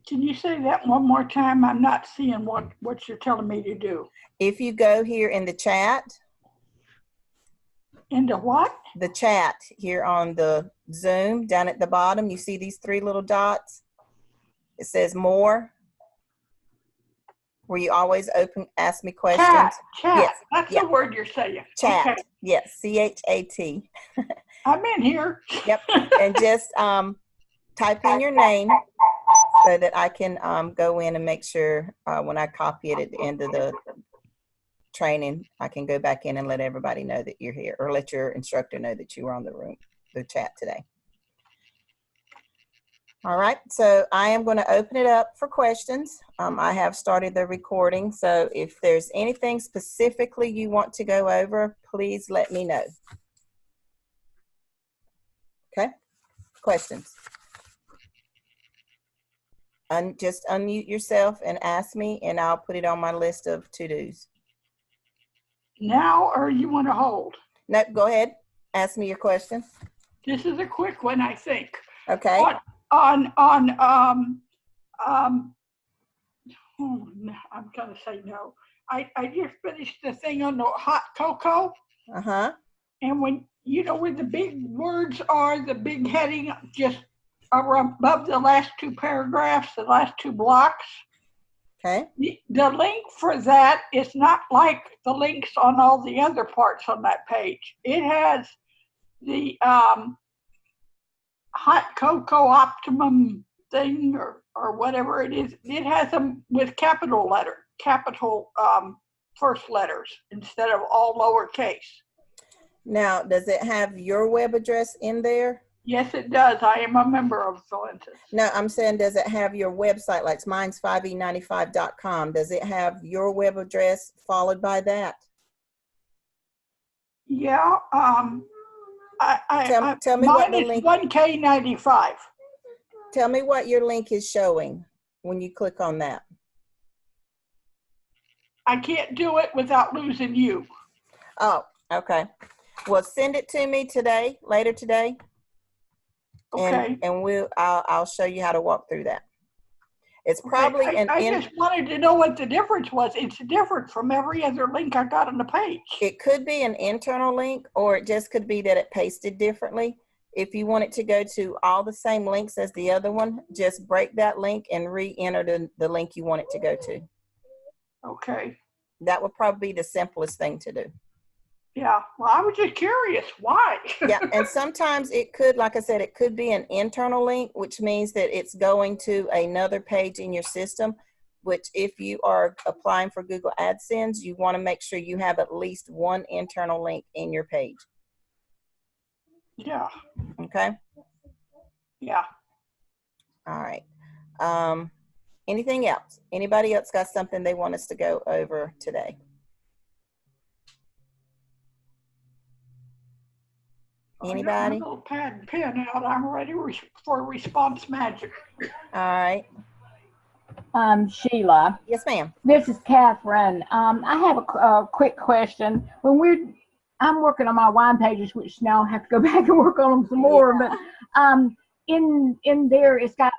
Can you say that one more time? I'm not seeing what you're telling me to do. If you go here in the chat. Into what? The chat here on the Zoom, down at the bottom, you see these 3 little dots? It says more. Where you always ask me questions. Chat. Yes. That's the word you're saying. Chat. Okay. Yes. C-H-A-T. I'm in here. Yep. And just type in your name so that I can go in and make sure when I copy it at the end of the training, I can go back in and let everybody know that you're here, or let your instructor know that you were on the chat today. All right, so I am going to open it up for questions. I have started the recording, so if there's anything specifically you want to go over, please let me know. Okay, questions? Just unmute yourself and ask me, and I'll put it on my list of to-dos. Now, or you want to hold? No, go ahead. Ask me your question. This is a quick one, I think. Okay. Oh, no, I'm gonna say no. I just finished the thing on the hot cocoa. Uh-huh. And when you know where the big words are, the big heading just above the last 2 paragraphs, the last 2 blocks. Okay. The link for that is not like the links on all the other parts on that page. It has the hot cocoa optimum thing or whatever it is. It has them with capital first letters instead of all lowercase. Now, does it have your web address in there? Yes, it does. I am a member of Valentis. No, I'm saying, does it have your website? Like mine's 5e95.com. Does it have your web address followed by that? Yeah. Tell me what the link. 1K95. Tell me what your link is showing when you click on that. I can't do it without losing you. Oh, okay. Well, send it to me today, later today. Okay. And I'll show you how to walk through that. It's probably I just wanted to know what the difference was. It's different from every other link I got on the page. It could be an internal link, or it just could be that it pasted differently. If you want it to go to all the same links as the other one, just break that link and re-enter the link you want it to go to. Okay. That would probably be the simplest thing to do. Yeah, well, I was just curious why. Yeah, and sometimes it could, like I said, it could be an internal link, which means that it's going to another page in your system, which if you are applying for Google AdSense, you want to make sure you have at least one internal link in your page. Yeah. Okay? Yeah. All right. Anything else? Anybody else got something they want us to go over today? Anybody? I got a little pad and pen out. I'm ready for response magic. All right. Sheila. Yes, ma'am. This is Catherine. I have a quick question. I'm working on my wine pages, which now I have to go back and work on them some more. But in there, it's got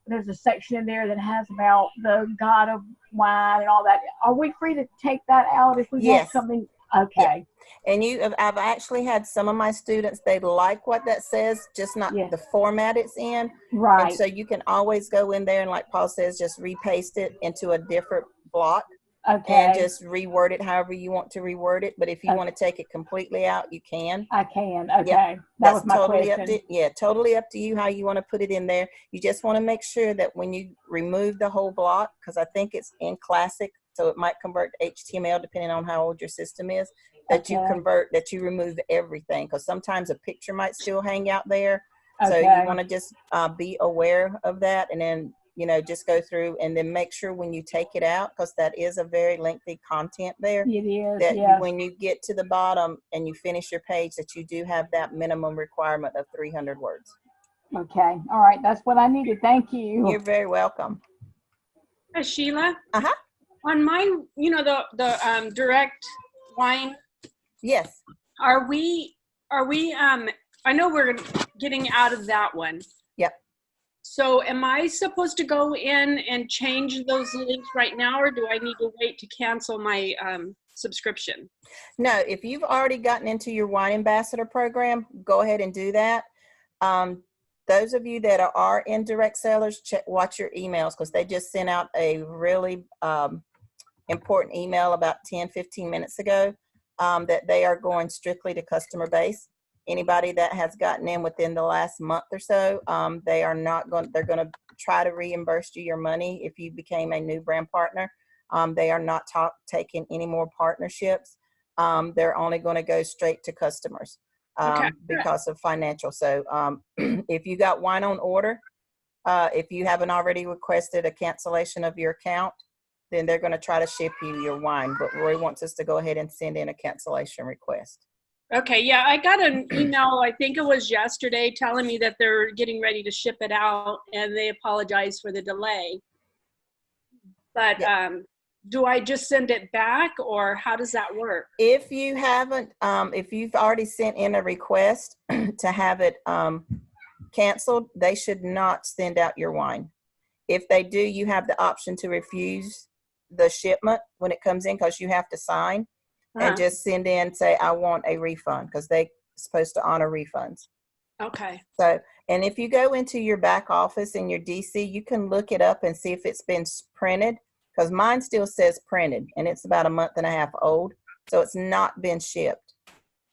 there's a section in there that has about the God of wine and all that. Are we free to take that out if we want something? Okay. Yeah. And I've actually had some of my students, they like what that says, just not the format it's in. Right. And so you can always go in there and, like Paul says, just repaste it into a different block. Okay. And just reword it however you want to reword it. But if you want to take it completely out, you can. I can. Okay. Yep. That was my totally question. Totally up to you how you want to put it in there. You just want to make sure that when you remove the whole block, because I think it's in Classic, so it might convert to HTML depending on how old your system is, that you remove everything, because sometimes a picture might still hang out there. So you want to just be aware of that, and then just go through and then make sure when you take it out, because that is a very lengthy content there. It is. That when you get to the bottom and you finish your page, that you do have that minimum requirement of 300 words. Okay. All right. That's what I needed. Thank you. You're very welcome. Hi, Sheila. Uh-huh. On mine, the direct wine. Yes. Are we I know we're getting out of that one. Yep. So am I supposed to go in and change those links right now, or do I need to wait to cancel my subscription? No, if you've already gotten into your Wine Ambassador program, go ahead and do that. Those of you that are in direct sellers, watch your emails, because they just sent out a really important email about 10-15 minutes ago that they are going strictly to customer base. Anybody that has gotten in within the last month or so, they're going to try to reimburse you your money if you became a new brand partner. They are not taking any more partnerships. They're only going to go straight to customers because of financial. So if you got wine on order, if you haven't already requested a cancellation of your account, then they're going to try to ship you your wine. But Roy wants us to go ahead and send in a cancellation request. Okay, yeah, I got an email, I think it was yesterday, telling me that they're getting ready to ship it out and they apologize for the delay. But do I just send it back, or how does that work? If you haven't, if you've already sent in a request to have it canceled, they should not send out your wine. If they do, you have the option to refuse the shipment when it comes in, because you have to sign and just send in, say, I want a refund, because they're supposed to honor refunds. Okay. So, and if you go into your back office in your DC, you can look it up and see if it's been printed, because mine still says printed and it's about a month and a half old. So it's not been shipped.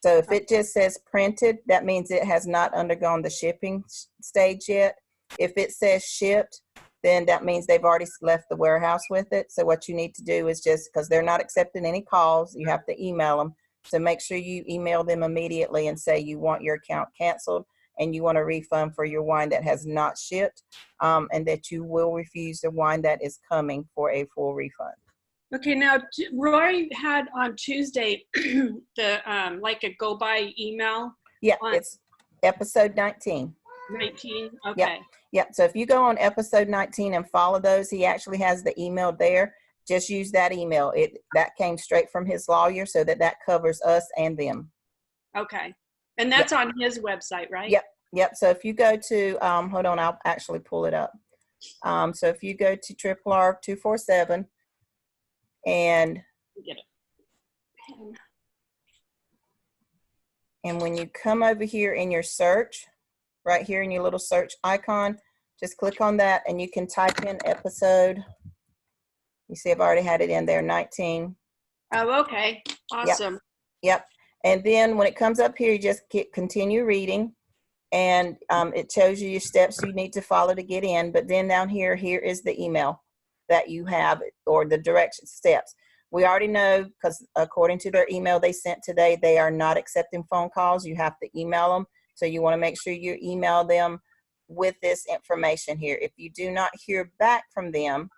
So if it just says printed, that means it has not undergone the shipping stage yet. If it says shipped, then that means they've already left the warehouse with it. So what you need to do is just, because they're not accepting any calls, you have to email them. So make sure you email them immediately and say you want your account canceled and you want a refund for your wine that has not shipped, and that you will refuse the wine that is coming for a full refund. Okay, now Roy had on Tuesday the like a go by email. Yeah, it's episode 19. 19. Okay. Yep. So if you go on episode 19 and follow those, he actually has the email there. Just use that email. That came straight from his lawyer, so that covers us and them. Okay. And that's on his website, right? Yep. So if you go to, hold on, I'll actually pull it up. So if you go to RRR 247 and Get it. And when you come over here in your search, right here in your little search icon, just click on that and you can type in episode. You see, I've already had it in there, 19. Oh, okay. Awesome. Yep. And then when it comes up here, you just continue reading, and it shows you your steps you need to follow to get in. But then down here is the email that you have, or the direction steps. We already know, because according to their email they sent today, they are not accepting phone calls. You have to email them. So you want to make sure you email them with this information here. If you do not hear back from them,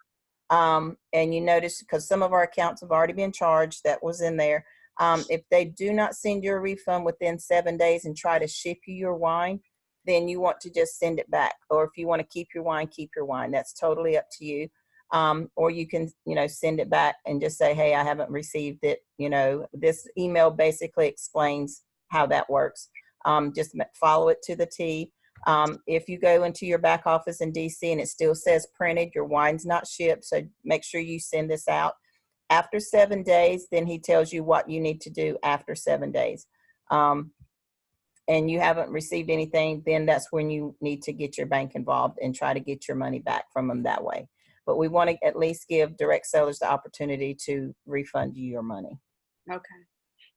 and you notice, because some of our accounts have already been charged, that was in there. If they do not send you a refund within 7 days and try to ship you your wine, then you want to just send it back. Or if you want to keep your wine, keep your wine. That's totally up to you. Or you can, send it back and just say, hey, I haven't received it. This email basically explains how that works. Just follow it to the T. If you go into your back office in DC and it still says printed, your wine's not shipped. So make sure you send this out. After 7 days, then he tells you what you need to do after 7 days. And you haven't received anything, then that's when you need to get your bank involved and try to get your money back from them that way. But we want to at least give direct sellers the opportunity to refund you your money. Okay.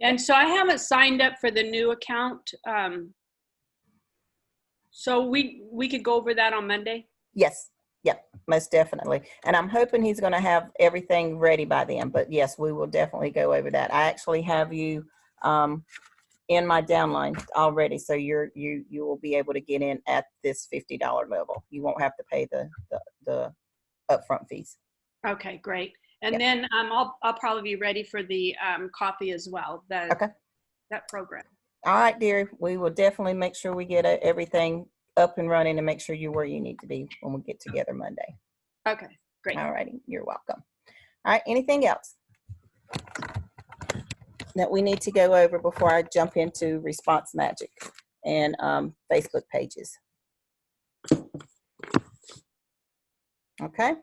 And so I haven't signed up for the new account. So we could go over that on Monday? Yes. Yep, most definitely. And I'm hoping he's going to have everything ready by then. But yes, we will definitely go over that. I actually have you in my downline already, so you will be able to get in at this $50 level. You won't have to pay the upfront fees. Okay, great. And then I'll probably be ready for the coffee as well. That program. All right, dear. We will definitely make sure we get everything up and running and make sure you're where you need to be when we get together Monday. Okay, great. All righty. You're welcome. All right. Anything else that we need to go over before I jump into Response Magic and Facebook pages? Okay.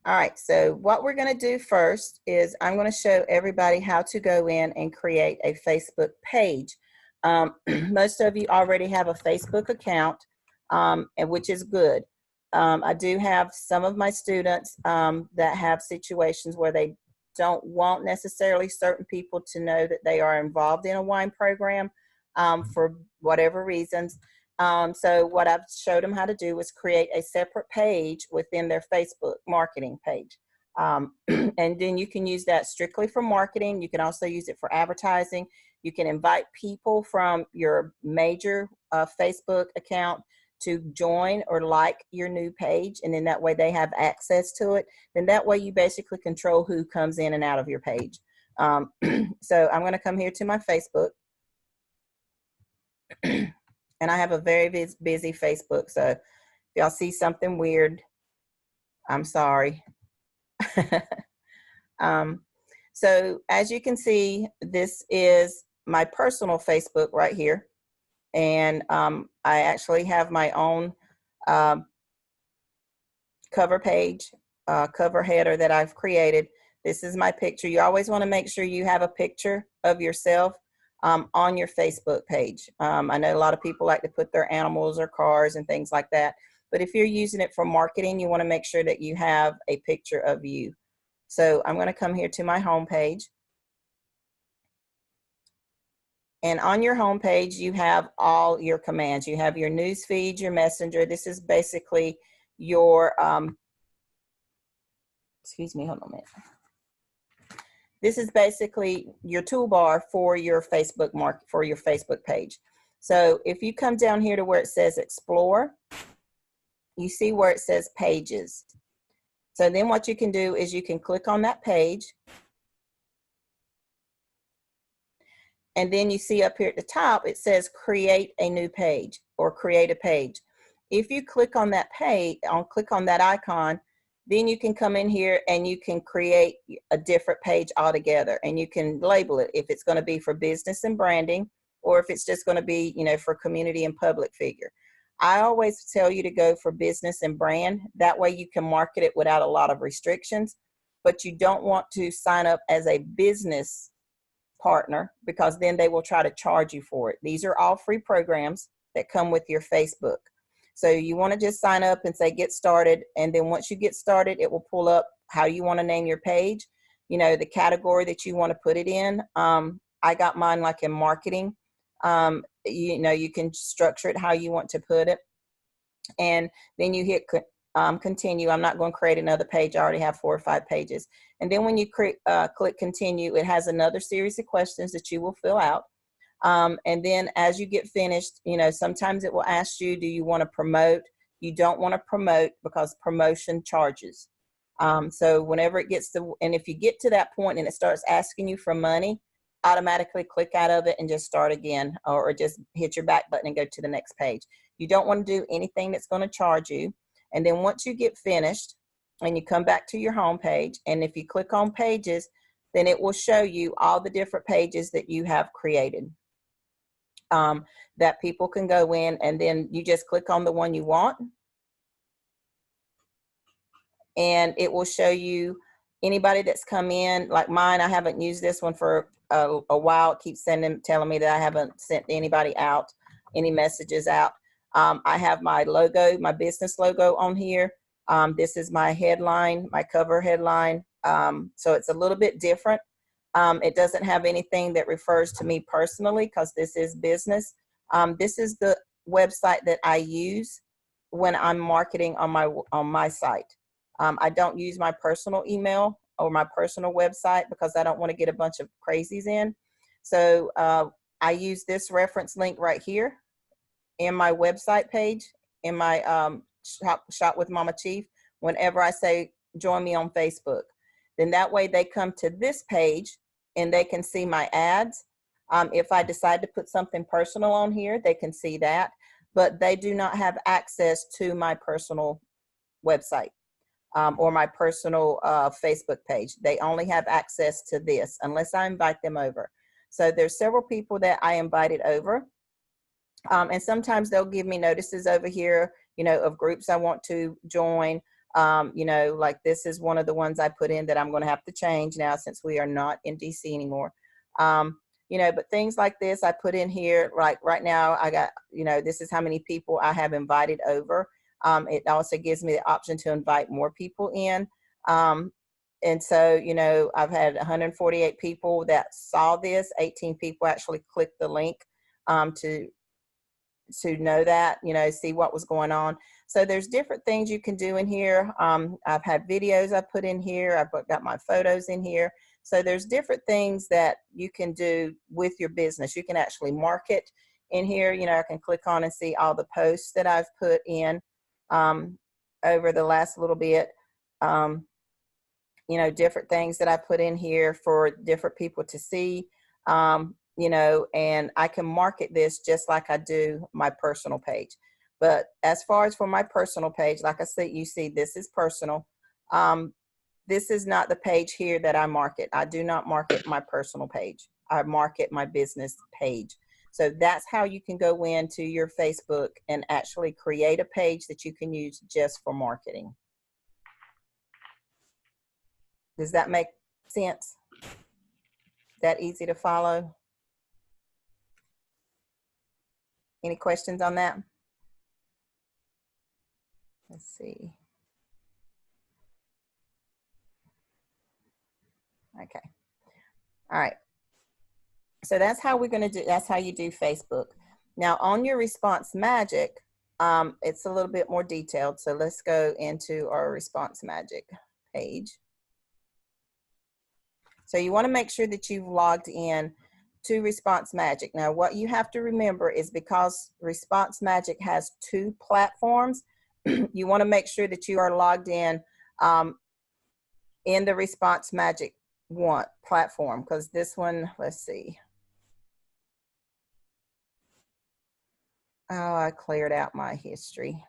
All right, so what we're going to do first is I'm going to show everybody how to go in and create a Facebook page. Most of you already have a Facebook account, and which is good. I do have some of my students that have situations where they don't want necessarily certain people to know that they are involved in a wine program for whatever reasons. So what I've showed them how to do is create a separate page within their Facebook marketing page. And then you can use that strictly for marketing. You can also use it for advertising. You can invite people from your major Facebook account to join or like your new page, and then that way they have access to it. Then that way you basically control who comes in and out of your page. So I'm going to come here to my Facebook. And I have a very busy Facebook, so if y'all see something weird, I'm sorry. So as you can see, this is my personal Facebook right here. And I actually have my own cover page, cover header that I've created. This is my picture. You always want to make sure you have a picture of yourself on your Facebook page. I know a lot of people like to put their animals or cars and things like that, but if you're using it for marketing, you want to make sure that you have a picture of you. So I'm going to come here to my home page. And on your home page, you have all your commands. You have your news feed, your messenger. This is basically your, excuse me, hold on a minute. This is basically your toolbar for your Facebook page. So if you come down here to where it says explore, you see where it says pages. So then what you can do is you can click on that page. And then you see up here at the top, it says create a new page or create a page. If you click on that page, click on that icon, then you can come in here and you can create a different page altogether, and you can label it if it's going to be for business and branding, or if it's just going to be, you know, for community and public figure. I always tell you to go for business and brand. That way you can market it without a lot of restrictions, but you don't want to sign up as a business partner because then they will try to charge you for it. These are all free programs that come with your Facebook. So you want to just sign up and say get started, and then once you get started, it will pull up how you want to name your page, you know, the category that you want to put it in. I got mine like in marketing. You know, you can structure it how you want to put it, and then you hit continue. I'm not going to create another page. I already have 4 or 5 pages. And then when you click continue, it has another series of questions that you will fill out. And then as you get finished, you know, sometimes it will ask you, do you want to promote? You don't want to promote because promotion charges. So whenever it gets to, and if you get to that point and it starts asking you for money, automatically click out of it and just start again, or just hit your back button and go to the next page. You don't want to do anything that's going to charge you. And then once you get finished and you come back to your home page, and if you click on pages, then it will show you all the different pages that you have created. That people can go in, and then you just click on the one you want, and it will show you anybody that's come in. Like mine, I haven't used this one for a while. It keeps telling me that I haven't sent anybody out, any messages out. I have my logo, my business logo on here. This is my headline, my cover headline. So it's a little bit different. It doesn't have anything that refers to me personally because this is business. This is the website that I use when I'm marketing on my site. I don't use my personal email or my personal website because I don't want to get a bunch of crazies in. So I use this reference link right here in my website page, in my Shop with Mama Chief, whenever I say join me on Facebook. Then that way they come to this page and they can see my ads. If I decide to put something personal on here, they can see that, but they do not have access to my personal website or my personal Facebook page. They only have access to this unless I invite them over. So there's several people that I invited over. And sometimes they'll give me notices over here you know, of groups I want to join. You know, like this is one of the ones I put in that I'm going to have to change now since we are not in DC anymore. You know, but things like this I put in here, like right now I got, you know, this is how many people I have invited over. It also gives me the option to invite more people in. And so, you know, I've had 148 people that saw this, 18 people actually clicked the link to know that, you know, see what was going on. So there's different things you can do in here. I've had videos I put in here. I've got my photos in here. So there's different things that you can do with your business. You can actually market in here. You know, I can click on and see all the posts that I've put in over the last little bit. You know, different things that I put in here for different people to see. You know, and I can market this just like I do my personal page. But as far as for my personal page, like I said, you see this is personal. This is not the page here that I market. I do not market my personal page. I market my business page. So that's how you can go into your Facebook and actually create a page that you can use just for marketing. Does that make sense? That easy to follow? Any questions on that? Let's see. Okay. All right. So that's how we're going to do, that's how you do Facebook. Now on your Response Magic, it's a little bit more detailed. So let's go into our Response Magic page. So you want to make sure that you've logged in to Response Magic. Now what you have to remember is because Response Magic has 2 platforms, you want to make sure that you are logged in the Response Magic platform, because this one, let's see. Oh, I cleared out my history.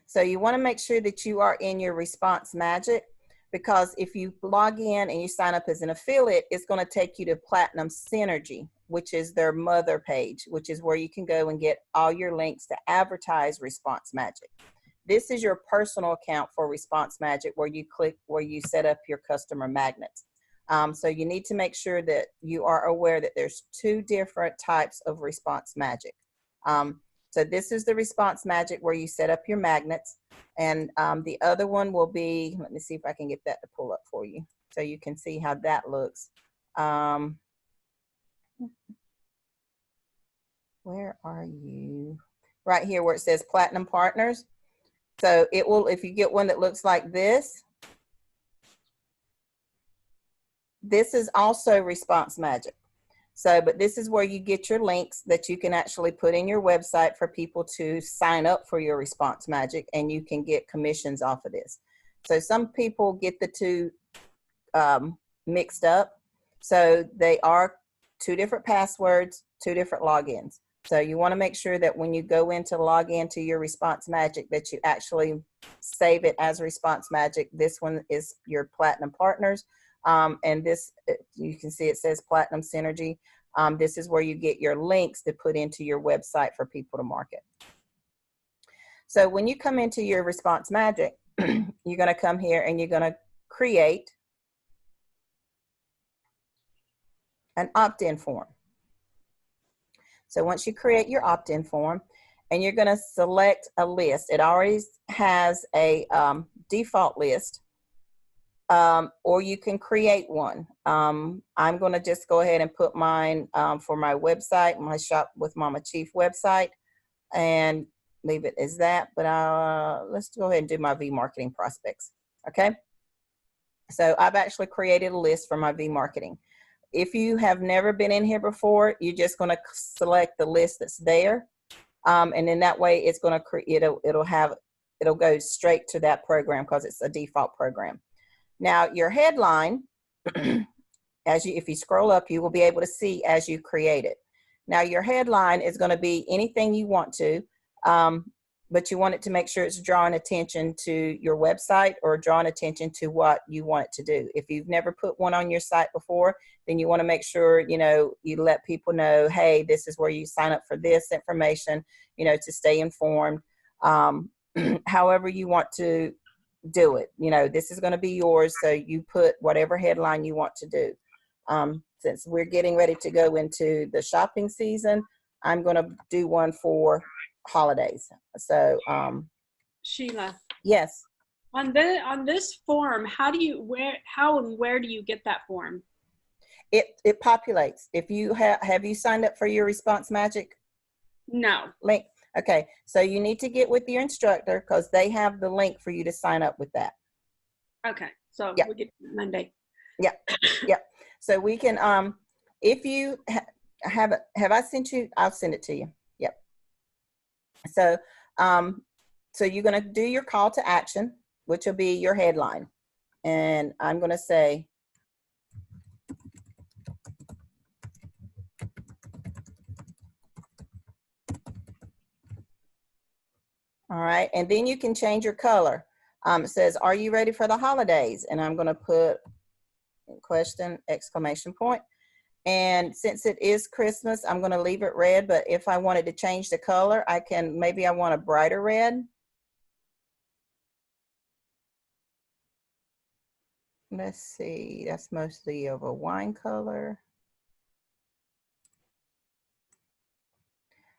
So you want to make sure that you are in your Response Magic, because if you log in and you sign up as an affiliate, it's going to take you to Platinum Synergy, which is their mother page, which is where you can go and get all your links to advertise Response Magic. This is your personal account for Response Magic, where you click, where you set up your customer magnets. So you need to make sure that you are aware that there's 2 different types of Response Magic. So this is the Response Magic where you set up your magnets, and the other one will be, let me see if I can get that to pull up for you so you can see how that looks. Where are you? Right here where it says Platinum Partners. So it will, if you get one that looks like this, this is also Response Magic. So, but this is where you get your links that you can actually put in your website for people to sign up for your Response Magic, and you can get commissions off of this. So some people get the 2 mixed up. So they are 2 different passwords, 2 different logins. So you want to make sure that when you go in to log into your Response Magic that you actually save it as Response Magic. This one is your Platinum Partners. And this, you can see it says Platinum Synergy. This is where you get your links to put into your website for people to market. So when you come into your Response Magic, you're going to come here and you're going to create an opt-in form. So once you create your opt-in form, and you're going to select a list, it already has a default list. Or you can create one. I'm going to just go ahead and put mine for my website, my Shop with Mama Chief website, and leave it as that. But let's go ahead and do my V-Marketing prospects. Okay. So I've actually created a list for my V-Marketing. If you have never been in here before, you're just going to select the list that's there. And then that way it's going to it'll go straight to that program because it's a default program. Now your headline, if you scroll up, you will be able to see as you create it. Now your headline is going to be anything you want to. but you want it to make sure it's drawing attention to your website or drawing attention to what you want it to do. If you've never put one on your site before, then you want to make sure, you know, you let people know, hey, this is where you sign up for this information, you know, to stay informed. However you want to do it, you know, this is going to be yours. So you put whatever headline you want to do. Since we're getting ready to go into the shopping season, I'm going to do one for holidays. So, Sheila, yes, on this form, how and where do you get that form? it populates. If you have you signed up for your Response Magic No. link? Okay, so you need to get with your instructor because they have the link for you to sign up with that. Okay, so Yeah. we get Monday. Yeah. So we can, if you have I sent you? I'll send it to you. Yep. So, so you're going to do your call to action, which will be your headline. And I'm going to say, all right. And then you can change your color. It says, are you ready for the holidays? And I'm going to put question, exclamation point. And since it is Christmas, I'm going to leave it red. But if I wanted to change the color, I can, maybe I want a brighter red. Let's see, that's mostly of a wine color.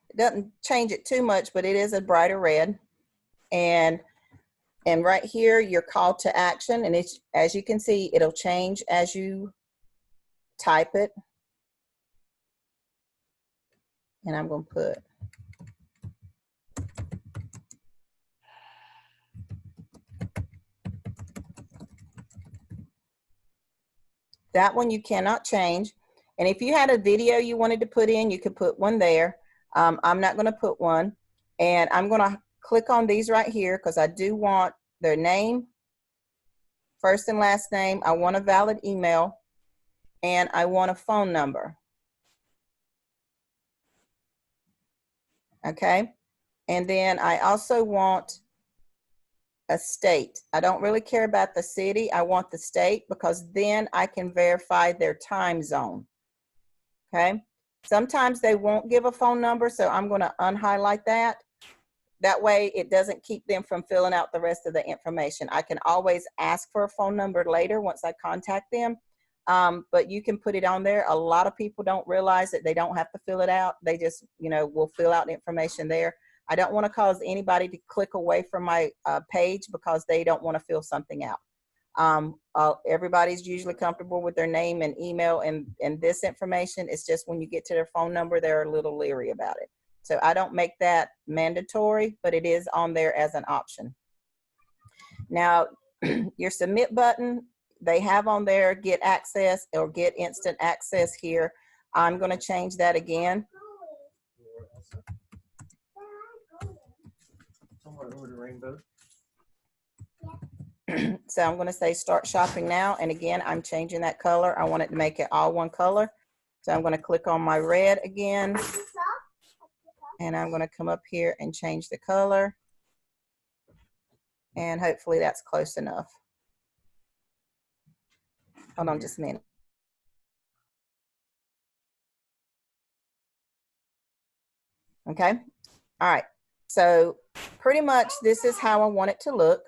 It doesn't change it too much, but it is a brighter red. And right here, your call to action, and it's, as you can see, it'll change as you type it. And I'm going to put that one you cannot change. And if you had a video you wanted to put in, you could put one there. I'm not going to put one. And I'm going to click on these right here because I do want their name, first and last name. I want a valid email, and I want a phone number. Okay. And then I also want a state. I don't really care about the city. I want the state because then I can verify their time zone. Okay. Sometimes they won't give a phone number, so I'm going to unhighlight that. That way it doesn't keep them from filling out the rest of the information. I can always ask for a phone number later once I contact them, but you can put it on there. A lot of people don't realize that they don't have to fill it out. They just, you know, will fill out information there. I don't want to cause anybody to click away from my page because they don't want to fill something out. Everybody's usually comfortable with their name and email and this information. It's just when you get to their phone number, they're a little leery about it. So I don't make that mandatory, but it is on there as an option. Now, your submit button, they have on there get access or get instant access here. I'm going to change that again. So I'm going to say start shopping now. And again, I'm changing that color. I want it to make it all one color. So I'm going to click on my red again. And I'm going to come up here and change the color. And hopefully that's close enough. Hold on just a minute. Okay. All right. So pretty much this is how I want it to look.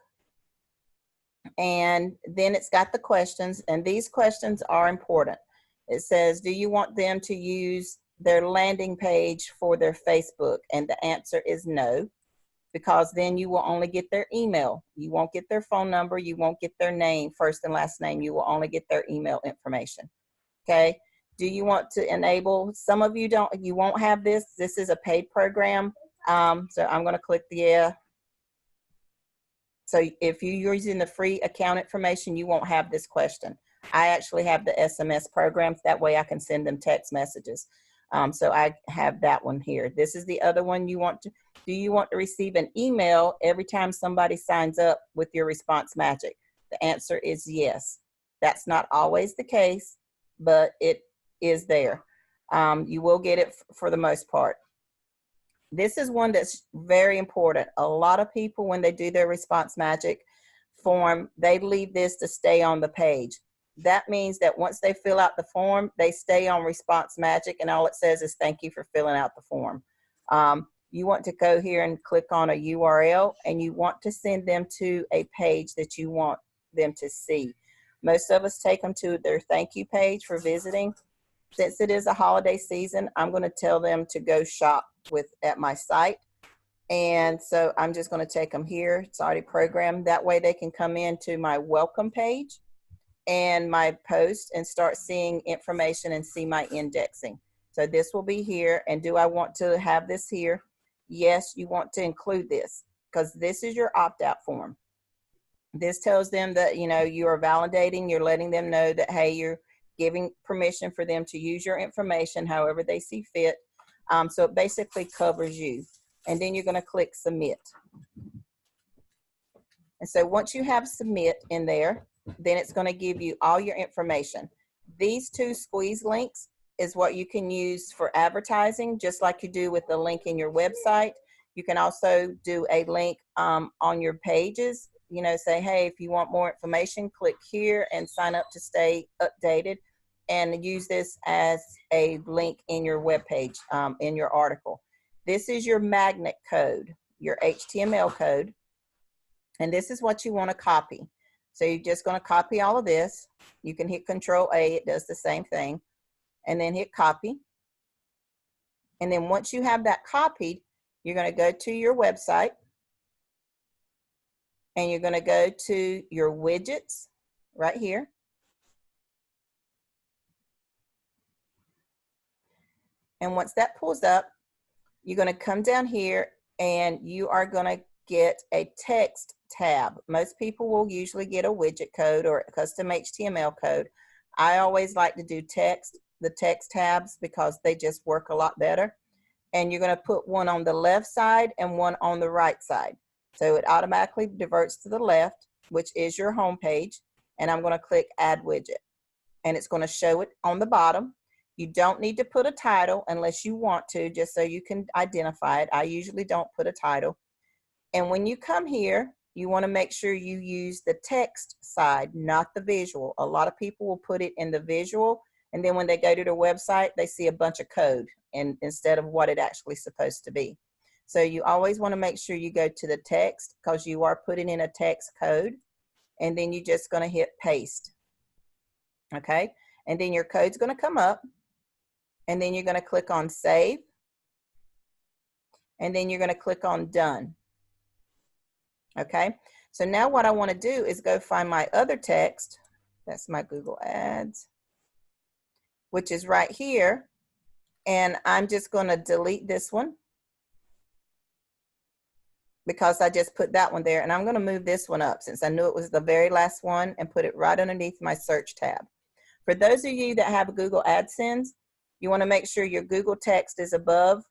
And then it's got the questions, and these questions are important. It says, do you want them to use their landing page for their Facebook? And the answer is no, because then you will only get their email. You won't get their phone number. You won't get their name, first and last name. You will only get their email information. Okay. Do you want to enable? Some of you don't, you won't have this. This is a paid program. So I'm going to click the yeah. So if you're using the free account information, you won't have this question. I actually have the SMS programs. That way I can send them text messages. So I have that one here. This is the other one you want to, do you want to receive an email every time somebody signs up with your Response Magic? The answer is yes. That's not always the case, but it is there. You will get it for the most part. This is one that's very important. A lot of people, when they do their Response Magic form, they leave this to stay on the page. That means that once they fill out the form, they stay on Response Magic, and all it says is thank you for filling out the form. You want to go here and click on a URL, and you want to send them to a page that you want them to see. Most of us take them to their thank you page for visiting. Since it is a holiday season, I'm going to tell them to go shop at my site. And so I'm just going to take them here. It's already programmed. That way they can come into my welcome page and my post and start seeing information and see my indexing. So this will be here. And do I want to have this here? Yes, you want to include this because this is your opt-out form. This tells them that, you know, you are validating, you're letting them know that, hey, you're giving permission for them to use your information however they see fit. So it basically covers you. And then you're going to click submit. And so once you have submit in there, then it's going to give you all your information. These two squeeze links is what you can use for advertising, just like you do with the link in your website. You can also do a link on your pages, you know, say, hey, if you want more information, click here and sign up to stay updated, and use this as a link in your web page, in your article. This is your magnet code, your HTML code, and this is what you want to copy. So you're just going to copy all of this. You can hit Control A, it does the same thing, and then hit copy. And then once you have that copied, you're going to go to your website, and you're going to go to your widgets right here. And once that pulls up, you're going to come down here and you are going to get a text tab. Most people will usually get a widget code or a custom HTML code. I always like to do the text tabs, because they just work a lot better. And you're going to put one on the left side and one on the right side. So it automatically diverts to the left, which is your home page. And I'm going to click add widget. And it's going to show it on the bottom. You don't need to put a title unless you want to, just so you can identify it. I usually don't put a title. And when you come here, you want to make sure you use the text side, not the visual. A lot of people will put it in the visual, and then when they go to their website, they see a bunch of code instead of what it actually is supposed to be. So you always want to make sure you go to the text, because you are putting in a text code, and then you're just going to hit paste. Okay, and then your code's going to come up. And then you're going to click on save. And then you're going to click on done. Okay. So now what I want to do is go find my other text. That's my Google Ads, which is right here. And I'm just going to delete this one, because I just put that one there. And I'm going to move this one up, since I knew it was the very last one, and put it right underneath my search tab. For those of you that have Google AdSense, you want to make sure your Google text is above,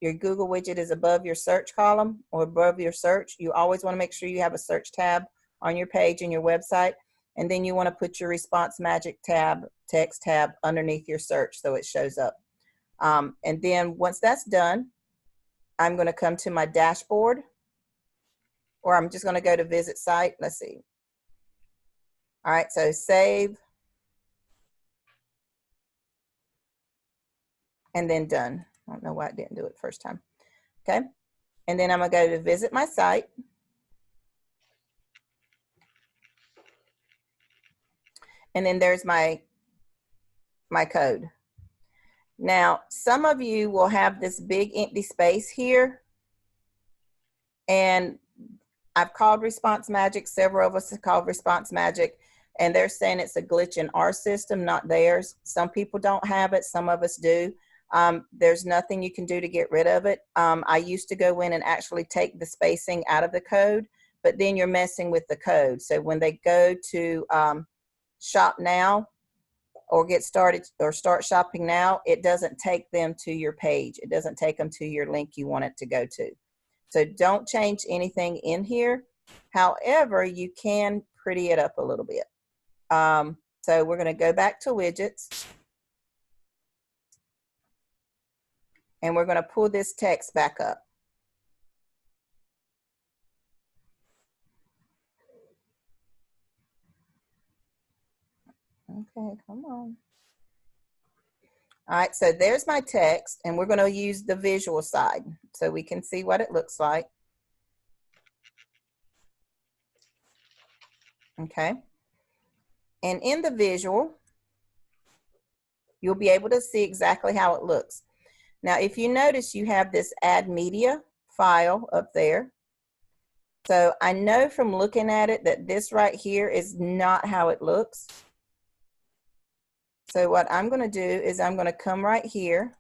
your Google widget is above your search column or above your search. You always want to make sure you have a search tab on your page in your website. And then you want to put your Response Magic tab, text tab, underneath your search so it shows up. And then once that's done, I'm going to come to my dashboard, or I'm just going to go to visit site. Let's see. All right, so save. And then done. I don't know why it didn't do it first time. Okay. And then I'm going to go to visit my site. And then there's my code. Now, some of you will have this big empty space here. And I've called Response Magic. Several of us have called Response Magic. And they're saying it's a glitch in our system, not theirs. Some people don't have it. Some of us do. There's nothing you can do to get rid of it. I used to go in and actually take the spacing out of the code, but then you're messing with the code. So when they go to shop now, or get started, or start shopping now, it doesn't take them to your page. It doesn't take them to your link you want it to go to. So don't change anything in here. However, you can pretty it up a little bit. So we're going to go back to widgets. And we're going to pull this text back up. Okay, come on. All right, so there's my text, and we're going to use the visual side so we can see what it looks like. Okay. And in the visual, you'll be able to see exactly how it looks. Now, if you notice, you have this add media file up there. So I know from looking at it that this right here is not how it looks. So what I'm going to do is I'm going to come right here.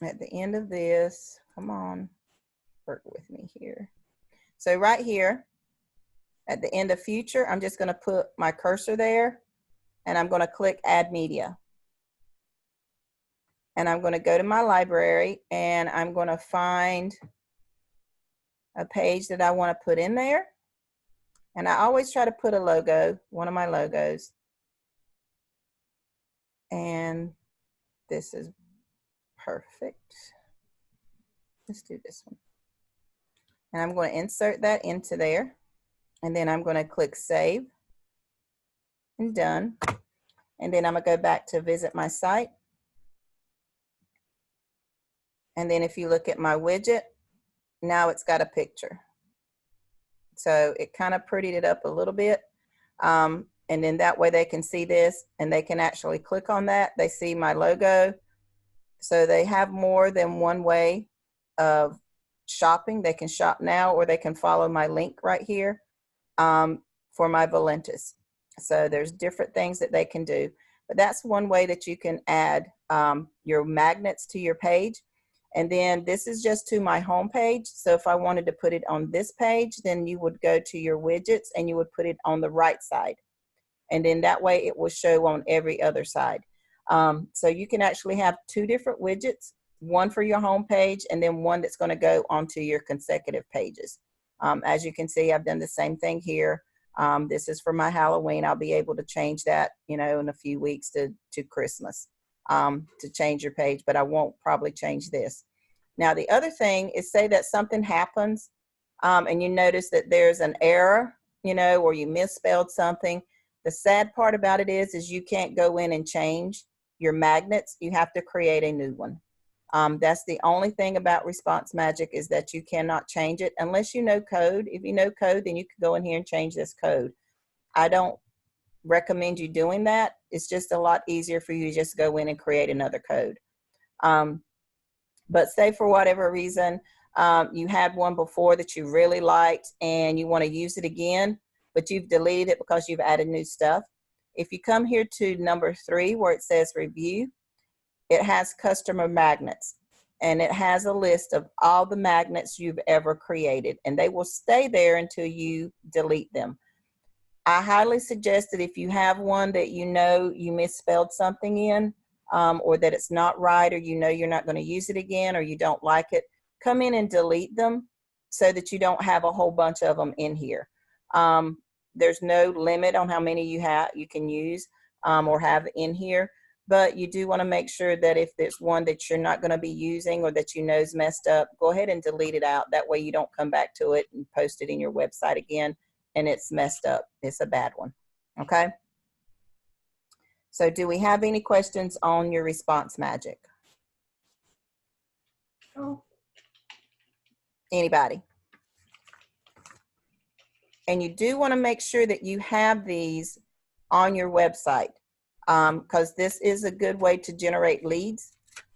At the end of this, come on, work with me here. So right here, at the end of future, I'm just going to put my cursor there, and I'm going to click add media. And I'm going to go to my library, and I'm going to find a page that I want to put in there. And I always try to put a logo, one of my logos. And this is perfect. Let's do this one. And I'm going to insert that into there. And then I'm going to click save and done. And then I'm going to go back to visit my site. And then if you look at my widget, now it's got a picture. So it kind of prettied it up a little bit. And then that way they can see this and they can actually click on that. They see my logo. So they have more than one way of shopping. They can shop now, or they can follow my link right here for my Valentis. So there's different things that they can do. But that's one way that you can add your magnets to your page. And then this is just to my home page. So if I wanted to put it on this page, then you would go to your widgets and you would put it on the right side. And then that way it will show on every other side. So you can actually have two different widgets, one for your home page and then one that's going to go onto your consecutive pages. As you can see, I've done the same thing here. This is for my Halloween. I'll be able to change that, you know, in a few weeks to Christmas. To change your page, but I won't probably change this. Now, the other thing is, say that something happens and you notice that there's an error, you know, or you misspelled something. The sad part about it is you can't go in and change your magnets. You have to create a new one. That's the only thing about Response Magic, is that you cannot change it unless you know code. If you know code, then you can go in here and change this code. I don't recommend you doing that. It's just a lot easier for you to just go in and create another code. But say for whatever reason, you had one before that you really liked and you want to use it again, but you've deleted it because you've added new stuff. If you come here to number 3 where it says review, it has customer magnets, and it has a list of all the magnets you've ever created, and they will stay there until you delete them. I highly suggest that if you have one that you know you misspelled something in, or that it's not right, or you know you're not going to use it again, or you don't like it, come in and delete them so that you don't have a whole bunch of them in here. There's no limit on how many you can use or have in here, but you do want to make sure that if there's one that you're not going to be using or that you know is messed up, go ahead and delete it out. That way you don't come back to it and post it in your website again and it's messed up. It's a bad one. Okay. So do we have any questions on your Response Magic? Oh, Anybody? And you do want to make sure that you have these on your website, because this is a good way to generate leads.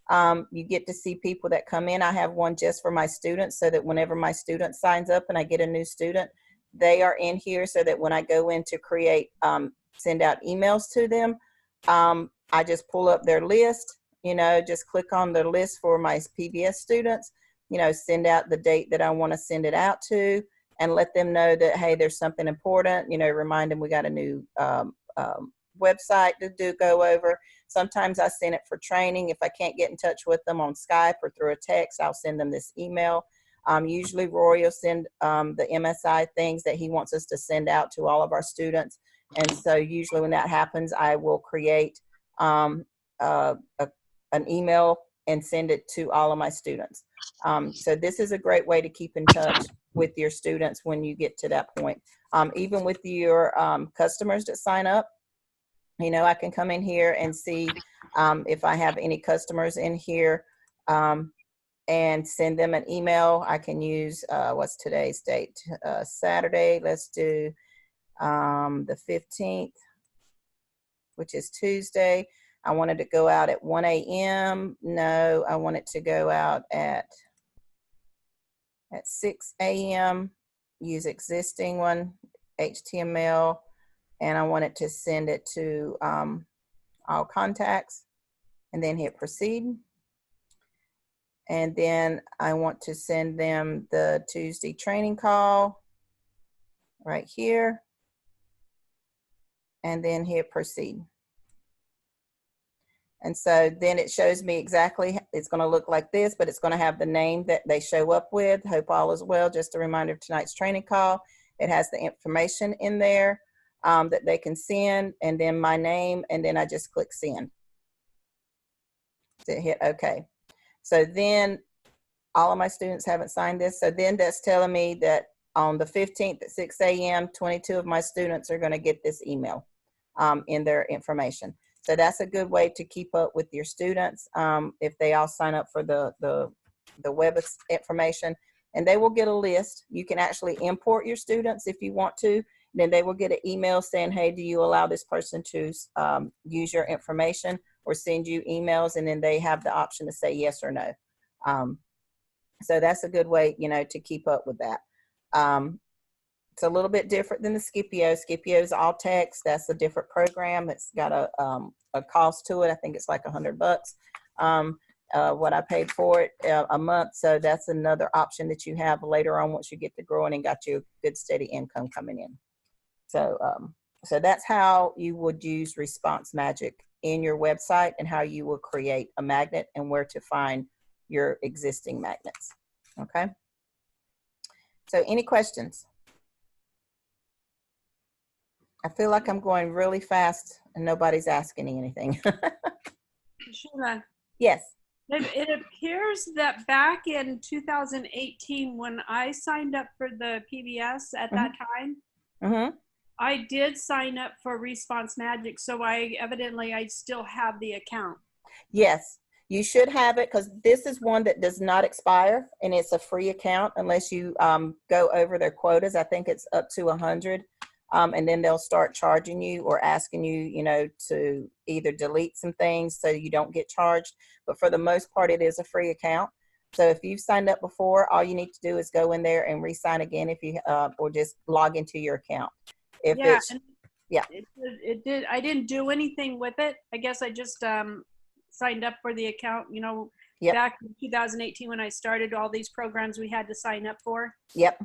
You get to see people that come in. I have one just for my students, so that whenever my student signs up and I get a new student, they are in here, so that when I go in to create, send out emails to them, I just pull up their list, you know, just click on the list for my PBS students, you know, send out the date that I want to send it out to, and let them know that, hey, there's something important, you know, remind them we got a new website to go over. Sometimes I send it for training. If I can't get in touch with them on Skype or through a text, I'll send them this email. Usually Rory will send the MSI things that he wants us to send out to all of our students. And so usually when that happens, I will create an email and send it to all of my students. So this is a great way to keep in touch with your students when you get to that point. Even with your customers that sign up, you know, I can come in here and see if I have any customers in here and send them an email. I can use, what's today's date? Saturday. Let's do the 15th, which is Tuesday. I wanted to go out at 1 a.m. No, I want it to go out at 6 a.m. Use existing one, HTML, and I wanted to send it to all contacts, and then hit proceed. And then I want to send them the Tuesday training call right here, and then hit proceed. And so then it shows me exactly, it's going to look like this, but it's going to have the name that they show up with. Hope all is well. Just a reminder of tonight's training call. It has the information in there that they can send, and then my name, and then I just click send. So hit OK. So then all of my students haven't signed this. So then that's telling me that on the 15th at 6 a.m., 22 of my students are going to get this email in their information. So that's a good way to keep up with your students if they all sign up for the web information, and they will get a list. You can actually import your students if you want to. Then they will get an email saying, hey, do you allow this person to use your information or send you emails? And then they have the option to say yes or no. So that's a good way, you know, to keep up with that. It's a little bit different than the Scipio. Scipio is all text. That's a different program. It's got a cost to it. I think it's like $100. What I paid for it a month. So that's another option that you have later on once you get to growing and got your good steady income coming in. So, so that's how you would use Response Magic in your website, and how you will create a magnet and where to find your existing magnets. Okay. So any questions? I feel like I'm going really fast and nobody's asking me anything. Sheila, Yes. it appears that back in 2018, when I signed up for the PBS at that time, I did sign up for Response Magic, so I still have the account. Yes, you should have it, because this is one that does not expire, and it's a free account unless you go over their quotas. I think it's up to 100. And then they'll start charging you or asking you, you know, to either delete some things so you don't get charged. But for the most part, it is a free account. So if you've signed up before, all you need to do is go in there and re-sign again if you, or just log into your account. If Yeah, it's, yeah. It did. I didn't do anything with it. I guess I just signed up for the account, you know, back in 2018 when I started all these programs we had to sign up for. Yep.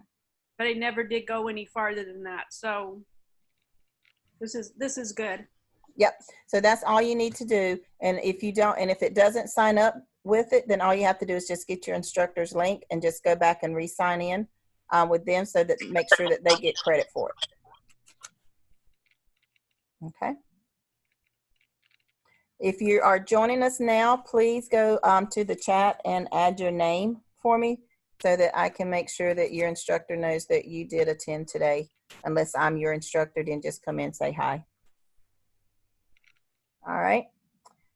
But I never did go any farther than that. So this is good. Yep. So that's all you need to do. And if you don't, and if it doesn't sign up with it, then all you have to do is just get your instructor's link and just go back and re-sign in with them, so that make sure that they get credit for it. Okay. If you are joining us now, please go to the chat and add your name for me, so that I can make sure that your instructor knows that you did attend today. Unless I'm your instructor, then just come in and say hi. All right.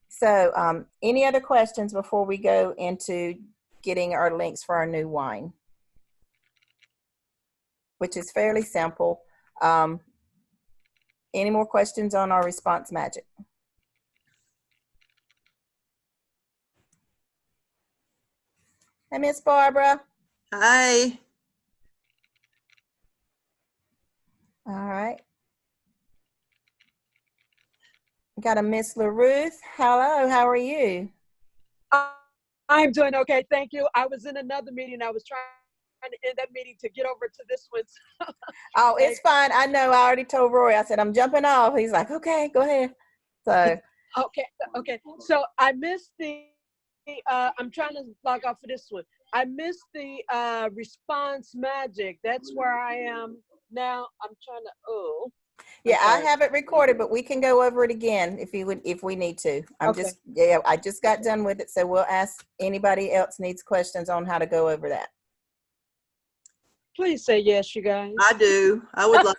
So any other questions before we go into getting our links for our new wine, which is fairly simple. Any more questions on our Response Magic? Hey, Miss Barbara. Hi. All right. Got a Miss LaRuth. Hello, how are you? I'm doing okay, thank you. I was in another meeting. I was trying to end that meeting to get over to this one. Oh, it's fine. I know. I already told Roy. I said, I'm jumping off. He's like, okay, go ahead. So. Okay. So I missed the, I'm trying to log off for this one. I missed the Response Magic. That's where I am now. I'm trying to, Yeah, I Okay. have it recorded, but we can go over it again if we need to. Okay. I just got done with it, so we'll ask anybody else needs questions on how to go over that. Please say yes, you guys. I do. I would like.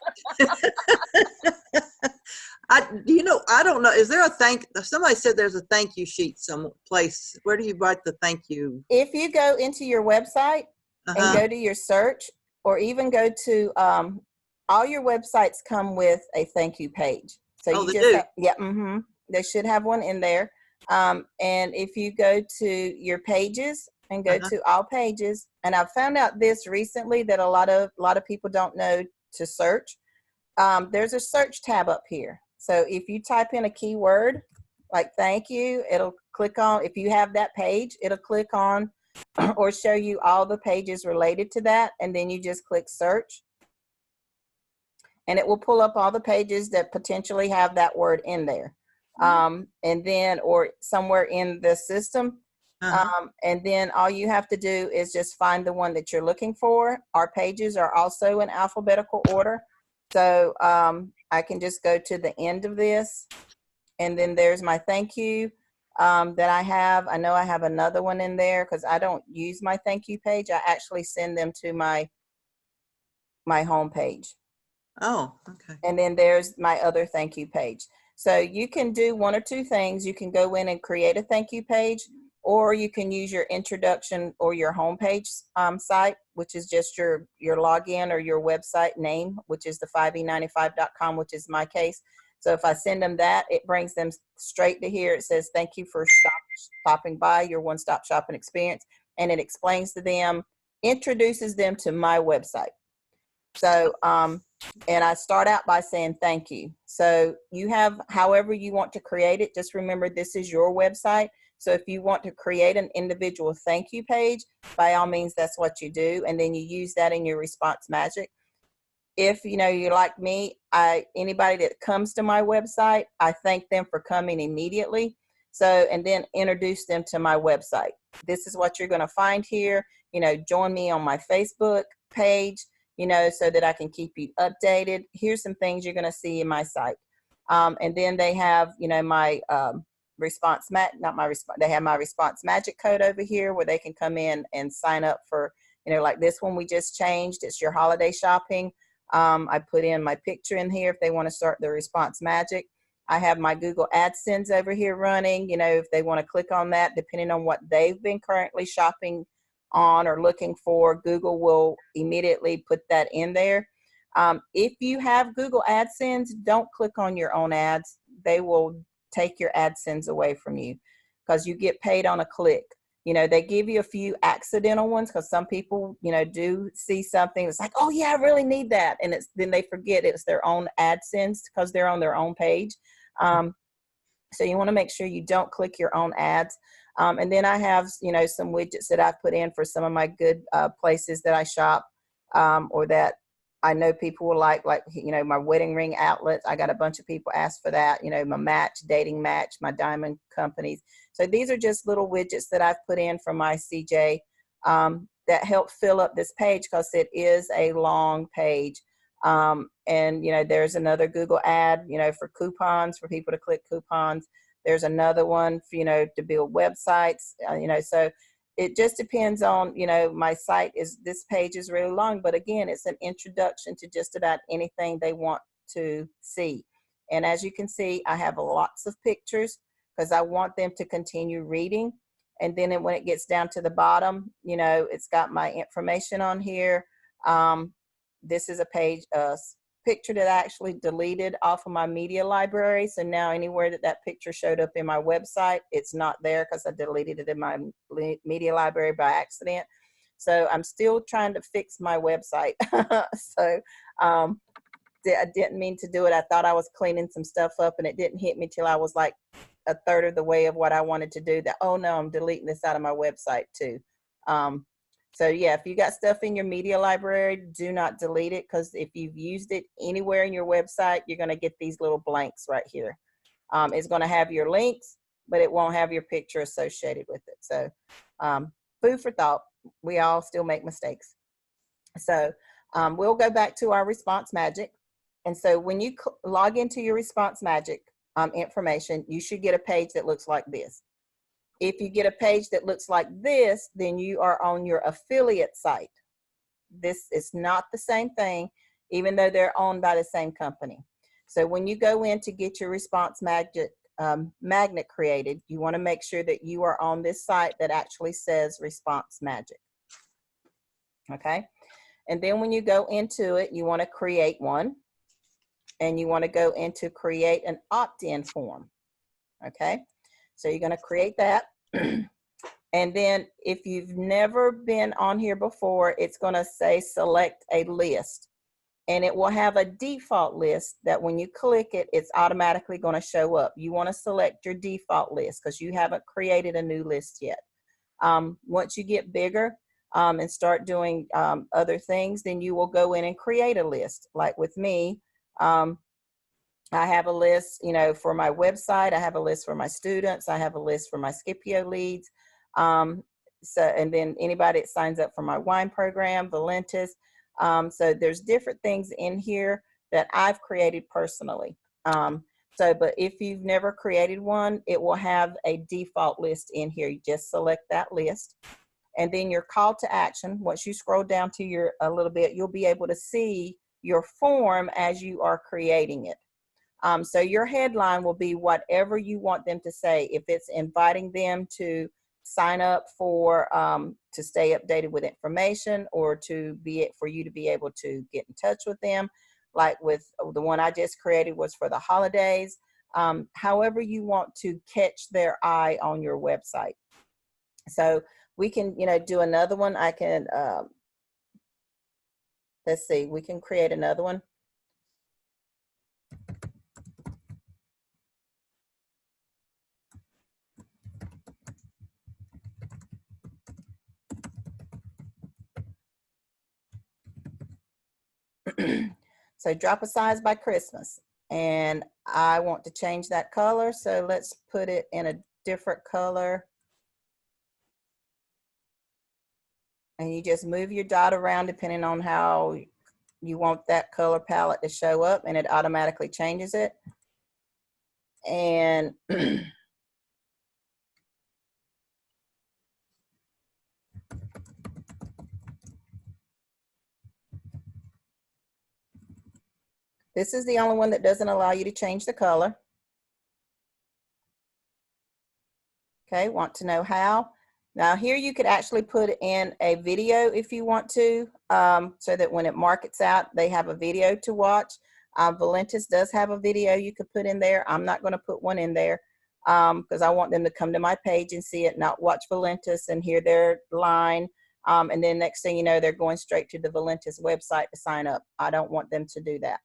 I don't know. Is there somebody said there's a thank you sheet someplace. Where do you write the thank you? If you go into your website and Uh-huh. go to your search, or even go to, all your websites come with a thank you page. So Oh, you they just do? have, yeah, they should have one in there. And if you go to your pages and go Uh-huh. to all pages, and I've found out this recently that a lot of people don't know to search. There's a search tab up here. So if you type in a keyword like thank you, it'll click on, if you have that page, it'll click on or show you all the pages related to that. And then you just click search. And it will pull up all the pages that potentially have that word in there. And then, or somewhere in the system. Uh-huh. And then all you have to do is just find the one that you're looking for. Our pages are also in alphabetical order. So I can just go to the end of this. And then there's my thank you that I have. I know I have another one in there because I don't use my thank you page. I actually send them to my home page. Oh, okay. And then there's my other thank you page. So you can do one or two things. You can go in and create a thank you page, or you can use your introduction or your homepage site, which is just your login or your website name, which is the 5e95.com, which is my case. So if I send them that, it brings them straight to here. It says, thank you for stopping by your one-stop shopping experience. And it explains to them, introduces them to my website. So, and I start out by saying thank you. So you have however you want to create it. Just remember, this is your website. So if you want to create an individual thank you page, by all means, that's what you do. And then you use that in your response magic. If you're like me, anybody that comes to my website, I thank them for coming immediately. So, and then introduce them to my website. This is what you're going to find here. Join me on my Facebook page, so that I can keep you updated. Here's some things you're going to see in my site. And then they have, my response they have my response magic code over here where they can come in and sign up for, like this one we just changed. It's your holiday shopping. I put in my picture in here if they want to start the response magic. I have my Google AdSense over here running, if they want to click on that, depending on what they've been currently shopping on or looking for, Google will immediately put that in there. If you have Google AdSense, don't click on your own ads. They will take your AdSense away from you because you get paid on a click. They give you a few accidental ones because some people, do see something. It's like, oh yeah, I really need that. And then they forget it's their own AdSense because they're on their own page. So you want to make sure you don't click your own ads. And then I have, some widgets that I've put in for some of my good places that I shop or that I know people will like, my wedding ring outlets. I got a bunch of people ask for that, my Match, Dating Match, my diamond companies. So these are just little widgets that I've put in for my CJ that help fill up this page because it is a long page. And, there's another Google ad, for coupons, for people to click coupons. There's another one for, to build websites, so it just depends on, my site this page is really long, but again, it's an introduction to just about anything they want to see. And as you can see, I have lots of pictures because I want them to continue reading. And then when it gets down to the bottom, it's got my information on here. This is a picture that I actually deleted off of my media library. So now anywhere that picture showed up in my website, it's not there because I deleted it in my media library by accident. So I'm still trying to fix my website. So I didn't mean to do it. I thought I was cleaning some stuff up and it didn't hit me till I was like a third of the way of what I wanted to do. That, oh no, I'm deleting this out of my website too. So yeah, if you got stuff in your media library, do not delete it because if you've used it anywhere in your website, you're going to get these little blanks right here. It's going to have your links, but it won't have your picture associated with it. So food for thought. We all still make mistakes. So we'll go back to our response magic. And so when you log into your Response Magic information, you should get a page that looks like this. If you get a page that looks like this, then you are on your affiliate site. This is not the same thing, even though they're owned by the same company. So when you go in to get your Response Magic magnet created, you want to make sure that you are on this site that actually says Response Magic. Okay. And then when you go into it, you want to create one, and you want to go into create an opt-in form. Okay. So you're going to create that. And then if you've never been on here before, it's going to say select a list. And it will have a default list that when you click it, it's automatically going to show up. You want to select your default list because you haven't created a new list yet. Once you get bigger and start doing other things, then you will go in and create a list. Like with me, I have a list, you know, for my website. I have a list for my students. I have a list for my Scipio leads. And then anybody that signs up for my wine program, Valentis. So there's different things in here that I've created personally. But if you've never created one, it will have a default list in here. You just select that list. And then your call to action, once you scroll down to a little bit, you'll be able to see your form as you are creating it. So your headline will be whatever you want them to say. If it's inviting them to sign up for, to stay updated with information, or for you to be able to get in touch with them, like with the one I just created was for the holidays. However you want to catch their eye on your website. So we can, you know, do another one. I can, let's see, we can create another one. So drop a size by Christmas, and I want to change that color. So let's put it in a different color. And you just move your dot around depending on how you want that color palette to show up, and it automatically changes it. And this is the only one that doesn't allow you to change the color. Okay, want to know how? Now here you could actually put in a video if you want to, so that when it markets out, they have a video to watch. Valentis does have a video you could put in there. I'm not going to put one in there because I want them to come to my page and see it, not watch Valentis and hear their line. And then next thing you know, they're going straight to the Valentis website to sign up. I don't want them to do that.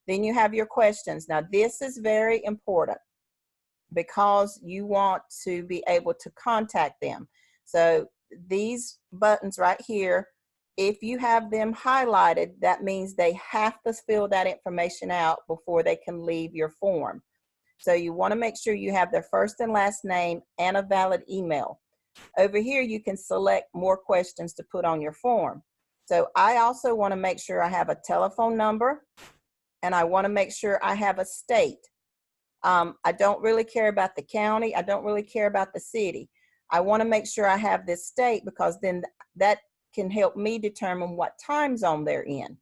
Then you have your questions. Now this is very important, because you want to be able to contact them. So these buttons right here, if you have them highlighted, that means they have to fill that information out before they can leave your form. So you want to make sure you have their first and last name and a valid email. Over here, you can select more questions to put on your form. So I also want to make sure I have a telephone number, and I want to make sure I have a state. I don't really care about the county. I don't really care about the city. I want to make sure I have this state, because then that can help me determine what time zone they're in,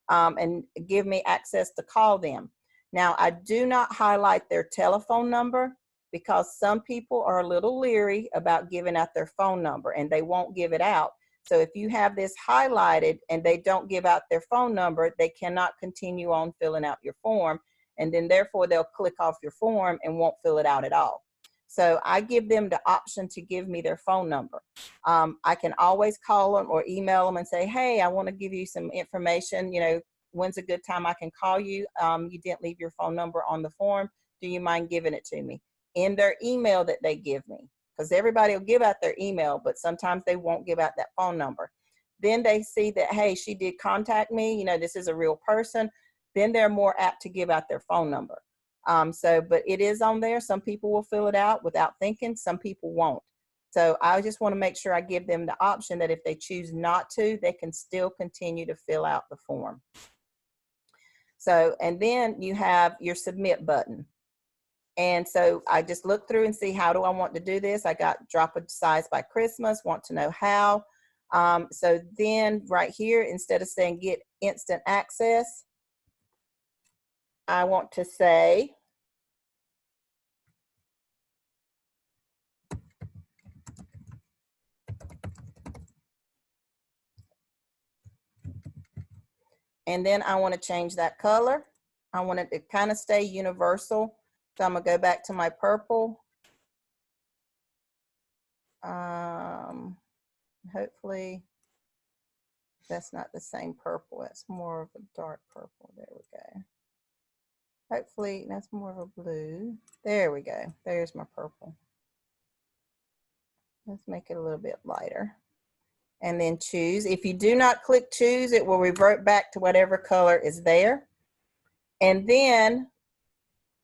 and give me access to call them. Now, I do not highlight their telephone number, because some people are a little leery about giving out their phone number, and they won't give it out. So if you have this highlighted and they don't give out their phone number, they cannot continue on filling out your form. And then therefore they'll click off your form and won't fill it out at all. So I give them the option to give me their phone number. I can always call them or email them and say, hey, I want to give you some information. You know, when's a good time I can call you? You didn't leave your phone number on the form. Do you mind giving it to me? In their email that they give me, because everybody will give out their email, but sometimes they won't give out that phone number. Then they see that, hey, she did contact me. You know, this is a real person. Then they're more apt to give out their phone number. But it is on there. Some people will fill it out without thinking. Some people won't. So I just want to make sure I give them the option that if they choose not to, they can still continue to fill out the form. So, and then you have your submit button. And so I just look through and see how do I want to do this. I got drop a size by Christmas, want to know how. So then right here, instead of saying get instant access, I want to say, and then I want to change that color. I want it to kind of stay universal. So I'm gonna go back to my purple. Hopefully that's not the same purple. That's more of a dark purple. There we go. Hopefully that's more of a blue. There we go. There's my purple. Let's make it a little bit lighter. And then choose. If you do not click choose, it will revert back to whatever color is there. And then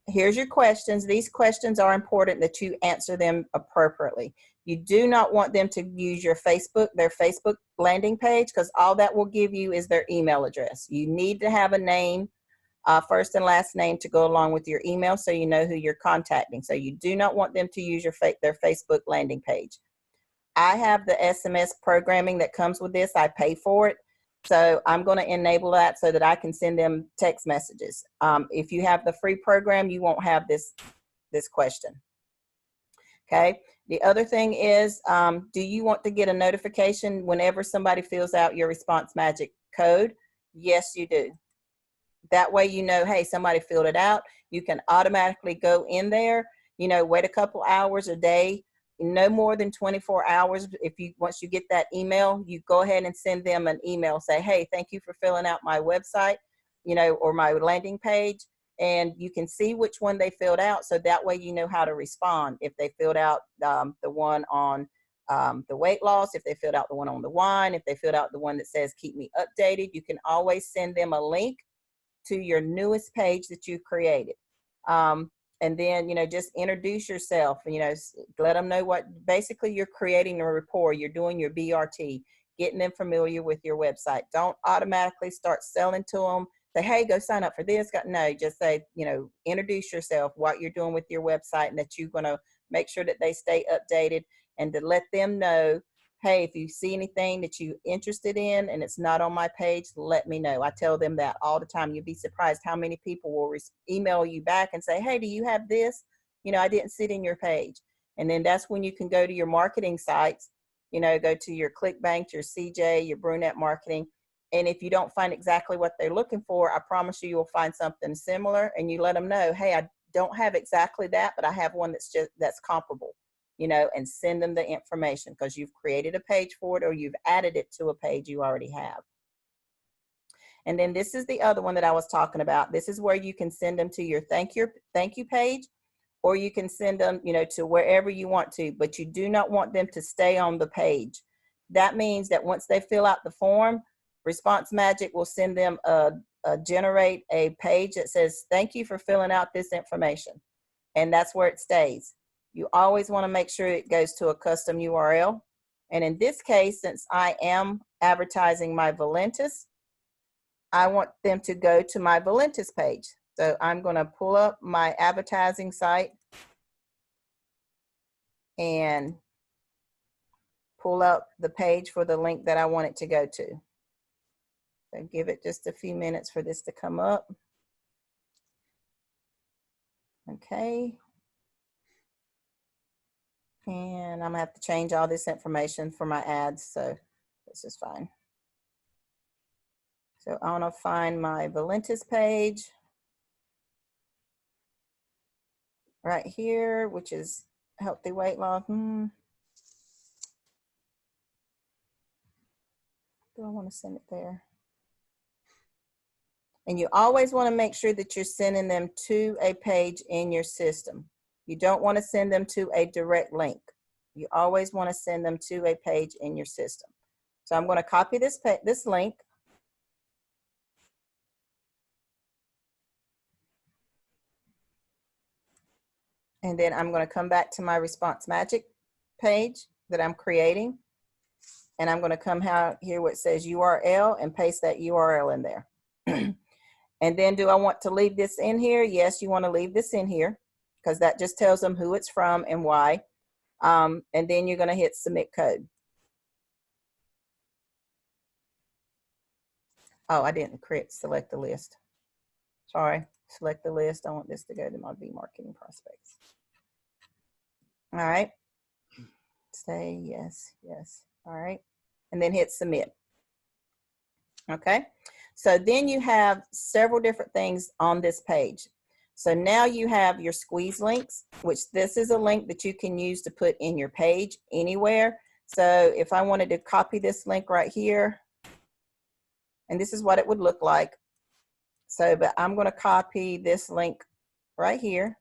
here's your questions. These questions are important that you answer them appropriately. You do not want them to use your Facebook, their Facebook landing page, because all that will give you is their email address. You need to have a name, first and last name, to go along with your email so you know who you're contacting. So you do not want them to use their Facebook landing page. I have the SMS programming that comes with this. I pay for it. So I'm going to enable that so that I can send them text messages. If you have the free program, you won't have this question. Okay. The other thing is, do you want to get a notification whenever somebody fills out your Response Magic code? Yes, you do. That way, you know, hey, somebody filled it out. You can automatically go in there, you know, wait a couple hours a day, no more than 24 hours. Once you get that email, you go ahead and send them an email, say, hey, thank you for filling out my website, you know, or my landing page. And you can see which one they filled out. So that way, you know how to respond. If they filled out the one on the weight loss, if they filled out the one on the wine, if they filled out the one that says, keep me updated, you can always send them a link to your newest page that you created. And then, you know, just introduce yourself, you know, let them know basically you're creating a rapport, you're doing your BRT, getting them familiar with your website. Don't automatically start selling to them, say, hey, go sign up for this. No, just say, you know, introduce yourself, what you're doing with your website, and that you're going to make sure that they stay updated, and to let them know, hey, if you see anything that you're interested in and it's not on my page, let me know. I tell them that all the time. You'd be surprised how many people will email you back and say, hey, do you have this? You know, I didn't see it in your page. And then that's when you can go to your marketing sites, you know, go to your ClickBank, your CJ, your Brunette Marketing. And if you don't find exactly what they're looking for, I promise you, you'll find something similar, and you let them know, hey, I don't have exactly that, but I have one that's comparable. You know, and send them the information because you've created a page for it or you've added it to a page you already have. And then this is the other one that I was talking about. This is where you can send them to your thank you page, or you can send them, you know, to wherever you want to, but you do not want them to stay on the page. That means that once they fill out the form, Response Magic will send them generate a page that says, thank you for filling out this information. And that's where it stays. You always want to make sure it goes to a custom URL. And in this case, since I am advertising my Valentis, I want them to go to my Valentis page. So I'm going to pull up my advertising site and pull up the page for the link that I want it to go to. So give it just a few minutes for this to come up. Okay. And I'm gonna have to change all this information for my ads, so this is fine. So I wanna find my Valentis page right here, which is healthy weight loss. Do I wanna send it there? And you always wanna make sure that you're sending them to a page in your system. You don't wanna send them to a direct link. You always wanna send them to a page in your system. So I'm gonna copy this link. And then I'm going to come back to my Response Magic page that I'm creating. And I'm going to come here where it says URL and paste that URL in there. And then do I want to leave this in here? Yes, you want to leave this in here because that just tells them who it's from and why. And then you're going to hit submit code. Oh, I didn't select the list. Sorry, select the list. I want this to go to my V marketing prospects. All right. Say yes, yes. All right. And then hit submit. Okay. So then you have several different things on this page. So now you have your squeeze links, which this is a link that you can use to put in your page anywhere. So if I wanted to copy this link right here, and this is what it would look like. So, but I'm going to copy this link right here.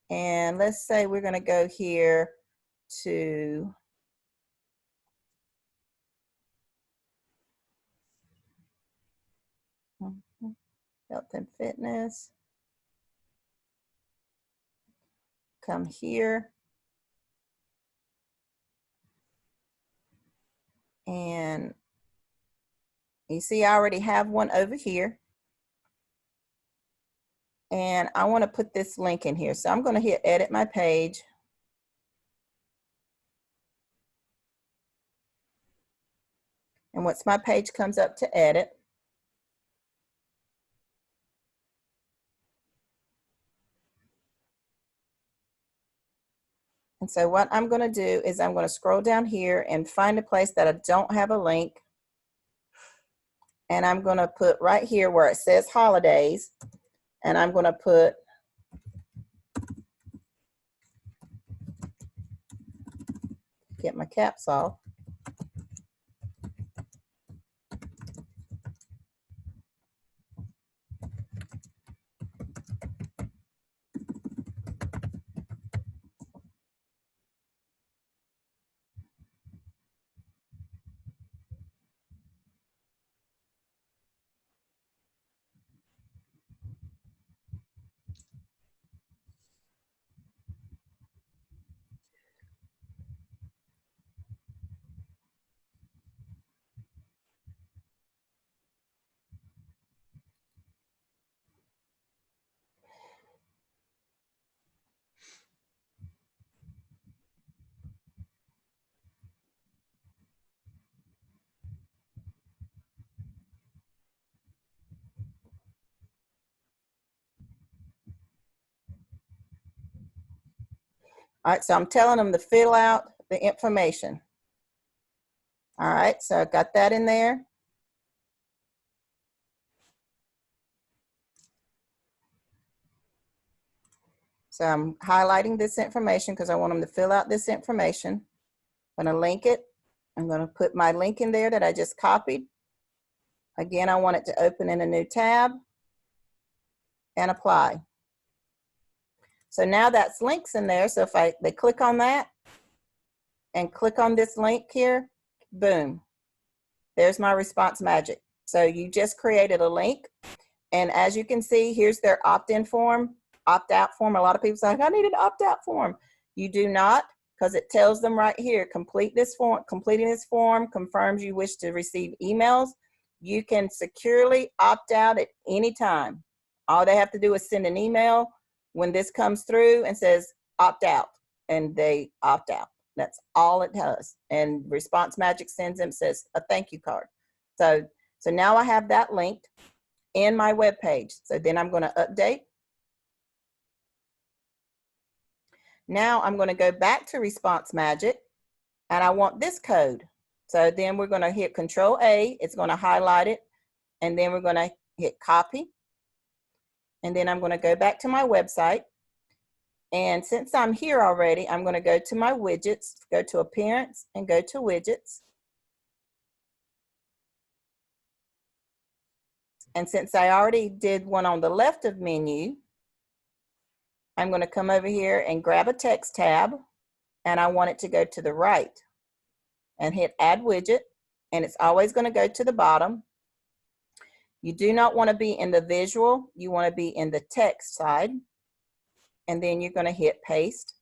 And let's say we're going to go here to health and fitness. Come here. And you see, I already have one over here. And I want to put this link in here. So I'm going to hit edit my page. And once my page comes up to edit, and so what I'm going to do is I'm going to scroll down here and find a place that I don't have a link. And I'm going to put right here where it says holidays. And I'm going to put get my caps off. All right, so I'm telling them to fill out the information. All right, so I've got that in there. So I'm highlighting this information because I want them to fill out this information. I'm going to link it. I'm going to put my link in there that I just copied. Again, I want it to open in a new tab and apply. So now that's links in there. So if they click on that and click on this link here, boom, there's my Response Magic. So you just created a link. And as you can see, here's their opt-in form, opt-out form. A lot of people say, I need an opt-out form. You do not, because it tells them right here, complete this form. Completing this form confirms you wish to receive emails. You can securely opt out at any time. All they have to do is send an email when this comes through and says opt out, and they opt out. That's all it does. And Response Magic sends them, says a thank you card. So now I have that linked in my web page. So then I'm going to update. Now I'm going to go back to Response Magic, and I want this code. So then we're going to hit Control A. It's going to highlight it, and then we're going to hit copy. And then I'm going to go back to my website. And since I'm here already, I'm going to go to my widgets, go to Appearance, and go to Widgets. And since I already did one on the left of menu, I'm going to come over here and grab a text tab, and I want it to go to the right and hit Add Widget, and it's always going to go to the bottom. You do not want to be in the visual. You want to be in the text side. And then you're going to hit Paste.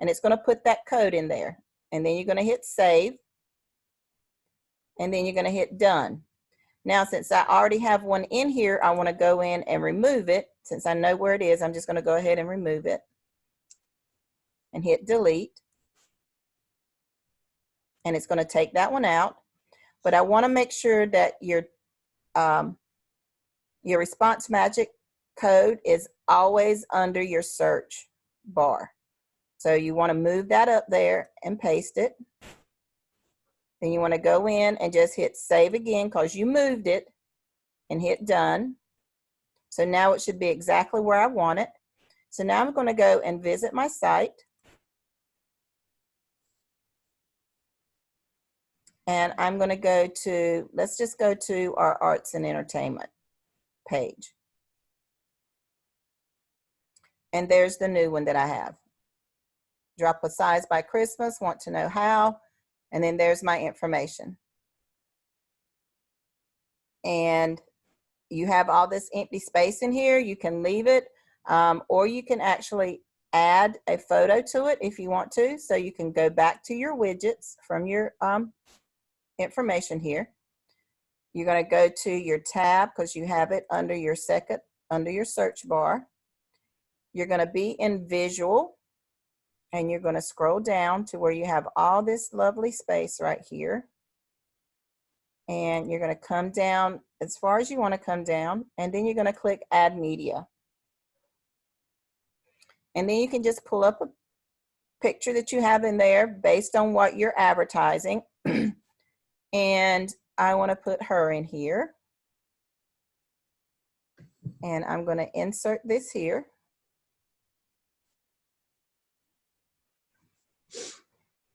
and it's going to put that code in there. And then you're going to hit save, and then you're going to hit done. Now, since I already have one in here, I want to go in and remove it. Since I know where it is, I'm just going to go ahead and remove it and hit delete. And it's going to take that one out. But I want to make sure that your Response Magic code is always under your search bar. So you want to move that up there and paste it. Then you want to go in and just hit save again because you moved it, and hit done. So now it should be exactly where I want it. So now I'm going to go and visit my site. And I'm going to go to, let's just go to our arts and entertainment page. And there's the new one that I have. Drop a size by Christmas, want to know how. And then there's my information. And you have all this empty space in here. You can leave it, or you can actually add a photo to it if you want to. So you can go back to your widgets from your information here. You're going to go to your tab because you have it under your search bar. You're going to be in visual. And you're going to scroll down to where you have all this lovely space right here. And you're going to come down as far as you want to come down. And then you're going to click Add Media. And then you can just pull up a picture that you have in there based on what you're advertising. And I want to put her in here. And I'm going to insert this here.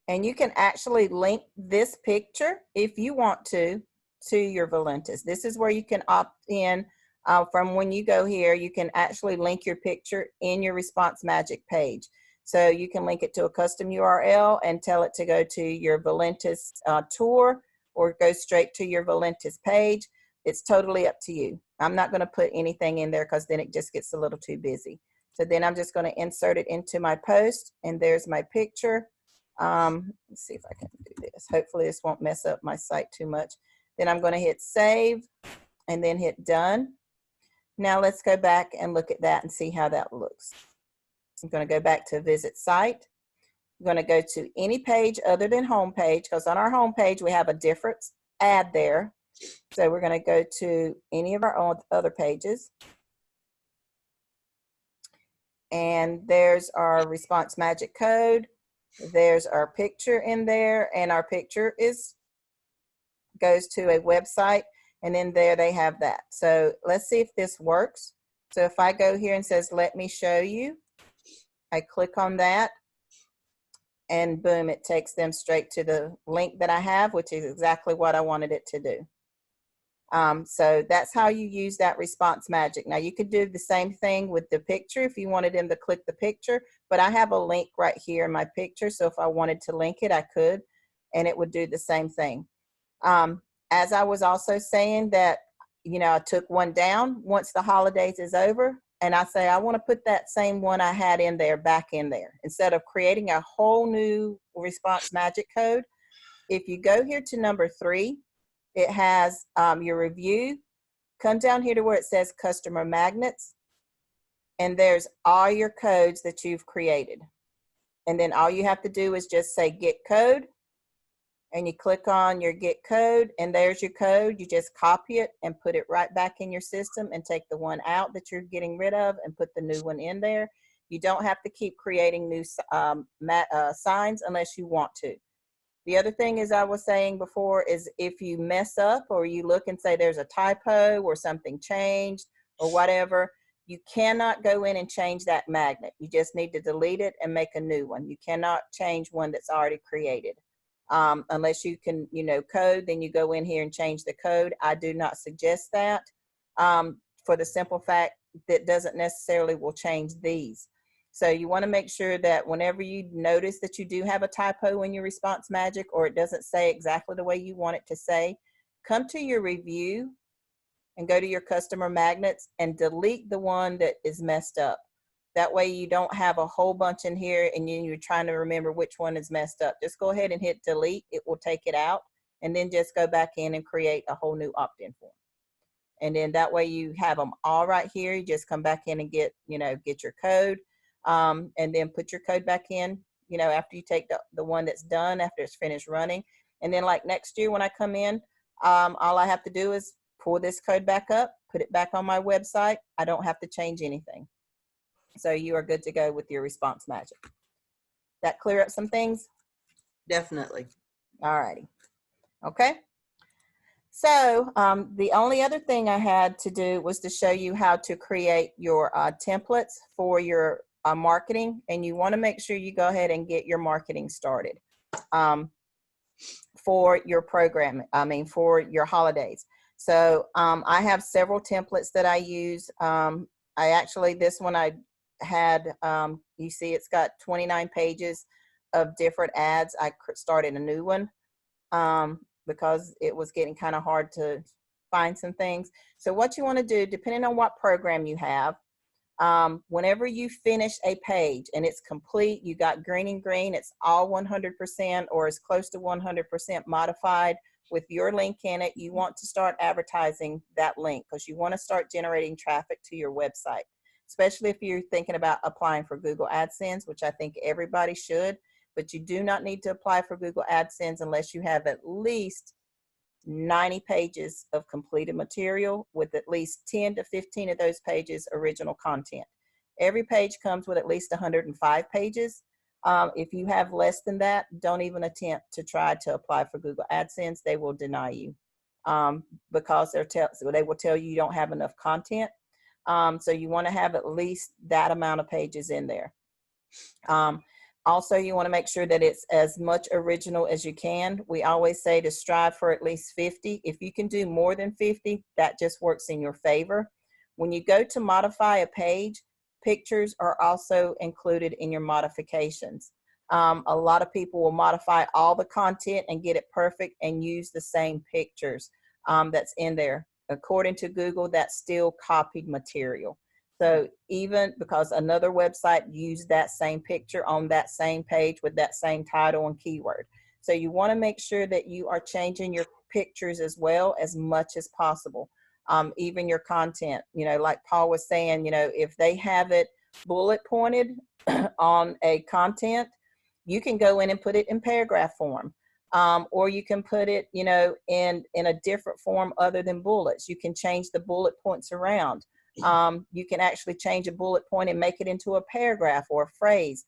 And you can actually link this picture if you want to your Valentis. This is where you can opt in from when you go here. You can actually link your picture in your Response Magic page. So you can link it to a custom URL and tell it to go to your Valentis tour or go straight to your Valentis page. It's totally up to you. I'm not going to put anything in there because then it just gets a little too busy. So then I'm just going to insert it into my post, and there's my picture. Let's see if I can do this. Hopefully this won't mess up my site too much. Then I'm going to hit save and then hit done. Now let's go back and look at that and see how that looks. I'm going to go back to visit site. I'm going to go to any page other than home page because on our home page we have a different ad there. So we're going to go to any of our own other pages. And there's our Response Magic code. There's our picture in there, and our picture goes to a website, and then there they have that. So let's see if this works. So if I go here and says, let me show you, I click on that, and boom, it takes them straight to the link that I have, which is exactly what I wanted it to do. So that's how you use that Response Magic. Now you could do the same thing with the picture if you wanted them to click the picture, but I have a link right here in my picture. So if I wanted to link it, I could, and it would do the same thing. As I was also saying that, you know, I took one down once the holidays is over, and I say, I want to put that same one I had in there back in there. Instead of creating a whole new Response Magic code, if you go here to number 3, it has your review. Come down here to where it says customer magnets, and there's all your codes that you've created. And then all you have to do is just say get code, and you click on your get code, and there's your code. You just copy it and put it right back in your system and take the one out that you're getting rid of and put the new one in there. You don't have to keep creating new signs unless you want to. The other thing, as I was saying before, is if you mess up or you look and say there's a typo or something changed or whatever, you cannot go in and change that magnet. You just need to delete it and make a new one. You cannot change one that's already created. Unless you can, you know, code, then you go in here and change the code. I do not suggest that for the simple fact that doesn't necessarily will change these. So you want to make sure that whenever you notice that you do have a typo in your Response Magic or it doesn't say exactly the way you want it to say, come to your review and go to your customer magnets and delete the one that is messed up. That way you don't have a whole bunch in here and you're trying to remember which one is messed up. Just go ahead and hit delete. It will take it out, and then just go back in and create a whole new opt-in form. And then that way you have them all right here. You just come back in and get your code, and then put your code back in, after you take the one that's done, after it's finished running. And then like next year when I come in, all I have to do is pull this code back up, put it back on my website. I don't have to change anything. So you are good to go with your response magic. That clear up some things? Definitely. All righty. Okay. So the only other thing I had to do was to show you how to create your templates for your marketing. And you want to make sure you go ahead and get your marketing started for your program, for your holidays. So I have several templates that I use. This one I had, you see it's got 29 pages of different ads. I started a new one because it was getting kind of hard to find some things. So what you want to do, depending on what program you have, whenever you finish a page and it's complete, you got green and green, it's all 100% or as close to 100% modified with your link in it, you want to start advertising that link because you want to start generating traffic to your website, especially if you're thinking about applying for Google AdSense, which I think everybody should, but you do not need to apply for Google AdSense unless you have at least 90 pages of completed material with at least 10 to 15 of those pages original content. Every page comes with at least 105 pages. If you have less than that, don't even attempt to try to apply for Google AdSense. They will deny you because they will tell you don't have enough content. So you want to have at least that amount of pages in there. Also, you want to make sure that it's as much original as you can. We always say to strive for at least 50. If you can do more than 50, that just works in your favor. When you go to modify a page, pictures are also included in your modifications. A lot of people will modify all the content and get it perfect and use the same pictures that's in there. According to Google, that's still copied material. So even because another website used that same picture on that same page with that same title and keyword. So you want to make sure that you are changing your pictures as well as much as possible. Even your content, like Paul was saying, if they have it bullet pointed on a content, you can go in and put it in paragraph form. Or you can put it, in a different form other than bullets. You can change the bullet points around. You can actually change a bullet point and make it into a paragraph or a phrase.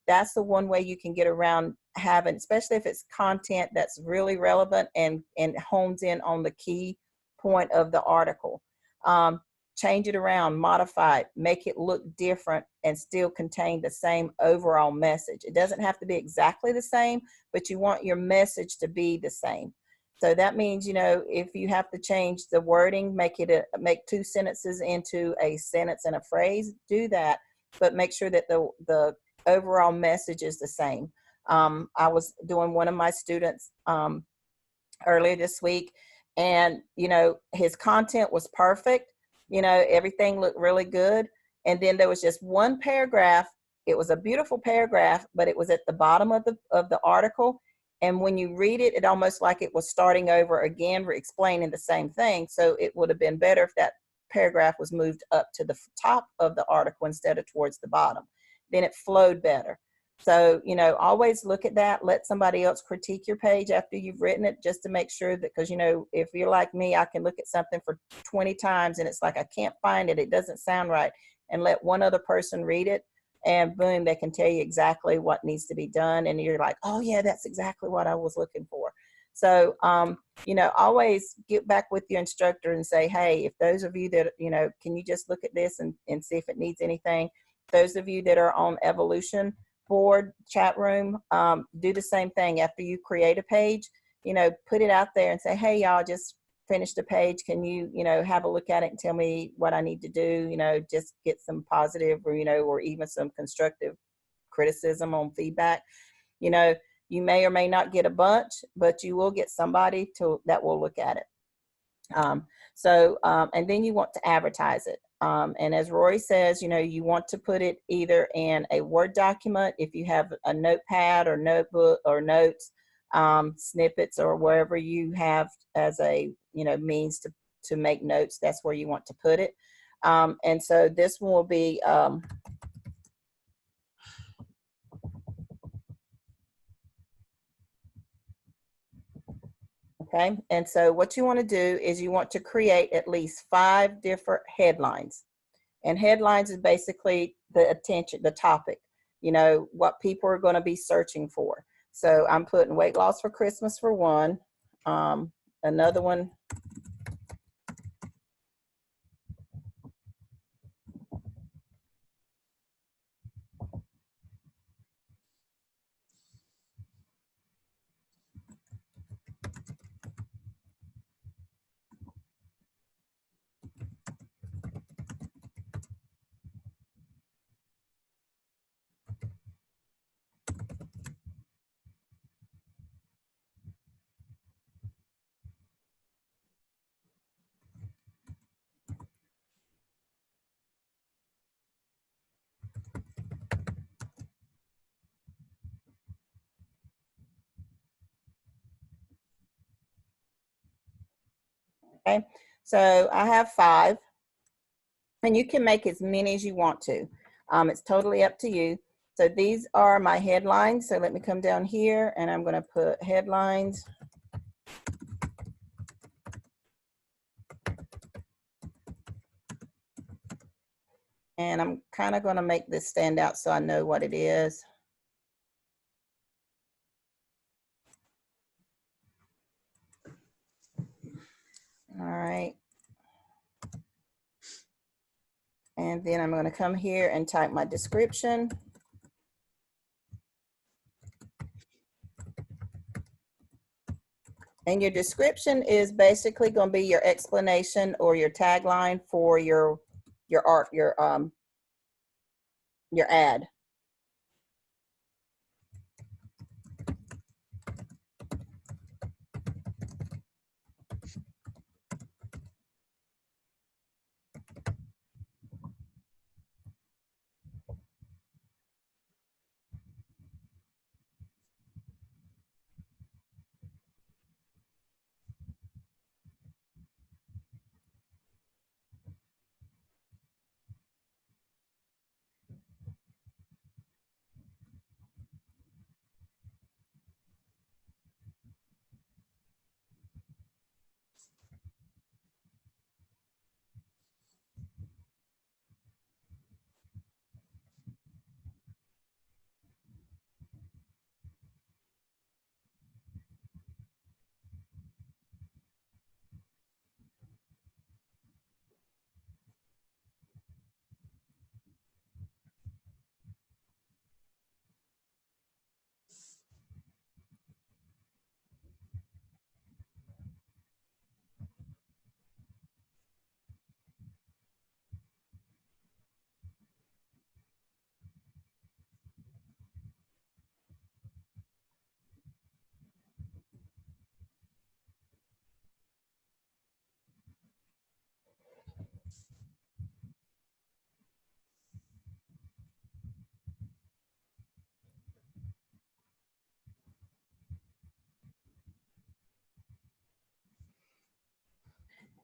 That's the one way you can get around having, especially if it's content that's really relevant and hones in on the key point of the article. Change it around, modify it, make it look different and still contain the same overall message. It doesn't have to be exactly the same, but you want your message to be the same. So that means, if you have to change the wording, make two sentences into a sentence and a phrase, do that, but make sure that the overall message is the same. I was doing one of my students earlier this week, and, his content was perfect. Everything looked really good. And then there was just one paragraph. It was a beautiful paragraph, but it was at the bottom of the article. And when you read it, it almost like it was starting over again, explaining the same thing. So it would have been better if that paragraph was moved up to the top of the article instead of towards the bottom. Then it flowed better. So, always look at that. Let somebody else critique your page after you've written it, just to make sure that, because, if you're like me, I can look at something for 20 times and it's like, I can't find it. It doesn't sound right. And let one other person read it. And boom, they can tell you exactly what needs to be done. And you're like, oh yeah, that's exactly what I was looking for. So, always get back with your instructor and say, hey, if those of you that, can you just look at this and see if it needs anything? Those of you that are on Evolution board chat room, do the same thing. After you create a page, put it out there and say, hey, y'all, just finished the page. Can you, have a look at it and tell me what I need to do? Just get some positive or even some constructive criticism on feedback. You may or may not get a bunch, but you will get somebody that will look at it. And then you want to advertise it. And as Rory says, you know, you want to put it either in a Word document, if you have a notepad or notebook or notes, snippets, or wherever you have as a, you know, means to make notes, that's where you want to put it. And so this one will be, okay. And so what you want to do is you want to create at least 5 different headlines. And headlines is basically the attention, the topic, you know, what people are going to be searching for. So I'm putting weight loss for Christmas for one. Another one. Okay. So I have 5, and you can make as many as you want to. It's totally up to you. So these are my headlines. So let me come down here, and I'm going to put headlines. And I'm kind of going to make this stand out so I know what it is. All right. And then I'm going to come here and type my description. And your description is basically going to be your explanation or your tagline for your art, your ad.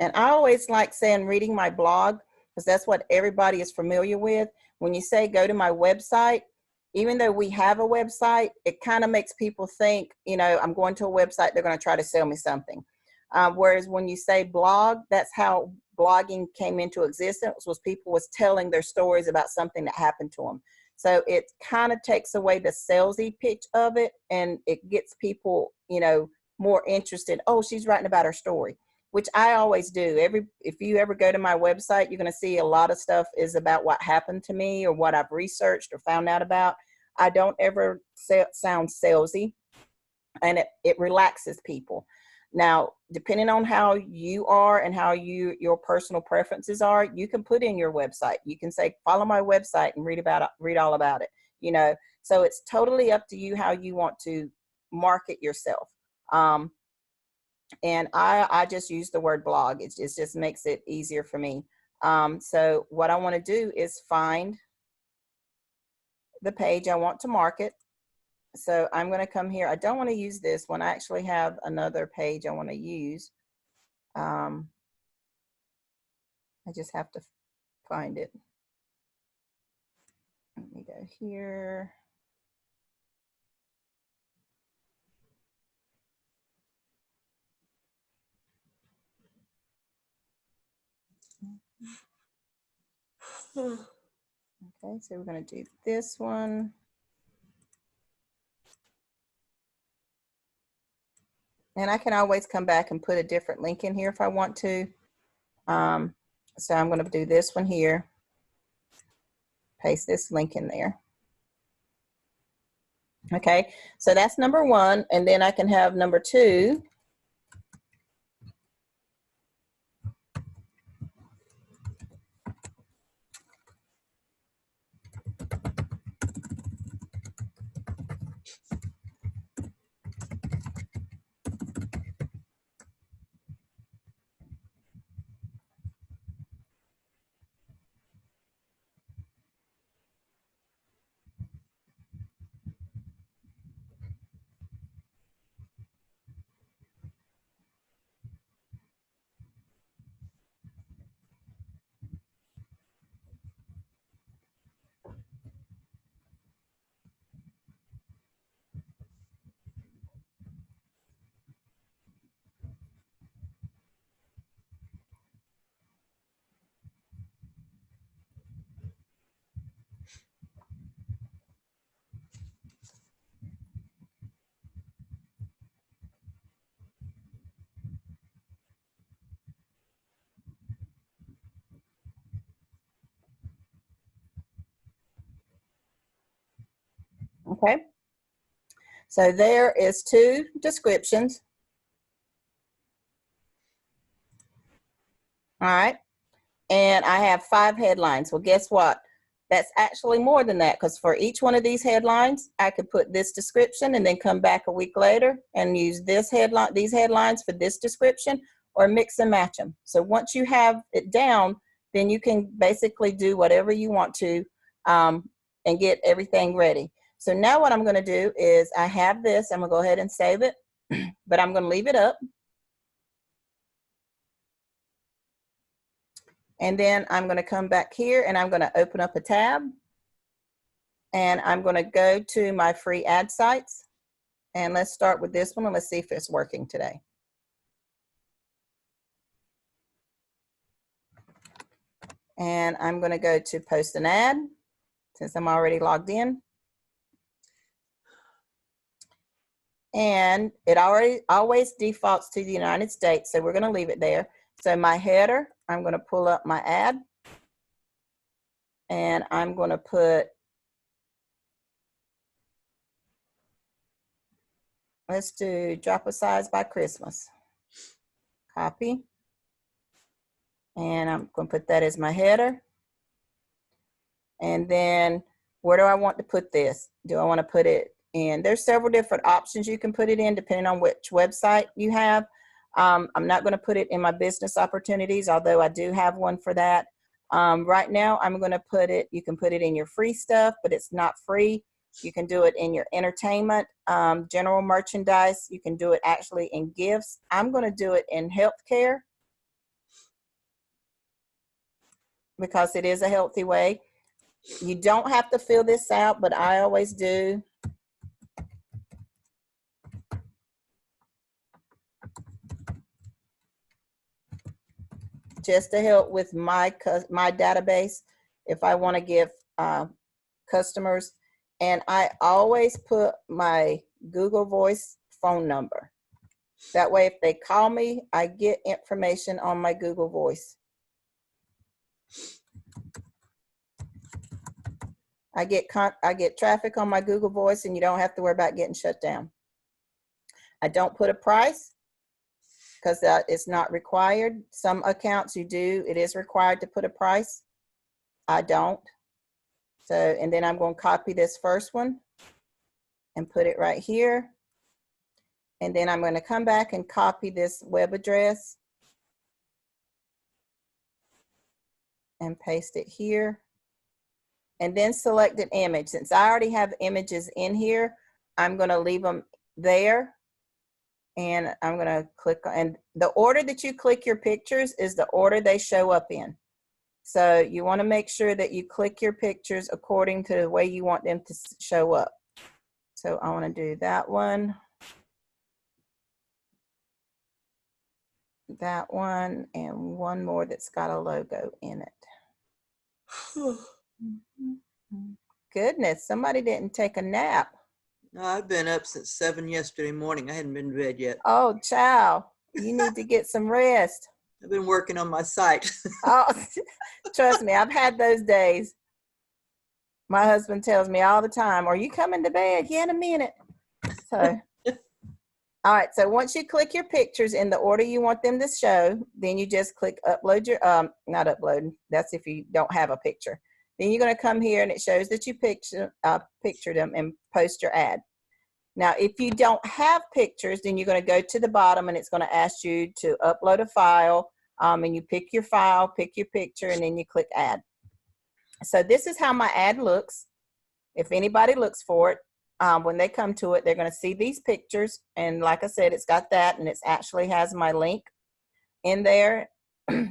And I always like saying reading my blog, because that's what everybody is familiar with. When you say go to my website, even though we have a website, it kind of makes people think, you know, I'm going to a website, they're going to try to sell me something. Whereas when you say blog, that's how blogging came into existence, was people was telling their stories about something that happened to them. So it kind of takes away the salesy pitch of it, and it gets people, you know, more interested. Oh, she's writing about her story, which I always do. If you ever go to my website, you're going to see a lot of stuff is about what happened to me or what I've researched or found out about. I don't ever sound salesy, and it relaxes people. Now, depending on how you are and how your personal preferences are, you can put in your website. You can say, follow my website and read all about it. You know, so it's totally up to you how you want to market yourself. And I just use the word blog. It just makes it easier for me. So what I want to do is find the page I want to market. So I'm going to come here. I don't want to use this one. I actually have another page I want to use. I just have to find it. Let me go here. Okay, so we're going to do this one. And I can always come back and put a different link in here if I want to. So I'm going to do this one here. Paste this link in there. Okay, so that's number one. And then I can have number two. Okay, so there is two descriptions. All right, and I have 5 headlines. Well, guess what? That's actually more than that, because for each one of these headlines, I could put this description and then come back a week later and use this headline, these headlines for this description, or mix and match them. So once you have it down, then you can basically do whatever you want to and get everything ready. So now what I'm going to do is I have this. I'm going to go ahead and save it, but I'm going to leave it up. And then I'm going to come back here and I'm going to open up a tab. And I'm going to go to my free ad sites. And let's start with this one and let's see if it's working today. And I'm going to go to post an ad since I'm already logged in. And it always defaults to the United States. So we're going to leave it there. So my header, I'm going to pull up my ad. And I'm going to put, let's do drop a size by Christmas. Copy. And I'm going to put that as my header. And then where do I want to put this? Do I want to put it in? There's several different options you can put it in depending on which website you have. I'm not going to put it in my business opportunities, although I do have one for that. Right now, I'm going to put it, you can put it in your free stuff, but it's not free. You can do it in your entertainment, general merchandise. You can do it actually in gifts. I'm going to do it in healthcare because it is a healthy way. You don't have to fill this out, but I always do. Just to help with my database, if I want to give customers. And I always put my Google Voice phone number. That way, if they call me, I get information on my Google Voice. I get traffic on my Google Voice, and you don't have to worry about getting shut down. I don't put a price because it's not required. Some accounts you do, it is required to put a price. I don't. So, and then I'm going to copy this first one and put it right here. And then I'm going to come back and copy this web address and paste it here. And then select an image. Since I already have images in here, I'm going to leave them there. And I'm going to click, and the order that you click your pictures is the order they show up in. So you want to make sure that you click your pictures according to the way you want them to show up. So I want to do that one, and one more that's got a logo in it. Goodness, somebody didn't take a nap. No, I've been up since 7 yesterday morning. I hadn't been to bed yet. Oh, child, you need to get some rest. I've been working on my site. Oh, trust me, I've had those days. My husband tells me all the time, "Are you coming to bed?" "Yeah, in a minute." So, all right. So once you click your pictures in the order you want them to show, then you just click upload your, not upload. That's if you don't have a picture. Then you're going to come here and it shows that you pictured them and post your ad. Now, if you don't have pictures, then you're going to go to the bottom and it's going to ask you to upload a file. And you pick your file, pick your picture, and then you click add. So this is how my ad looks. If anybody looks for it, when they come to it, they're going to see these pictures. And like I said, it's got that, and it actually has my link in there.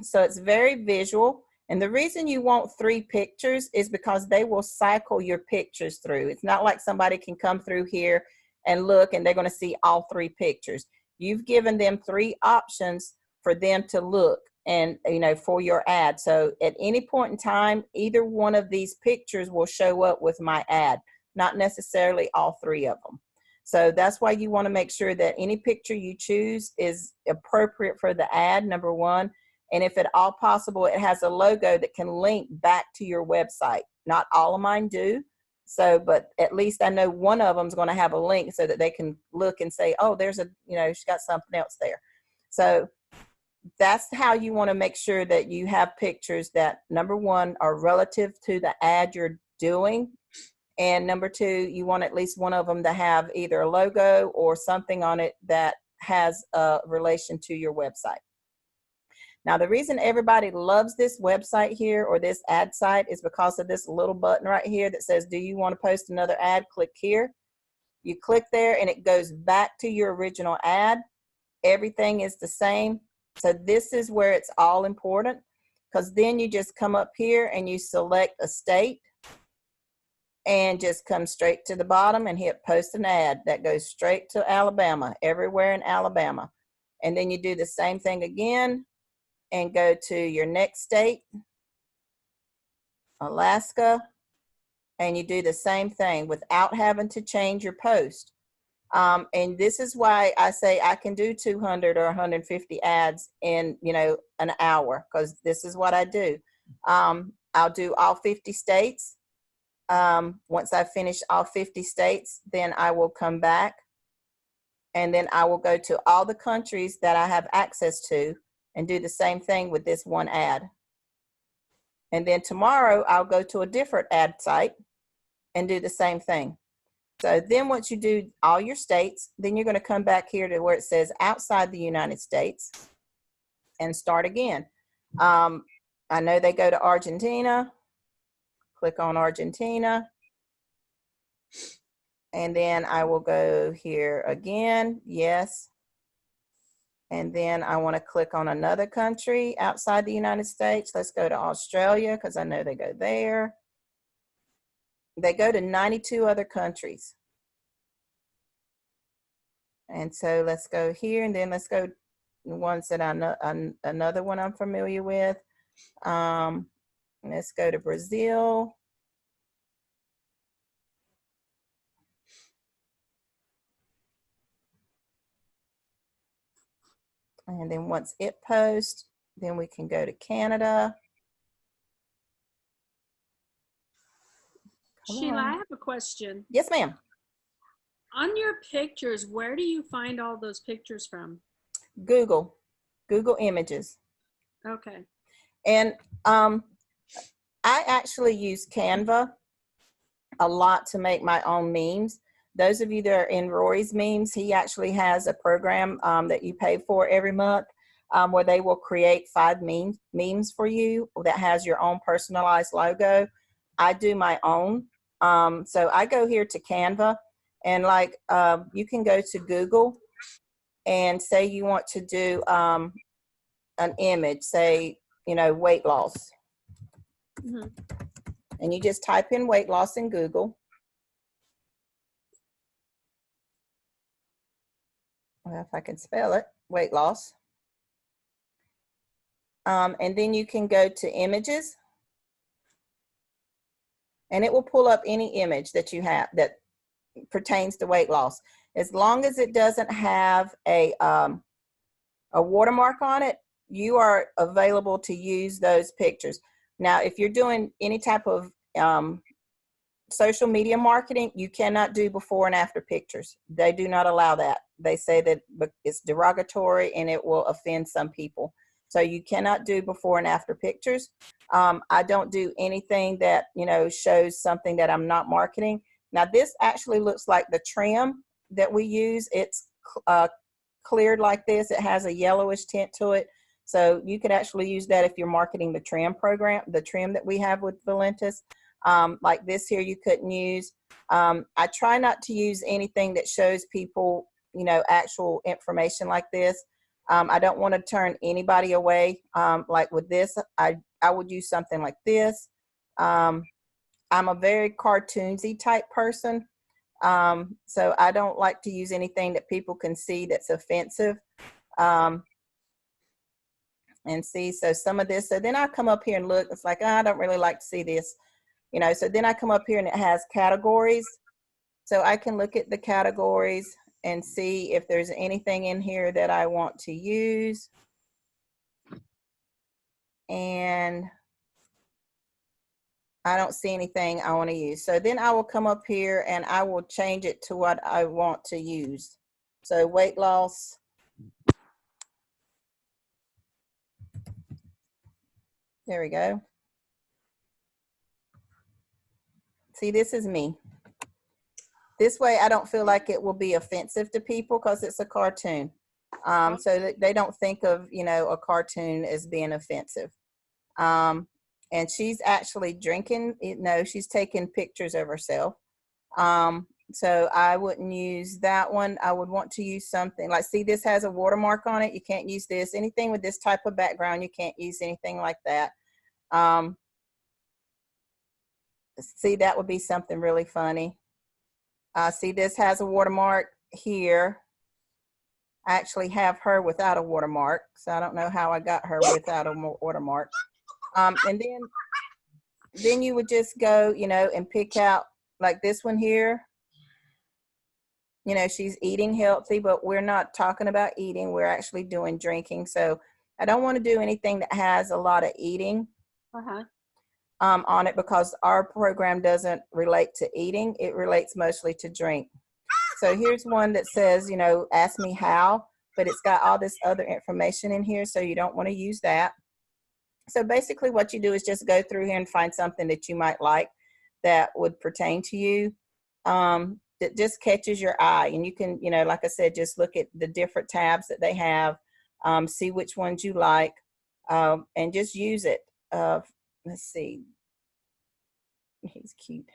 So it's very visual. And the reason you want 3 pictures is because they will cycle your pictures through. It's not like somebody can come through here and look and they're going to see all 3 pictures. You've given them 3 options for them to look and, you know, for your ad. So at any point in time, either one of these pictures will show up with my ad, not necessarily all 3 of them. So that's why you want to make sure that any picture you choose is appropriate for the ad, number one. And if at all possible, it has a logo that can link back to your website. Not all of mine do. So, but at least I know one of them is going to have a link so that they can look and say, oh, there's a, you know, she's got something else there. So that's how you want to make sure that you have pictures that, number one, are relative to the ad you're doing. And number 2, you want at least one of them to have either a logo or something on it that has a relation to your website. Now, the reason everybody loves this website here or this ad site is because of this little button right here that says, do you want to post another ad? Click here. You click there and it goes back to your original ad. Everything is the same. So this is where it's all important, because then you just come up here and you select a state and just come straight to the bottom and hit post an ad. That goes straight to Alabama, everywhere in Alabama. And then you do the same thing again and go to your next state, Alaska, and you do the same thing without having to change your post. And this is why I say I can do 200 or 150 ads in, you know, an hour, because this is what I do. I'll do all 50 states. Once I finish all 50 states, then I will come back and then I will go to all the countries that I have access to and do the same thing with this one ad. And then tomorrow I'll go to a different ad site and do the same thing. So then once you do all your states, then you're going to come back here to where it says outside the United States and start again. I know they go to Argentina. Click on Argentina. And then I will go here again. Yes. And then I want to click on another country outside the United States. Let's go to Australia because I know they go there. They go to 92 other countries. And so let's go here, and then let's go the ones that I know, another one I'm familiar with. Let's go to Brazil. And then once it posts, then we can go to Canada. Come Sheila, on. I have a question. Yes, ma'am. On your pictures, where do you find all those pictures from? Google Images. Okay. And I actually use Canva a lot to make my own memes. those of you that are in Rory's memes, he actually has a program that you pay for every month where they will create 5 memes for you that has your own personalized logo. I do my own. So I go here to Canva, and like you can go to Google and say you want to do an image, say, you know, weight loss. Mhm. And you just type in weight loss in Google. Well, if I can spell it, weight loss. And then you can go to images, and it will pull up any image that you have that pertains to weight loss. As long as it doesn't have a watermark on it, you are available to use those pictures. Now, if you're doing any type of social media marketing, you cannot do before and after pictures. They do not allow that. They say that it's derogatory and it will offend some people. So you cannot do before and after pictures. I don't do anything that, you know, shows something that I'm not marketing. Now, this actually looks like the trim that we use. It's cleared like this. It has a yellowish tint to it. So you could actually use that if you're marketing the trim program, the trim that we have with Valentis. Like this here, you couldn't use. I try not to use anything that shows people, you know, actual information like this. I don't want to turn anybody away. Like with this, I would use something like this. I'm a very cartoonsy type person. So I don't like to use anything that people can see that's offensive. And see, so some of this, so then I come up here and look, it's like, oh, I don't really like to see this, you know, so then I come up here and it has categories. So I can look at the categories and see if there's anything in here that I want to use. And I don't see anything I want to use. So then I will come up here and I will change it to what I want to use. So weight loss. There we go. See, this is me. This way I don't feel like it will be offensive to people because it's a cartoon. So that they don't think of, you know, a cartoon as being offensive. And she's actually drinking, no, she's taking pictures of herself. So I wouldn't use that one. I would want to use something like, see, this has a watermark on it. You can't use this. Anything with this type of background, you can't use anything like that. See, that would be something really funny. See, this has a watermark here. I actually have her without a watermark, so I don't know how I got her without a watermark. And then you would just go, you know, and pick out like this one here. You know, she's eating healthy, but we're not talking about eating. We're actually doing drinking. So I don't want to do anything that has a lot of eating on it because our program doesn't relate to eating. It relates mostly to drink. So here's one that says, you know, ask me how, but it's got all this other information in here. So you don't want to use that. So basically what you do is just go through here and find something that you might like that would pertain to you. That just catches your eye, and you can, you know, like I said, just look at the different tabs that they have, see which ones you like, and just use it. Let's see. He's cute.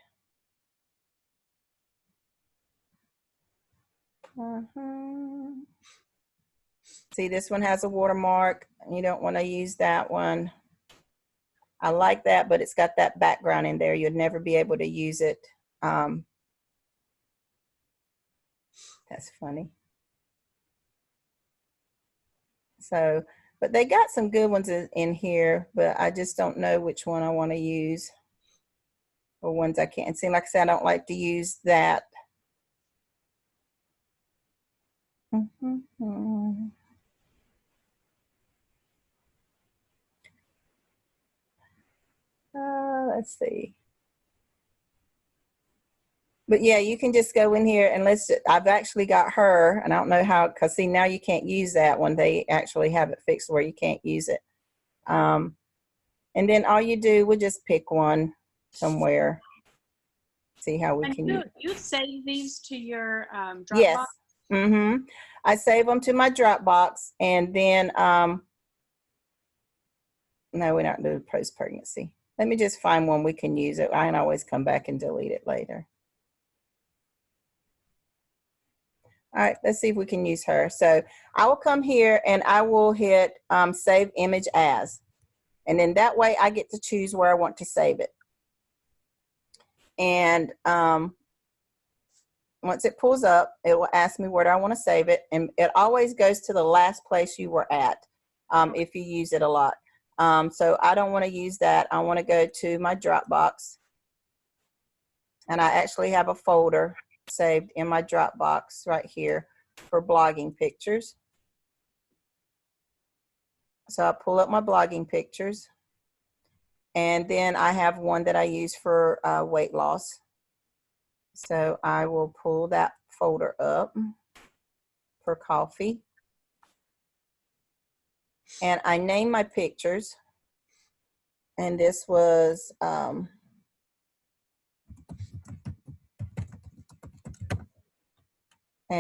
See, this one has a watermark. You don't want to use that one. I like that, but it's got that background in there. You'd never be able to use it. That's funny. So, but they got some good ones in here, but I just don't know which one I want to use or ones I can't see. Like I said, I don't like to use that. Let's see. But yeah, you can just go in here and I've actually got her, and I don't know how, because see, now you can't use that one. They actually have it fixed where you can't use it. And then all you do, we'll just pick one somewhere. see how we And can you, use. you save these to your Dropbox? Yes. Mm-hmm. I save them to my Dropbox, and then no, we're not doing post-pregnancy. Let me just find one we can use it. I can always come back and delete it later. All right, let's see if we can use her. So I will come here and I will hit save image as. And then that way I get to choose where I want to save it. And once it pulls up, it will ask me where do I want to save it. And it always goes to the last place you were at if you use it a lot. So I don't want to use that. I want to go to my Dropbox. And I actually have a folder saved in my Dropbox right here for blogging pictures. So I pull up my blogging pictures. And then I have one that I use for weight loss. So I will pull that folder up for coffee. And I name my pictures. And this was, and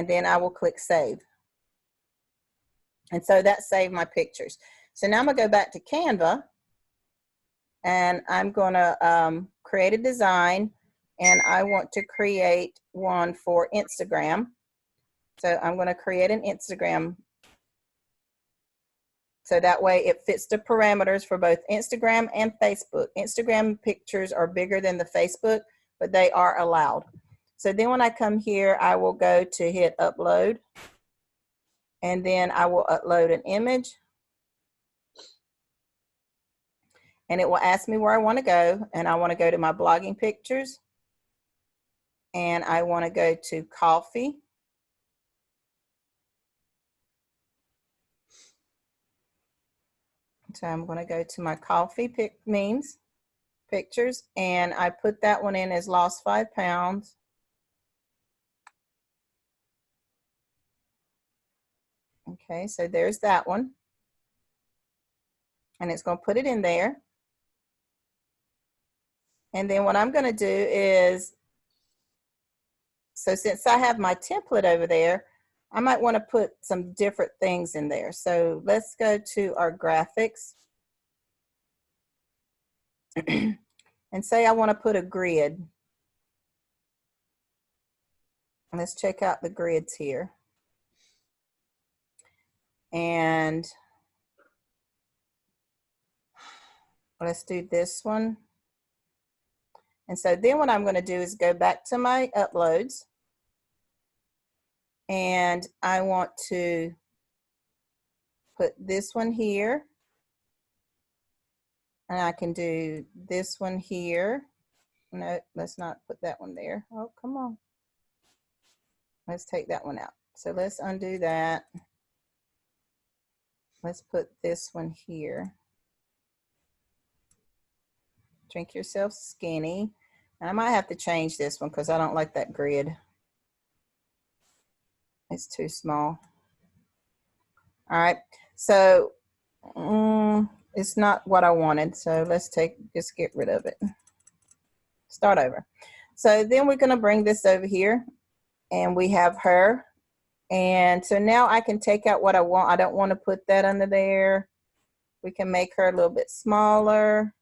then I will click save. And so that saved my pictures. So now I'm gonna go back to Canva, and I'm gonna create a design, and I want to create one for Instagram. So I'm gonna create an Instagram. So that way it fits the parameters for both Instagram and Facebook. Instagram pictures are bigger than the Facebook, but they are allowed. So then when I come here, I will go to hit upload, and then I will upload an image, and it will ask me where I want to go, and I want to go to my blogging pictures, and I want to go to coffee. So I'm going to go to my coffee memes pictures, and I put that one in as lost 5 pounds. Okay, so there's that one. And it's going to put it in there. And then what I'm going to do is, so since I have my template over there, I might want to put some different things in there. So let's go to our graphics. And say I want to put a grid. Let's check out the grids here. And let's do this one. And so then what I'm going to do is go back to my uploads. And I want to put this one here. And I can do this one here. No, let's not put that one there. Oh, come on. Let's take that one out. So let's undo that. Let's put this one here. Drink yourself skinny. And I might have to change this one because I don't like that grid. It's too small. All right. So it's not what I wanted. So let's just get rid of it. Start over. So then we're going to bring this over here, and we have her. And so now I can take out what I want. I don't want to put that under there. We can make her a little bit smaller.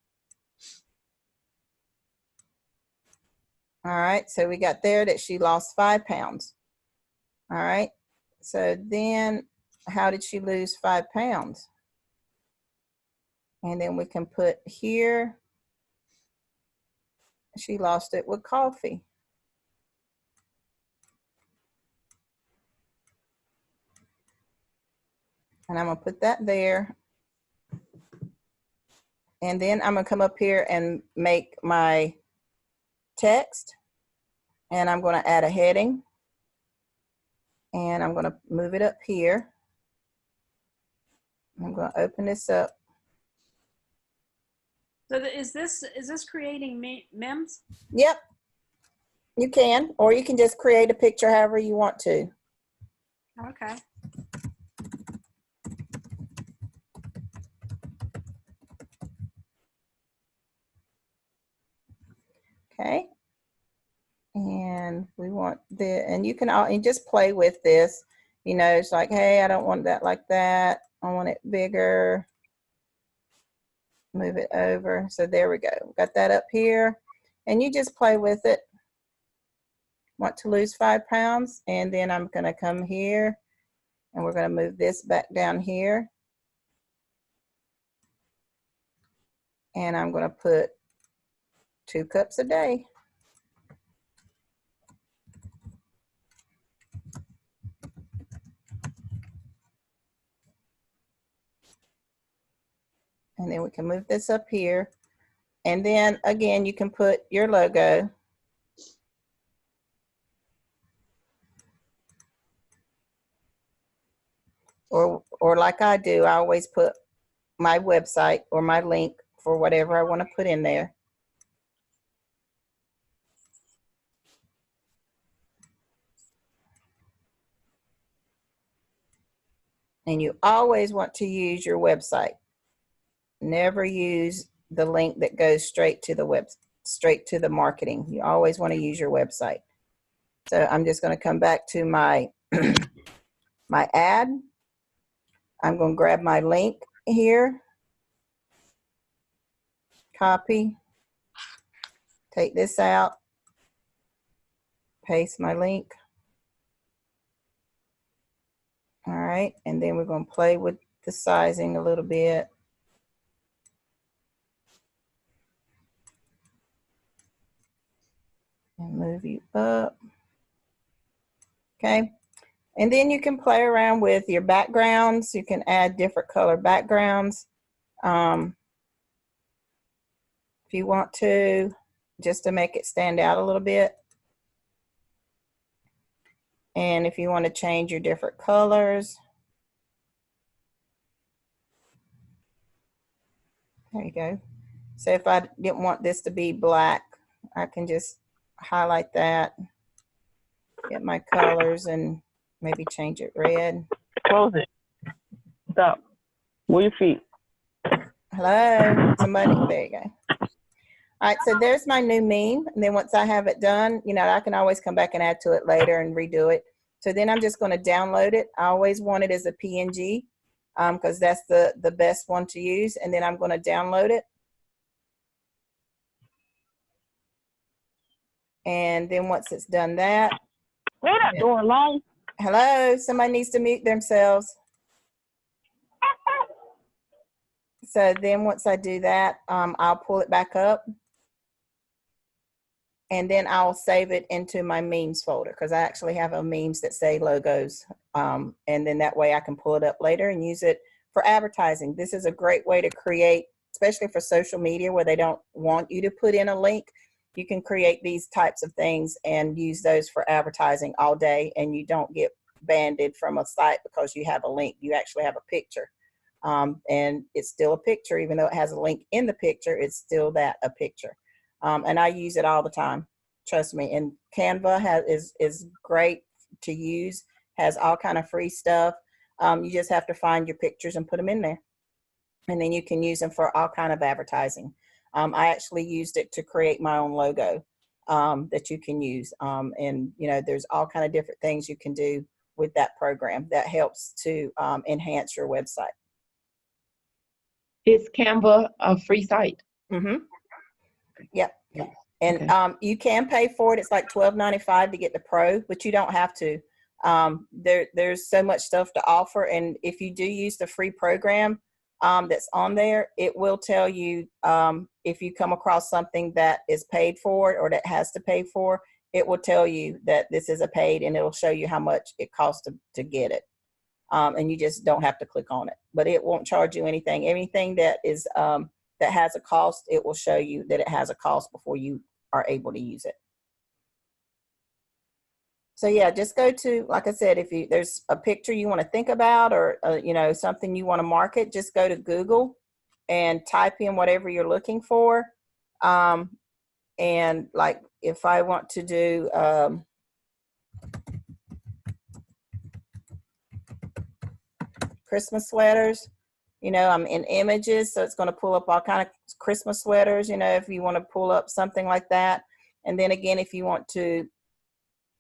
All right, so we got there that she lost 5 pounds. All right, so then how did she lose 5 pounds? And then we can put here, she lost it with coffee. And I'm gonna put that there. And then I'm gonna come up here and make my text. And I'm gonna add a heading. And I'm gonna move it up here. I'm gonna open this up. So is this creating memes? Yep, you can, or you can just create a picture however you want to. Okay. Okay. and you can all, and just play with this. You know, it's like, hey, I don't want that like that. I want it bigger. Move it over. So there we go. Got that up here. And you just play with it. Want to lose 5 pounds. And then I'm going to come here and we're going to move this back down here. And I'm going to put 2 cups a day. And then we can move this up here. And then again, you can put your logo. Or like I do, I always put my website or my link for whatever I want to put in there. And you always want to use your website. Never use the link that goes straight to the marketing. You always want to use your website. So I'm just going to come back to my my ad. I'm going to grab my link here. Copy. Take this out. Paste my link. All right, and then we're going to play with the sizing a little bit. And move you up. Okay, and then you can play around with your backgrounds. You can add different color backgrounds if you want to, just to make it stand out a little bit. And if you want to change your different colors, there you go. So if I didn't want this to be black, I can just highlight that, get my colors, and maybe change it red. Close it. Stop. Move your feet. Hello, somebody, there you go. All right, so there's my new meme. And then once I have it done, you know, I can always come back and add to it later and redo it. So then I'm just going to download it. I always want it as a PNG because that's the best one to use. And then I'm going to download it. And then once it's done that. Leave that door alone. Hello, somebody needs to mute themselves. So then once I do that, I'll pull it back up. And then I'll save it into my memes folder because I actually have a memes that say logos. And then that way I can pull it up later and use it for advertising. This is a great way to create, especially for social media where they don't want you to put in a link. You can create these types of things and use those for advertising all day, and you don't get banned from a site because you have a link. You actually have a picture. And it's still a picture, even though it has a link in the picture, it's still a picture. And I use it all the time, trust me. And Canva is great to use, has all kind of free stuff. You just have to find your pictures and put them in there. And then you can use them for all kind of advertising. I actually used it to create my own logo that you can use. And, you know, there's all kind of different things you can do with that program that helps to enhance your website. Is Canva a free site? Mm-hmm. Yep. And you can pay for it. It's like $12.95 to get the pro, but you don't have to. There's so much stuff to offer. And if you do use the free program that's on there, it will tell you if you come across something that is paid for or that has to pay for, it will tell you that this is a paid, and it'll show you how much it costs to get it. And you just don't have to click on it, but it won't charge you anything. Anything that is that has a cost, it will show you that it has a cost before you are able to use it. So yeah, just go to, like I said, if there's a picture you want to think about or you know, something you want to market, just go to Google and type in whatever you're looking for. And like if I want to do Christmas sweaters, you know, I'm in images, so it's going to pull up all kind of Christmas sweaters, you know, if you want to pull up something like that. And then again, if you want to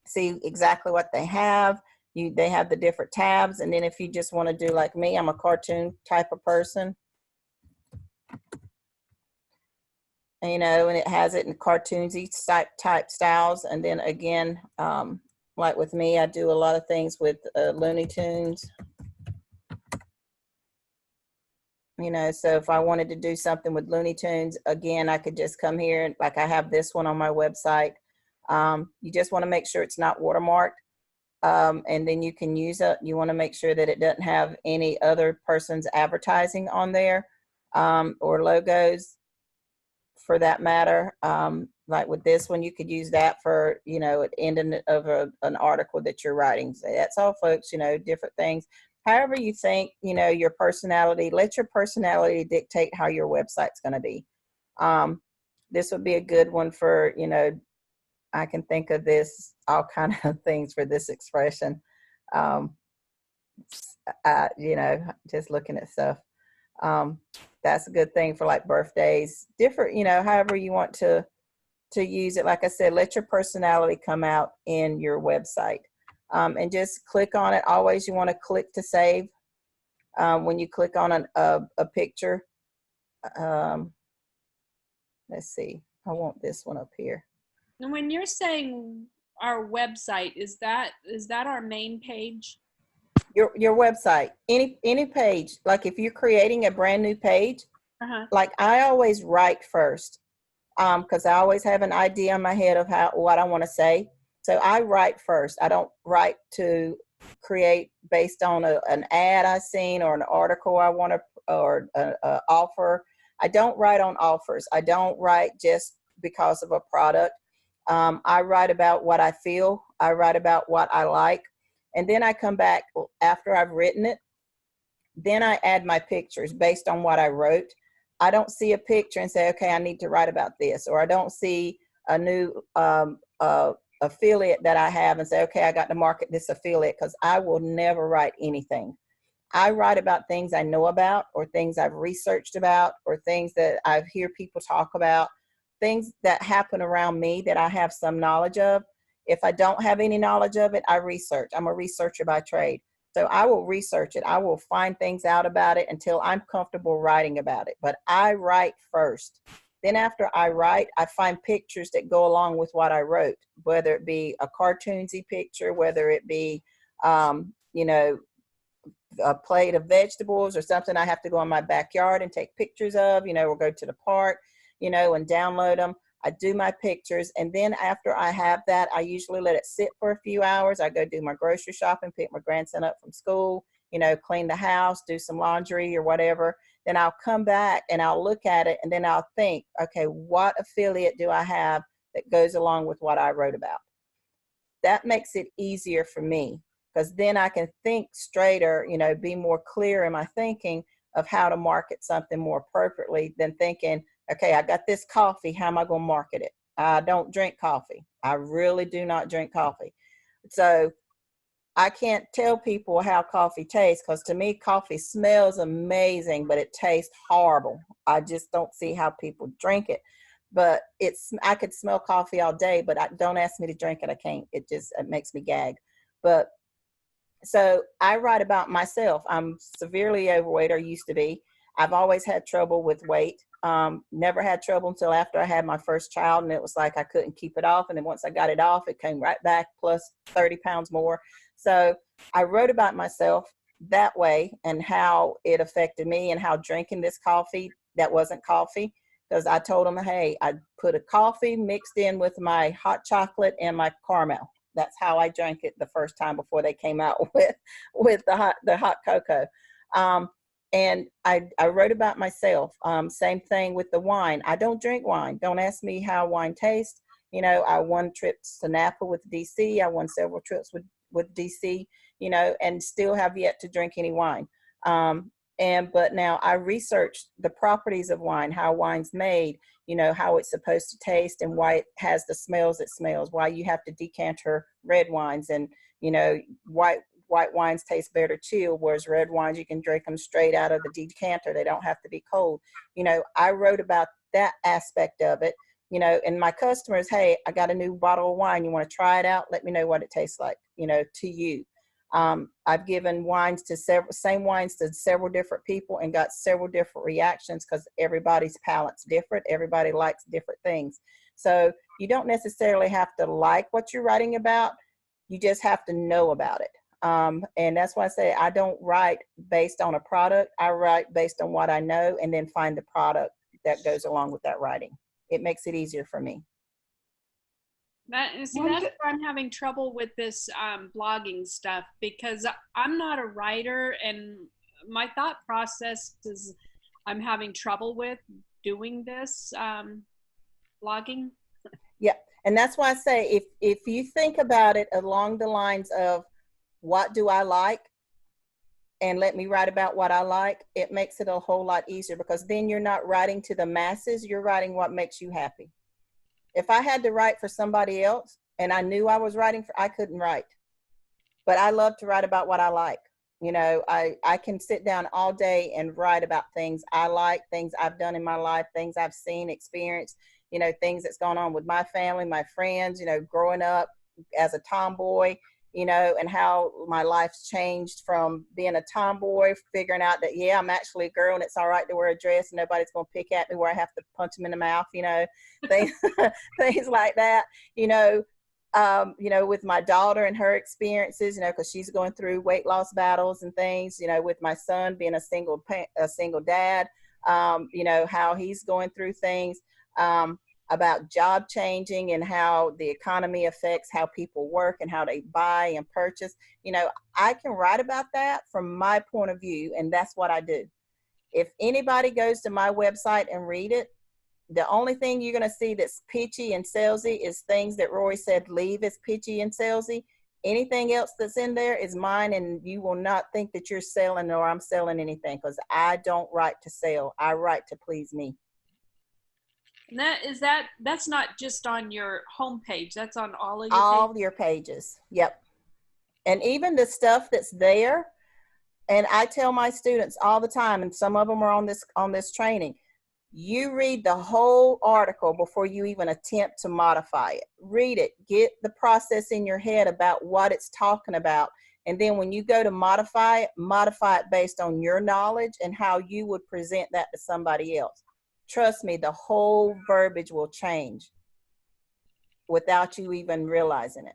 see exactly what they have. They have the different tabs. And then if you just want to do like me, I'm a cartoon type of person. And, you know, and it has it in cartoonsy type styles. And then again, like with me, I do a lot of things with Looney Tunes. You know, so if I wanted to do something with Looney Tunes, again, I could just come here and like I have this one on my website. You just want to make sure it's not watermarked. And then you can use it. You want to make sure that it doesn't have any other person's advertising on there, or logos for that matter. Like with this one, you could use that for, you know, at the end of an article that you're writing. So that's all, folks, you know, different things. However you think, you know, your personality, let your personality dictate how your website's going to be. This would be a good one for, you know, I can think of this, all kind of things for this expression. You know, just looking at stuff. That's a good thing for like birthdays, different, you know, however you want to use it. Like I said, let your personality come out in your website. And just click on it. Always you want to click to save. When you click on a picture, let's see, I want this one up here. And when you're saying our website, is that our main page? Your website, any page. Like if you're creating a brand new page, like I always write first, because I always have an idea in my head of what I want to say. So I write first. I don't write to create based on an ad I've seen or an article I want to, or an offer. I don't write on offers. I don't write just because of a product. I write about what I feel. I write about what I like. And then I come back after I've written it. Then I add my pictures based on what I wrote. I don't see a picture and say, okay, I need to write about this. Or I don't see a new affiliate that I have and say, okay, I got to market this affiliate, because I will never write anything. I write about things I know about, or things I've researched about, or things that I hear people talk about, things that happen around me that I have some knowledge of. If I don't have any knowledge of it, I research. I'm a researcher by trade. So I will research it. I will find things out about it until I'm comfortable writing about it. But I write first. Then after I write, I find pictures that go along with what I wrote, whether it be a cartoonsy picture, whether it be, you know, a plate of vegetables or something I have to go in my backyard and take pictures of, you know, or go to the park, you know, and download them. I do my pictures. And then after I have that, I usually let it sit for a few hours. I go do my grocery shopping, pick my grandson up from school, you know, clean the house, do some laundry or whatever. Then I'll come back and I'll look at it, and then I'll think, okay, what affiliate do I have that goes along with what I wrote about? That makes it easier for me, because then I can think straighter, you know, be more clear in my thinking of how to market something more appropriately than thinking, okay, I got this coffee, how am I going to market it? I don't drink coffee. I really do not drink coffee. So I can't tell people how coffee tastes, because to me, coffee smells amazing, but it tastes horrible. I just don't see how people drink it. But I could smell coffee all day, but don't ask me to drink it. I can't. It makes me gag. But so I write about myself. I'm severely overweight, or used to be. I've always had trouble with weight. Never had trouble until after I had my first child, and it was like I couldn't keep it off. And then once I got it off, it came right back plus 30 pounds more. So I wrote about myself that way and how it affected me, and how drinking this coffee that wasn't coffee, because I told them, hey, I put a coffee mixed in with my hot chocolate and my caramel. That's how I drank it the first time before they came out with the hot cocoa. And I wrote about myself. Same thing with the wine. I don't drink wine. Don't ask me how wine tastes. You know, I won trips to Napa with DC. I won several trips with DC, you know, and still have yet to drink any wine. But now I researched the properties of wine, how wine's made, you know, how it's supposed to taste, and why it has the smells it smells, why you have to decanter red wines, and, you know, white wines taste better chilled, whereas red wines, you can drink them straight out of the decanter. They don't have to be cold. You know, I wrote about that aspect of it. you know, and my customers, hey, I got a new bottle of wine. You want to try it out? Let me know what it tastes like, you know, to you. I've given wines to same wines to several different people and got several different reactions because everybody's palate's different. Everybody likes different things. So you don't necessarily have to like what you're writing about. You just have to know about it. And that's why I say I don't write based on a product. I write based on what I know and then find the product that goes along with that writing. It makes it easier for me. That's One where thi- I'm having trouble with this blogging stuff because I'm not a writer, and my thought process is I'm having trouble with doing this blogging. Yeah. And that's why I say if you think about it along the lines of what do I like and let me write about what I like, it makes it a whole lot easier because then you're not writing to the masses, you're writing what makes you happy. If I had to write for somebody else and I knew I was writing for, I couldn't write. But I love to write about what I like. You know, I can sit down all day and write about things I like, things I've done in my life, things I've seen, experienced, you know, things that's gone on with my family, my friends, you know, growing up as a tomboy, you know, and how my life's changed from being a tomboy, figuring out that, yeah, I'm actually a girl and it's all right to wear a dress and nobody's going to pick at me where I have to punch them in the mouth, you know, things, things like that, you know, with my daughter and her experiences, you know, because she's going through weight loss battles and things, you know, with my son being a single dad, you know, how he's going through things, about job changing and how the economy affects how people work and how they buy and purchase. You know, I can write about that from my point of view, and that's what I do. If anybody goes to my website and read it, the only thing you're going to see that's pitchy and salesy is things that Rory said leave as pitchy and salesy. Anything else that's in there is mine, and you will not think that you're selling or I'm selling anything because I don't write to sell. I write to please me. And that's not just on your homepage. That's on all of your All pages. your pages. Yep. And even the stuff that's there, and I tell my students all the time, and some of them are on this training, you read the whole article before you even attempt to modify it. Read it, get the process in your head about what it's talking about. And then when you go to modify it based on your knowledge and how you would present that to somebody else. Trust me, the whole verbiage will change without you even realizing it.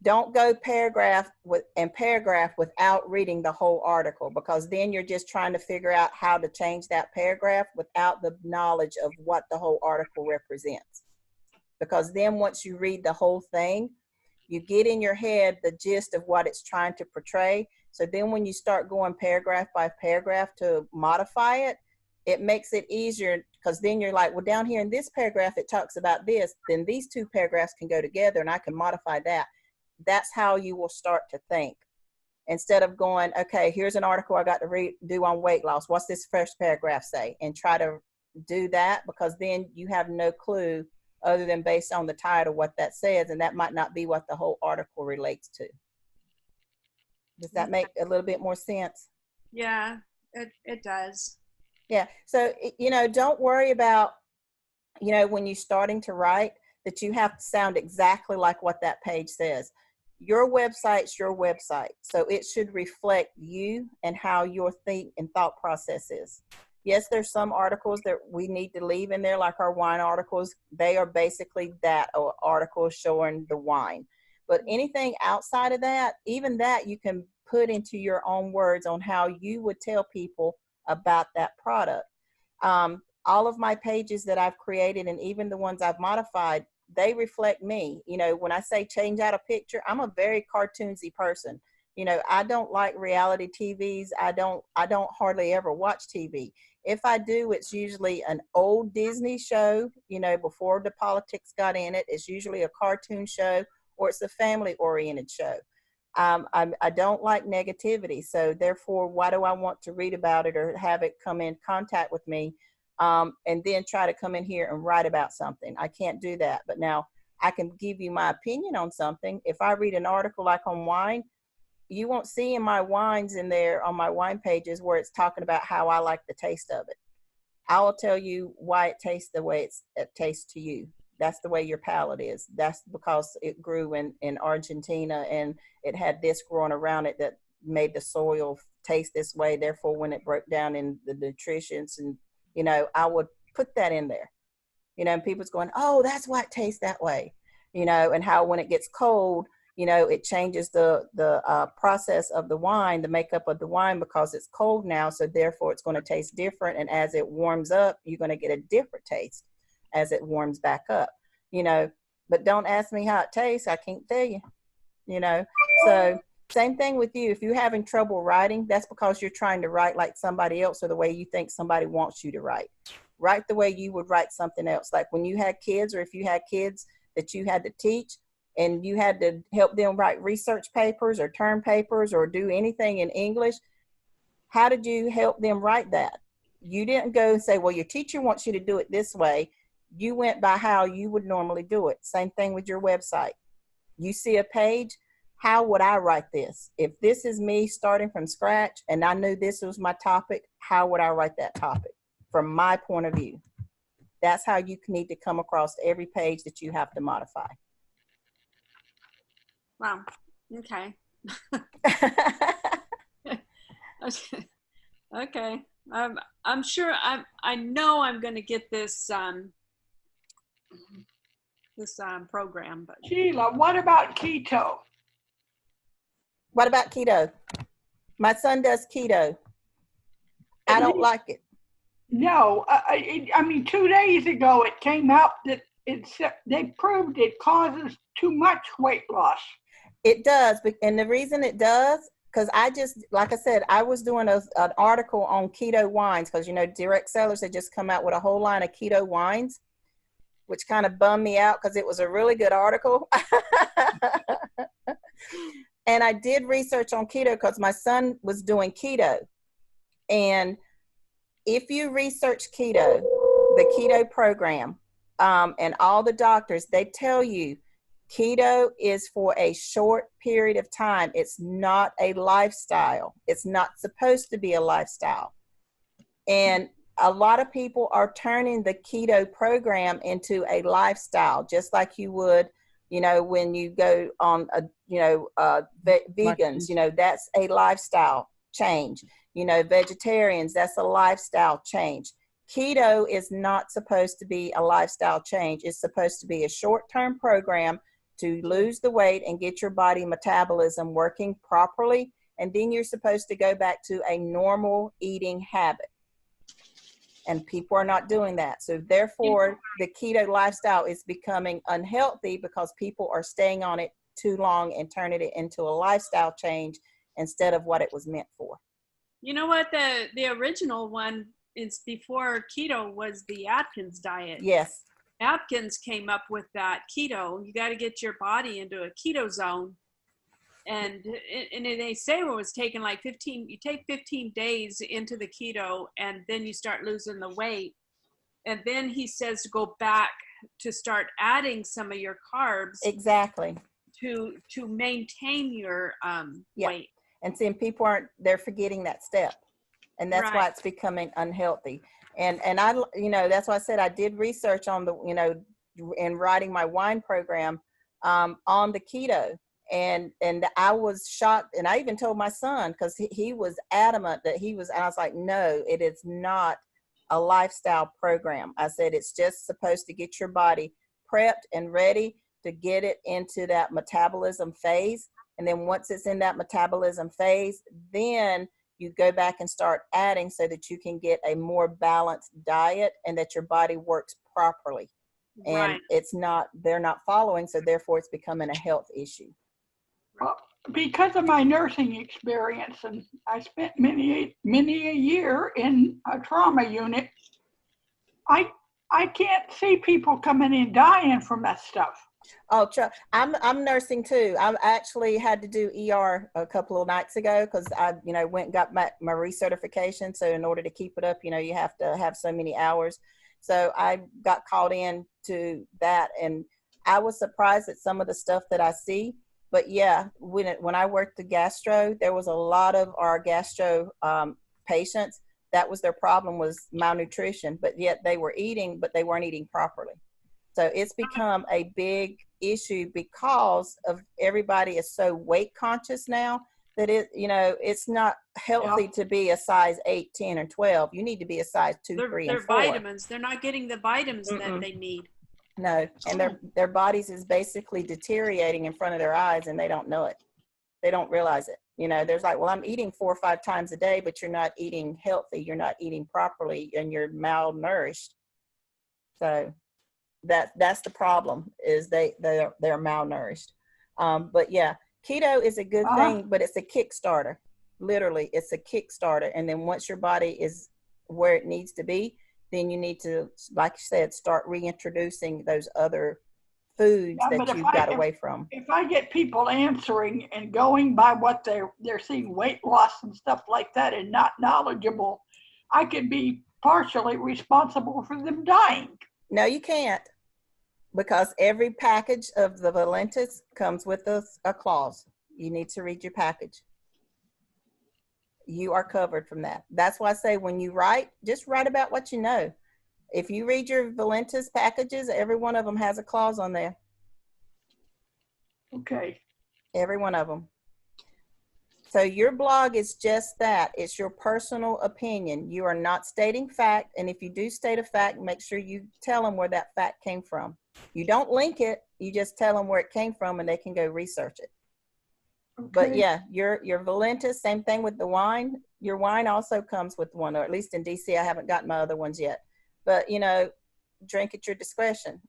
Don't go paragraph without reading the whole article, because then you're just trying to figure out how to change that paragraph without the knowledge of what the whole article represents. Because then once you read the whole thing, you get in your head the gist of what it's trying to portray. So then when you start going paragraph by paragraph to modify it, it makes it easier, because then you're like, well, down here in this paragraph, it talks about this. Then these two paragraphs can go together and I can modify that. That's how you will start to think. Instead of going, okay, here's an article I got to do on weight loss. What's this first paragraph say? And try to do that, because then you have no clue other than based on the title what that says. And that might not be what the whole article relates to. Does that make a little bit more sense? Yeah, it does. Yeah. So, you know, don't worry about, you know, when you're starting to write, that you have to sound exactly like what that page says. Your website's your website. So it should reflect you and how your think and thought process is. Yes, there's some articles that we need to leave in there, like our wine articles. They are basically that, or articles showing the wine. But anything outside of that, even that you can put into your own words on how you would tell people about that product. All of my pages that I've created, and even the ones I've modified, they reflect me. You know, when I say change out a picture, I'm a very cartoonsy person. You know, I don't like reality TVs. I don't hardly ever watch TV. If I do, it's usually an old Disney show, you know, before the politics got in it. It's usually a cartoon show, or it's a family oriented show. I don't like negativity. So therefore, why do I want to read about it or have it come in contact with me? And then try to come in here and write about something. I can't do that. But now I can give you my opinion on something. If I read an article like on wine, you won't see in my wines in there on my wine pages where it's talking about how I like the taste of it. I will tell you why it tastes the way it tastes to you. That's the way your palate is. That's because it grew in Argentina and it had this growing around it that made the soil taste this way. Therefore, when it broke down in the nutrients and, I would put that in there, and people's going, oh, that's why it tastes that way, and how when it gets cold, it changes the process of the wine, the makeup of the wine because it's cold now. So therefore it's going to taste different. And as it warms up, you're going to get a different taste as it warms back up, but don't ask me how it tastes. I can't tell you, so same thing with you. If you're having trouble writing, that's because you're trying to write like somebody else or the way you think somebody wants you to write. Write the way you would write something else. Like when you had kids, or if you had kids that you had to teach and you had to help them write research papers or term papers or do anything in English, how did you help them write that? You didn't go and say, well, your teacher wants you to do it this way. You went by how you would normally do it. Same thing with your website. You see a page, how would I write this? If this is me starting from scratch and I knew this was my topic, how would I write that topic from my point of view? That's how you need to come across every page that you have to modify. Wow. Okay. Okay. I'm sure I know I'm going to get this program, but Sheila, what about keto? What about keto? My son does keto. I don't like it. No, I mean, 2 days ago it came out that they proved it causes too much weight loss. It does, and the reason it does, because like I said, I was doing an article on keto wines, because Direct Sellers had just come out with a whole line of keto wines, which kind of bummed me out because it was a really good article. And I did research on keto because my son was doing keto. And if you research keto, the keto program, and all the doctors, they tell you keto is for a short period of time. It's not a lifestyle. It's not supposed to be a lifestyle. And a lot of people are turning the keto program into a lifestyle, just like you would, when you go on vegans, that's a lifestyle change. Vegetarians, that's a lifestyle change. Keto is not supposed to be a lifestyle change. It's supposed to be a short-term program to lose the weight and get your body metabolism working properly. And then you're supposed to go back to a normal eating habit. And people are not doing that. So therefore, the keto lifestyle is becoming unhealthy because people are staying on it too long and turning it into a lifestyle change instead of what it was meant for. you know what? The original one is before keto was the Atkins diet. Yes. Atkins came up with that keto. You got to get your body into a keto zone. And they say it was taking like 15 days into the keto, and then you start losing the weight. And then he says to go back to start adding some of your carbs. Exactly. To maintain your weight. And seeing people they're forgetting that step. And that's why it's becoming unhealthy. And I, that's why I said I did research on in writing my wine program on the keto. And I was shocked, and I even told my son, because he was adamant that and I was like, no, it is not a lifestyle program. I said, it's just supposed to get your body prepped and ready to get it into that metabolism phase. And then once it's in that metabolism phase, then you go back and start adding so that you can get a more balanced diet and that your body works properly. And they're not following, so therefore it's becoming a health issue. Well, because of my nursing experience, and I spent many a year in a trauma unit, I can't see people coming in dying from that stuff. Oh, I'm nursing too. I actually had to do ER a couple of nights ago because I, went and got my recertification. So in order to keep it up, you have to have so many hours. So I got called in to that, and I was surprised at some of the stuff that I see. But yeah, when I worked the gastro, there was a lot of our gastro patients That was their problem, was malnutrition, but yet they were eating, but they weren't eating properly. So it's become a big issue because of everybody is so weight conscious now that it's not healthy to be a size 8, 10, or 12. You need to be a size 2, 3, and 4. They're vitamins. They're not getting the vitamins that they need. No, and their bodies is basically deteriorating in front of their eyes, and they don't know it. They don't realize it. There's like, well, I'm eating 4 or 5 times a day, but you're not eating healthy. You're not eating properly, and you're malnourished. So that's the problem, is they're malnourished. But yeah, keto is a good thing, but it's a Kickstarter. Literally, it's a Kickstarter. And then once your body is where it needs to be, then you need to, like you said, start reintroducing those other foods that you've got away from. If I get people answering and going by what they're seeing weight loss and stuff like that and not knowledgeable, I could be partially responsible for them dying. No, you can't, because every package of the Valentis comes with a clause. You need to read your package. You are covered from that. That's why I say when you write, just write about what you know. If you read your Valentis packages, every one of them has a clause on there. Okay. Every one of them. So your blog is just that. It's your personal opinion. You are not stating fact. And if you do state a fact, make sure you tell them where that fact came from. You don't link it. You just tell them where it came from, and they can go research it. Okay. But yeah, your Valentis, same thing with the wine. Your wine also comes with one, or at least in DC, I haven't gotten my other ones yet. But, drink at your discretion.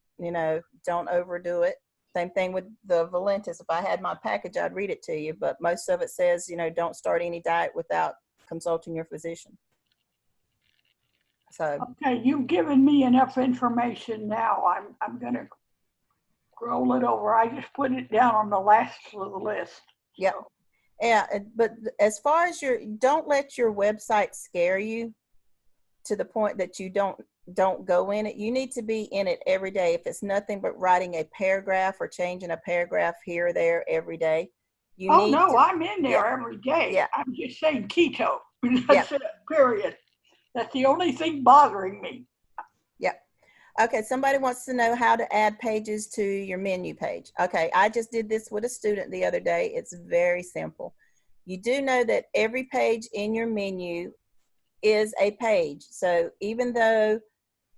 Don't overdo it. Same thing with the Valentis. If I had my package, I'd read it to you. But most of it says, don't start any diet without consulting your physician. So. Okay, you've given me enough information now. I'm going to scroll it over. I just put it down on the last of the list. Yep. Yeah, but as far as don't let your website scare you to the point that you don't go in it. You need to be in it every day. If it's nothing but writing a paragraph or changing a paragraph here or there every day. I'm in there every day. Yeah. I'm just saying keto. That's it, period. That's the only thing bothering me. Yep. Okay, somebody wants to know how to add pages to your menu page. Okay, I just did this with a student the other day. It's very simple. You do know that every page in your menu is a page. So even though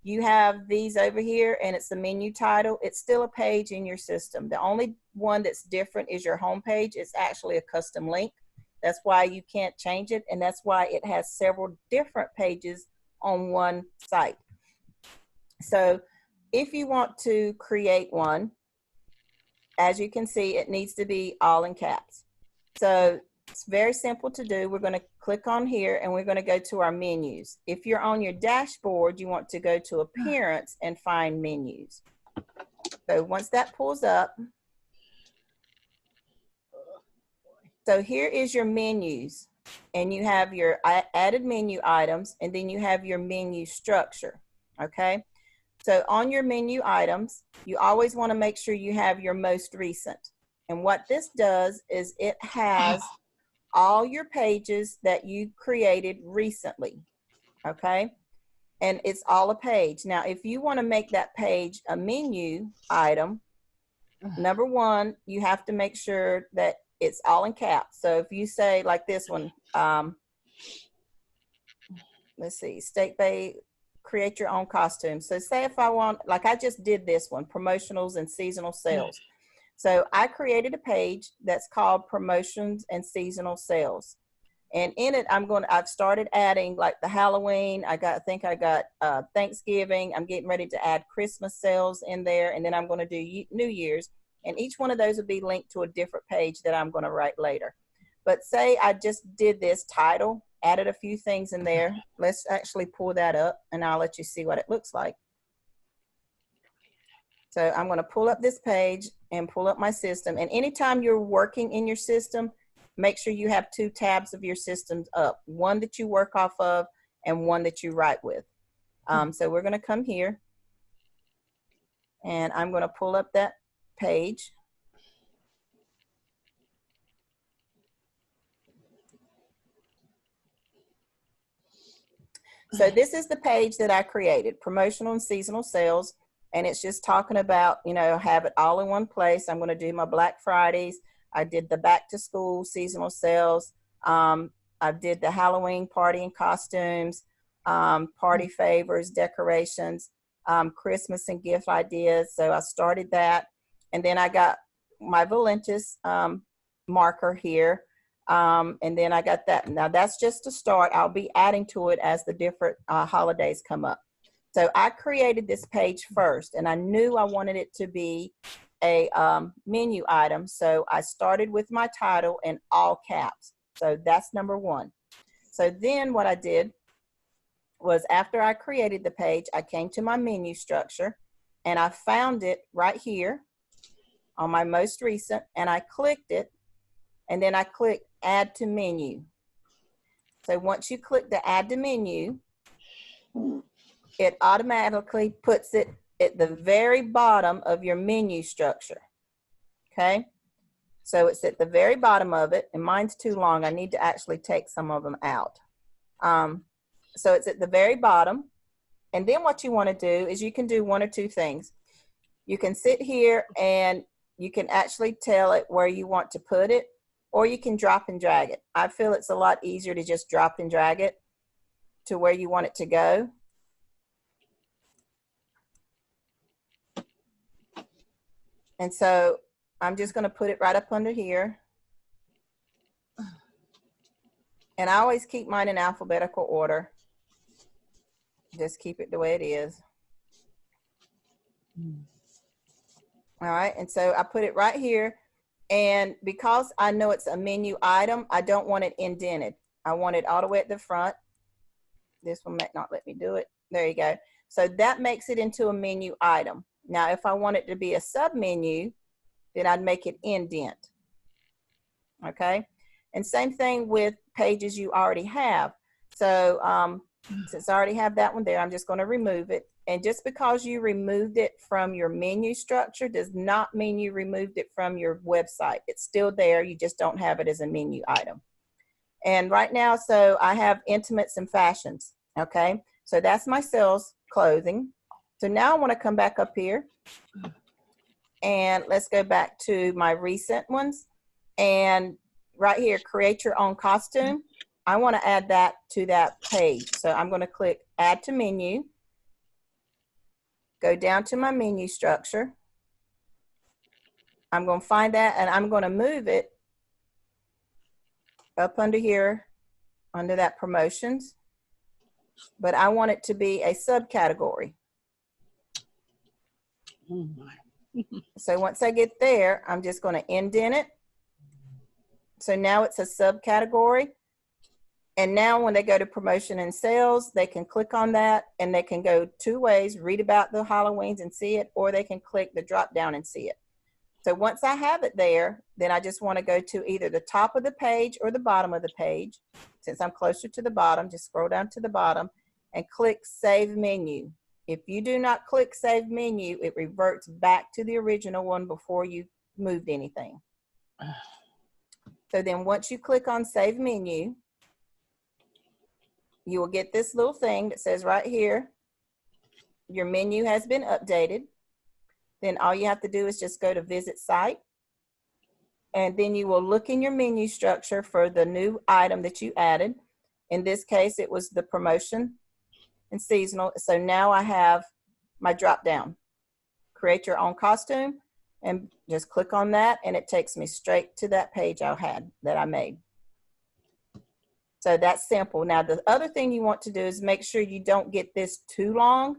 you have these over here and it's the menu title, it's still a page in your system. The only one that's different is your home page. It's actually a custom link. That's why you can't change it, and that's why it has several different pages on one site. So if you want to create one, as you can see, it needs to be all in caps. So it's very simple to do. We're going to click on here and we're going to go to our menus. If you're on your dashboard, you want to go to Appearance and find Menus. So once that pulls up, so here is your menus, and you have your added menu items, and then you have your menu structure, okay? So on your menu items, you always want to make sure you have your most recent. And what this does is it has all your pages that you created recently, okay? And it's all a page. Now, if you want to make that page a menu item, number one, you have to make sure that it's all in caps. So if you say like this one, let's see, Steak Bay, create your own costume. So say if I want, like I just did this one, promotionals and seasonal sales. So I created a page that's called Promotions and Seasonal Sales. And in it, I've started adding like the Halloween. I think I got Thanksgiving. I'm getting ready to add Christmas sales in there. And then I'm going to do New Year's. And each one of those will be linked to a different page that I'm going to write later. But say I just did this title, added a few things in there. Let's actually pull that up and I'll let you see what it looks like. So I'm going to pull up this page and pull up my system. And anytime you're working in your system, make sure you have 2 tabs of your systems up. One that you work off of and one that you write with. So we're going to come here and I'm going to pull up that page. So this is the page that I created, promotional and seasonal sales. And it's just talking about, you know, have it all in one place. I'm going to do my Black Fridays. I did the back to school seasonal sales. I did the Halloween party and costumes, party favors, decorations, Christmas and gift ideas. So I started that. And then I got my Valentis marker here. And then I got that. Now that's just a start. I'll be adding to it as the different holidays come up. So I created this page first, and I knew I wanted it to be a menu item. So I started with my title in all caps. So that's number one. So then what I did was, after I created the page, I came to my menu structure and I found it right here on my most recent, and I clicked it, and then I clicked add to menu. So once you click the add to menu, it automatically puts it at the very bottom of your menu structure. Okay. So it's at the very bottom of it, and mine's too long. I need to actually take some of them out. So it's at the very bottom. And then what you want to do is you can do one or two things. You can sit here and you can actually tell it where you want to put it, or you can drop and drag it. I feel it's a lot easier to just drop and drag it to where you want it to go. And so I'm just going to put it right up under here. And I always keep mine in alphabetical order. Just keep it the way it is. All right. And so I put it right here. And because I know it's a menu item, I don't want it indented. I want it all the way at the front. This one might not let me do it. There you go. So that makes it into a menu item. Now, if I want it to be a sub menu, then I'd make it indent. Okay. And same thing with pages you already have. So since I already have that one there, I'm just going to remove it. And just because you removed it from your menu structure does not mean you removed it from your website. It's still there. You just don't have it as a menu item. And right now, so I have intimates and fashions. Okay. So that's my sales clothing. So now I want to come back up here and let's go back to my recent ones. And right here, create your own costume. I want to add that to that page. So I'm going to click add to menu, go down to my menu structure. I'm going to find that and I'm going to move it up under here, under that promotions. But I want it to be a subcategory. Oh my. So once I get there, I'm just going to indent it. So now it's a subcategory. And now when they go to promotion and sales, they can click on that and they can go two ways, read about the Halloweens and see it, or they can click the drop down and see it. So once I have it there, then I just want to go to either the top of the page or the bottom of the page. Since I'm closer to the bottom, just scroll down to the bottom and click Save Menu. If you do not click Save Menu, it reverts back to the original one before you moved anything. So then once you click on Save Menu, you will get this little thing that says right here, your menu has been updated. Then all you have to do is just go to Visit Site. And then you will look in your menu structure for the new item that you added. In this case, it was the promotion and seasonal. So now I have my drop down. Create your own costume and just click on that and it takes me straight to that page that I made. So that's simple. Now the other thing you want to do is make sure you don't get this too long.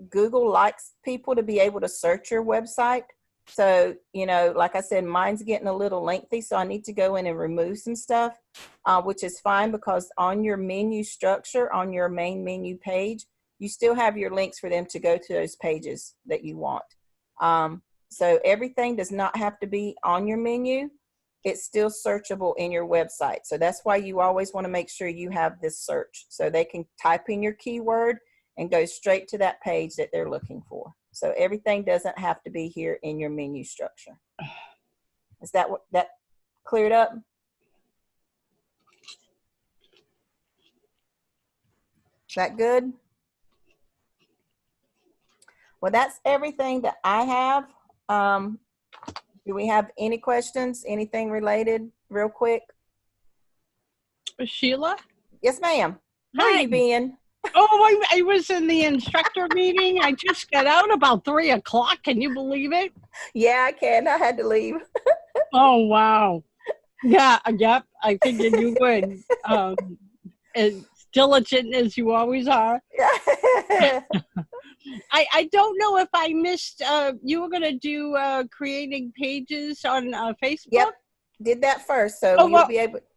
Google likes people to be able to search your website. So, you know, like I said, mine's getting a little lengthy, so I need to go in and remove some stuff, which is fine because on your menu structure, on your main menu page, you still have your links for them to go to those pages that you want. So everything does not have to be on your menu. It's still searchable in your website. So that's why you always want to make sure you have this search so they can type in your keyword and go straight to that page that they're looking for. So everything doesn't have to be here in your menu structure. Is that what that cleared up? that good? Well, that's everything that I have. Do we have any questions? Anything related real quick? Sheila? Yes, ma'am. Where Hi. you been? Oh, I was in the instructor meeting. I just got out about 3 o'clock. Can you believe it? Yeah, I can. I had to leave. Oh, wow. Yeah, yep. I figured you would. As diligent as you always are. I don't know if I missed, you were going to do creating pages on Facebook? Yep. Did that first. So Oh,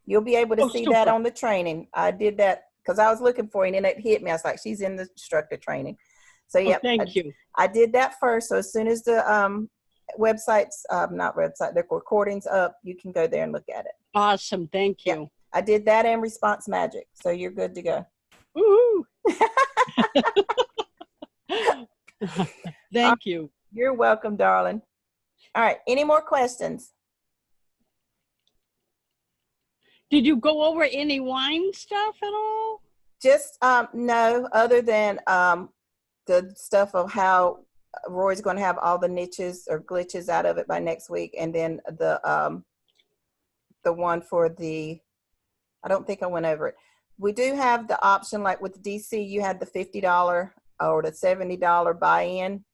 you'll be able to oh, see super. that on the training. I did that because I was looking for it and it hit me. I was like, she's in the instructor training. So Oh, yep. thank you. I did that first. So as soon as the websites, not website, the recordings up, you can go there and look at it. Awesome. Thank you. Yep. I did that and Response Magic. So you're good to go. Woo-hoo. Thank you. You're welcome, darling. All right. Any more questions? Did you go over any wine stuff at all? Just no, other than the stuff of how Roy's going to have all the niches or glitches out of it by next week, and then the one for the, I don't think I went over it. We do have the option, like with DC, you had the $50 or the $70 buy-in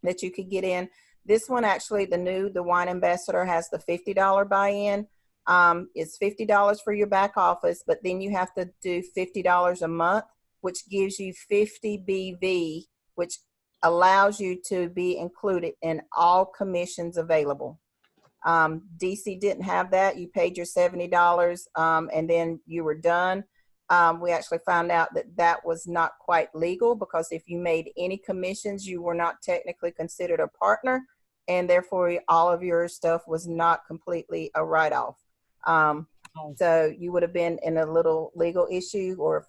that you could get in. This one actually, the Wine Ambassador has the $50 buy-in. It's $50 for your back office, but then you have to do $50 a month, which gives you 50 BV, which allows you to be included in all commissions available. DC didn't have that. You paid your $70 and then you were done. We actually found out that that was not quite legal, because if you made any commissions, you were not technically considered a partner, and therefore all of your stuff was not completely a write-off. So you would have been in a little legal issue or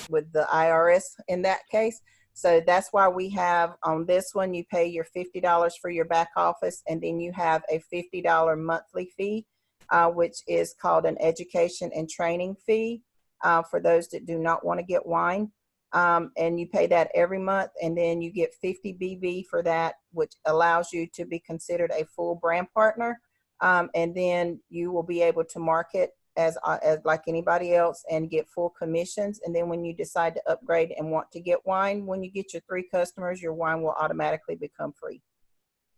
with the IRS in that case. So that's why we have on this one, you pay your $50 for your back office, and then you have a $50 monthly fee, which is called an education and training fee for those that do not want to get wine. And you pay that every month, and then you get 50 BV for that, which allows you to be considered a full brand partner. And then you will be able to market as like anybody else and get full commissions. And then when you decide to upgrade and want to get wine, when you get your 3 customers, your wine will automatically become free.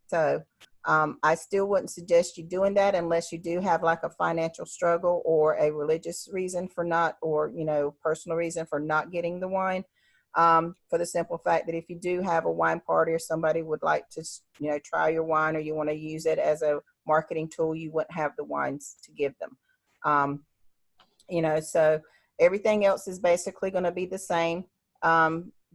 So I still wouldn't suggest you doing that unless you do have like a financial struggle or a religious reason for not, or, you know, personal reason for not getting the wine. For the simple fact that if you do have a wine party or somebody would like to, you know, try your wine, or you want to use it as a marketing tool, you wouldn't have the wines to give them. You know, so everything else is basically going to be the same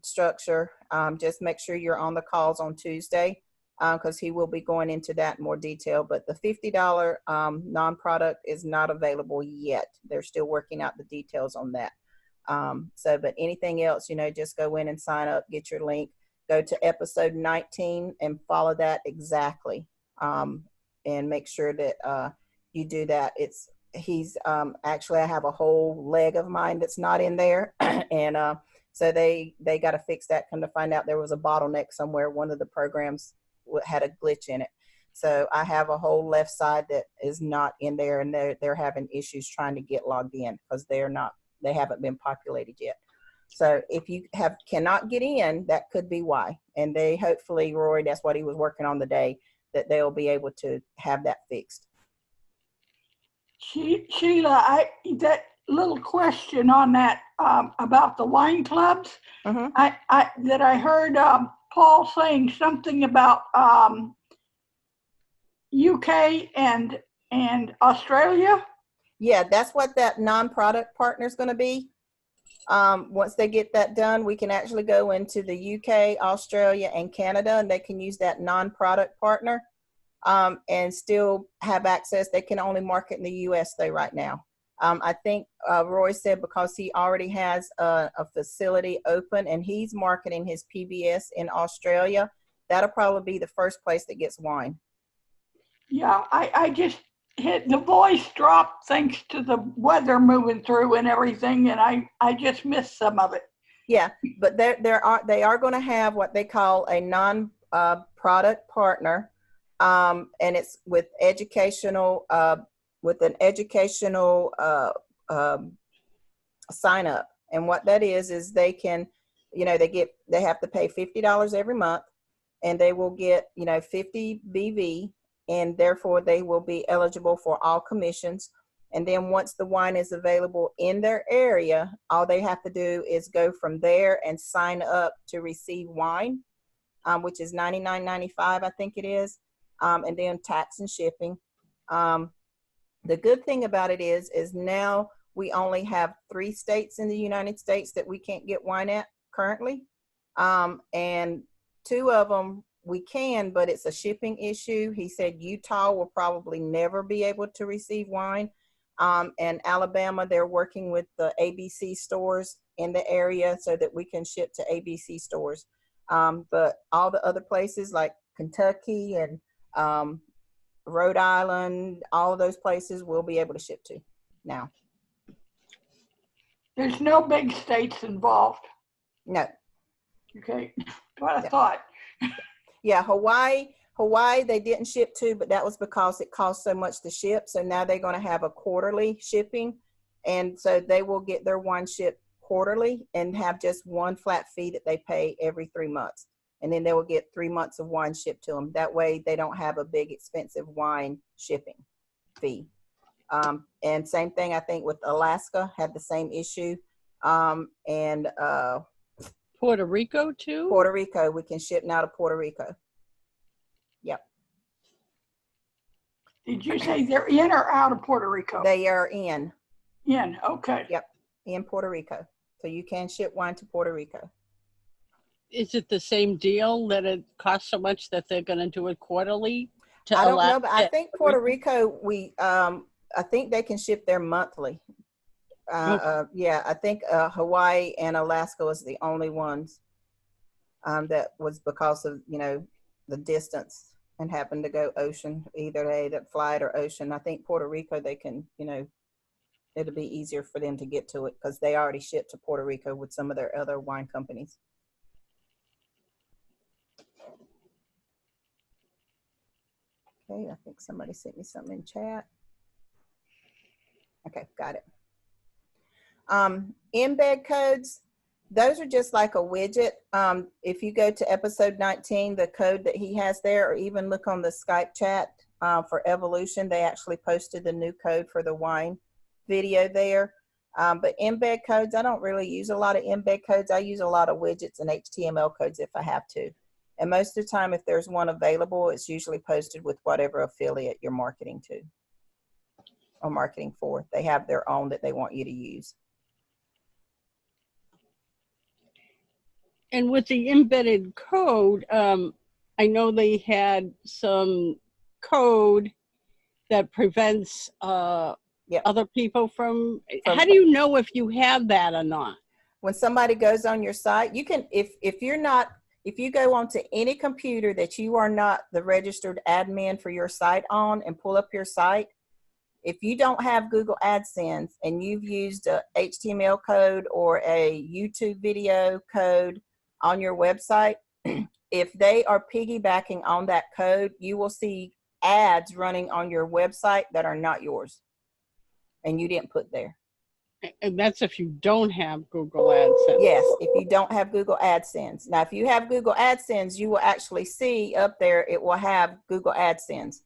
structure. Just make sure you're on the calls on Tuesday, because he will be going into that in more detail. But the $50 non-product is not available yet. They're still working out the details on that. But anything else, you know, just go in and sign up, get your link, go to episode 19 and follow that exactly. And make sure that you do that. He's actually, I have a whole leg of mine that's not in there. And so they got to fix that. Come to find out there was a bottleneck somewhere. One of the programs had a glitch in it. So I have a whole left side that is not in there, and they're having issues trying to get logged in because they haven't been populated yet. So if you cannot get in, that could be why. And they hopefully, Roy, that's what he was working on the day, that they'll be able to have that fixed. Sheila, that little question on that about the wine clubs, I heard Paul saying something about UK and Australia. Yeah, that's what that non-product partner is going to be. Once they get that done, we can actually go into the UK, Australia, and Canada, and they can use that non-product partner and still have access. They can only market in the US though right now. I think Roy said because he already has a facility open and he's marketing his PBS in Australia, that'll probably be the first place that gets wine. Yeah, I just hit the voice drop thanks to the weather moving through and everything, and I just missed some of it. Yeah, but they are going to have what they call a non-product partner, and it's with an educational sign up. And what that is they can, they have to pay $50 every month, and they will get 50 BV, and therefore they will be eligible for all commissions. And then once the wine is available in their area, all they have to do is go from there and sign up to receive wine, which is $99.95, I think it is, and then tax and shipping. The good thing about it is now we only have 3 states in the United States that we can't get wine at currently, and 2 of them we can, but it's a shipping issue. He said Utah will probably never be able to receive wine. And Alabama, they're working with the ABC stores in the area so that we can ship to ABC stores. But all the other places like Kentucky and Rhode Island, all of those places we'll be able to ship to now. There's no big states involved. No. Okay, what I thought. Yeah, Hawaii, they didn't ship to, but that was because it cost so much to ship. So now they're going to have a quarterly shipping. And so they will get their wine shipped quarterly and have just one flat fee that they pay every 3 months. And then they will get 3 months of wine shipped to them. That way they don't have a big expensive wine shipping fee. And same thing, I think, with Alaska, had the same issue. And Puerto Rico too? Puerto Rico, we can ship now to Puerto Rico. Yep. Did you say they're in or out of Puerto Rico? They are in. In, okay. Yep, in Puerto Rico. So you can ship wine to Puerto Rico. Is it the same deal that it costs so much that they're going to do it quarterly? I don't know, but I think Puerto Rico, I think they can ship there monthly. Yeah, I think Hawaii and Alaska was the only ones that was because of, the distance and happened to go ocean, either they that flight or ocean. I think Puerto Rico, they can, it'll be easier for them to get to it because they already ship to Puerto Rico with some of their other wine companies. Okay, I think somebody sent me something in chat. Okay, got it. Embed codes, those are just like a widget. If you go to episode 19, the code that he has there, or even look on the Skype chat for Evolution, they actually posted the new code for the wine video there. But embed codes, I don't really use a lot of embed codes. I use a lot of widgets and HTML codes if I have to. And most of the time, if there's one available, it's usually posted with whatever affiliate you're marketing to or marketing for. They have their own that they want you to use. And with the embedded code, I know they had some code that prevents other people from, how do you know if you have that or not? When somebody goes on your site, you can, if you go onto any computer that you are not the registered admin for your site on and pull up your site, if you don't have Google AdSense and you've used a HTML code or a YouTube video code on your website, if they are piggybacking on that code, you will see ads running on your website that are not yours and you didn't put there. And that's if you don't have Google AdSense. Yes, if you don't have Google AdSense. Now, if you have Google AdSense, you will actually see up there, it will have Google AdSense.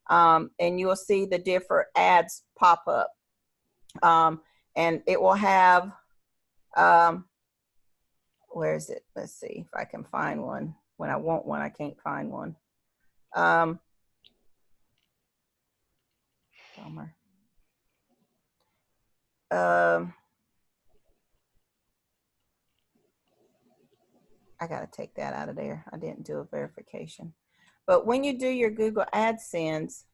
And you will see the different ads pop up. And it will have, where is it? Let's see if I can find one. When I want one, I can't find one. Bummer. I got to take that out of there. I didn't do a verification. But when you do your Google AdSense,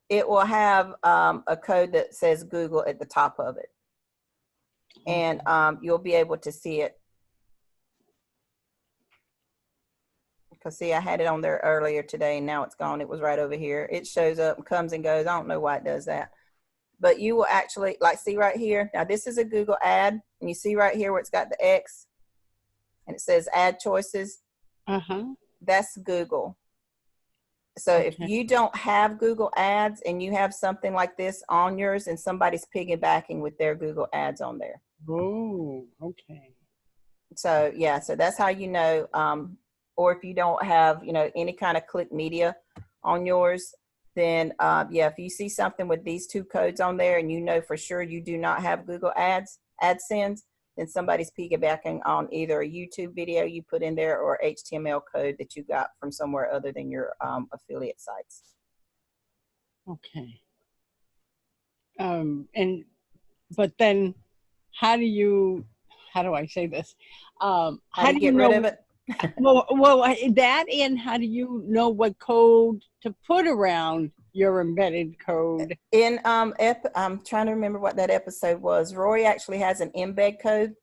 it will have a code that says Google at the top of it. And you'll be able to see it. Because see, I had it on there earlier today and now it's gone. It was right over here. It shows up, comes and goes. I don't know why it does that. but you will actually, like, see right here. Now this is a Google ad, and you see right here where it's got the X and it says ad choices. That's Google. So if you don't have Google ads and you have something like this on yours and somebody's piggybacking with their Google ads on there. Oh, okay. So yeah, so that's how you know, or if you don't have, you know, any kind of click media on yours, then yeah, if you see something with these two codes on there and you know for sure you do not have Google AdSense, then somebody's piggybacking on either a YouTube video you put in there or HTML code that you got from somewhere other than your affiliate sites. Okay. But then how do I say this? How do you get rid of it? well, that, and how do you know what code to put around your embedded code? In I'm trying to remember what that episode was. Rory actually has an embed code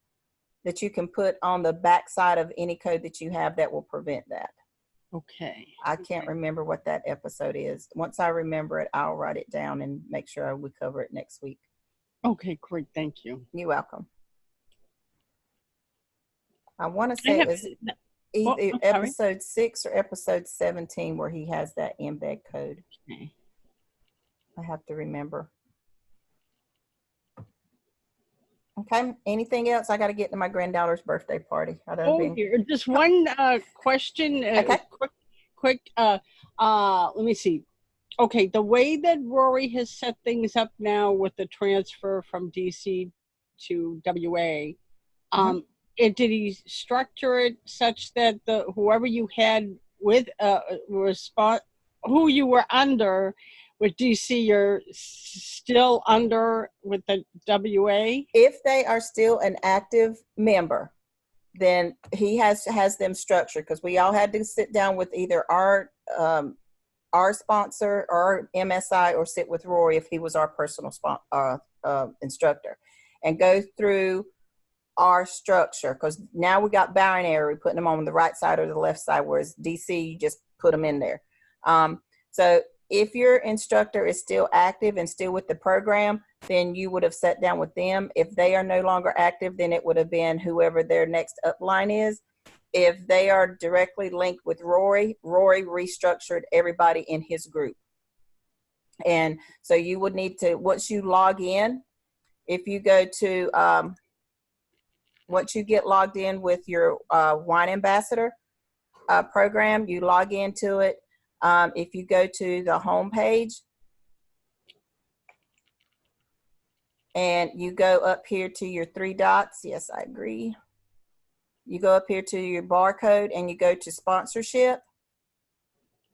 that you can put on the back side of any code that you have that will prevent that. Okay. I can't remember what that episode is. Once I remember it, I'll write it down and make sure we cover it next week. Okay, great. Thank you. You're welcome. I want to say it was either episode 6 or episode 17 where he has that embed code. Okay. I have to remember. Okay. Anything else? I got to get to my granddaughter's birthday party. Just one question. Okay. Quick. Let me see. Okay, the way that Rory has set things up now with the transfer from DC to WA, did he structure it such that whoever you had with who you were under with DC, you're still under with the WA? If they are still an active member, then he has them structured, because we all had to sit down with either our sponsor or MSI, or sit with Rory if he was our personal instructor, and go through our structure, because now we got binary, we're putting them on the right side or the left side, whereas DC, you just put them in there. So if your instructor is still active and still with the program, then you would have sat down with them. If they are no longer active, then it would have been whoever their next upline is. If they are directly linked with Rory restructured everybody in his group. And so you would need to, once you log in, if you go to, once you get logged in with your Wine Ambassador program, you log into it. If you go to the home page and you go up here to your 3 dots, yes, I agree. You go up here to your barcode and you go to sponsorship,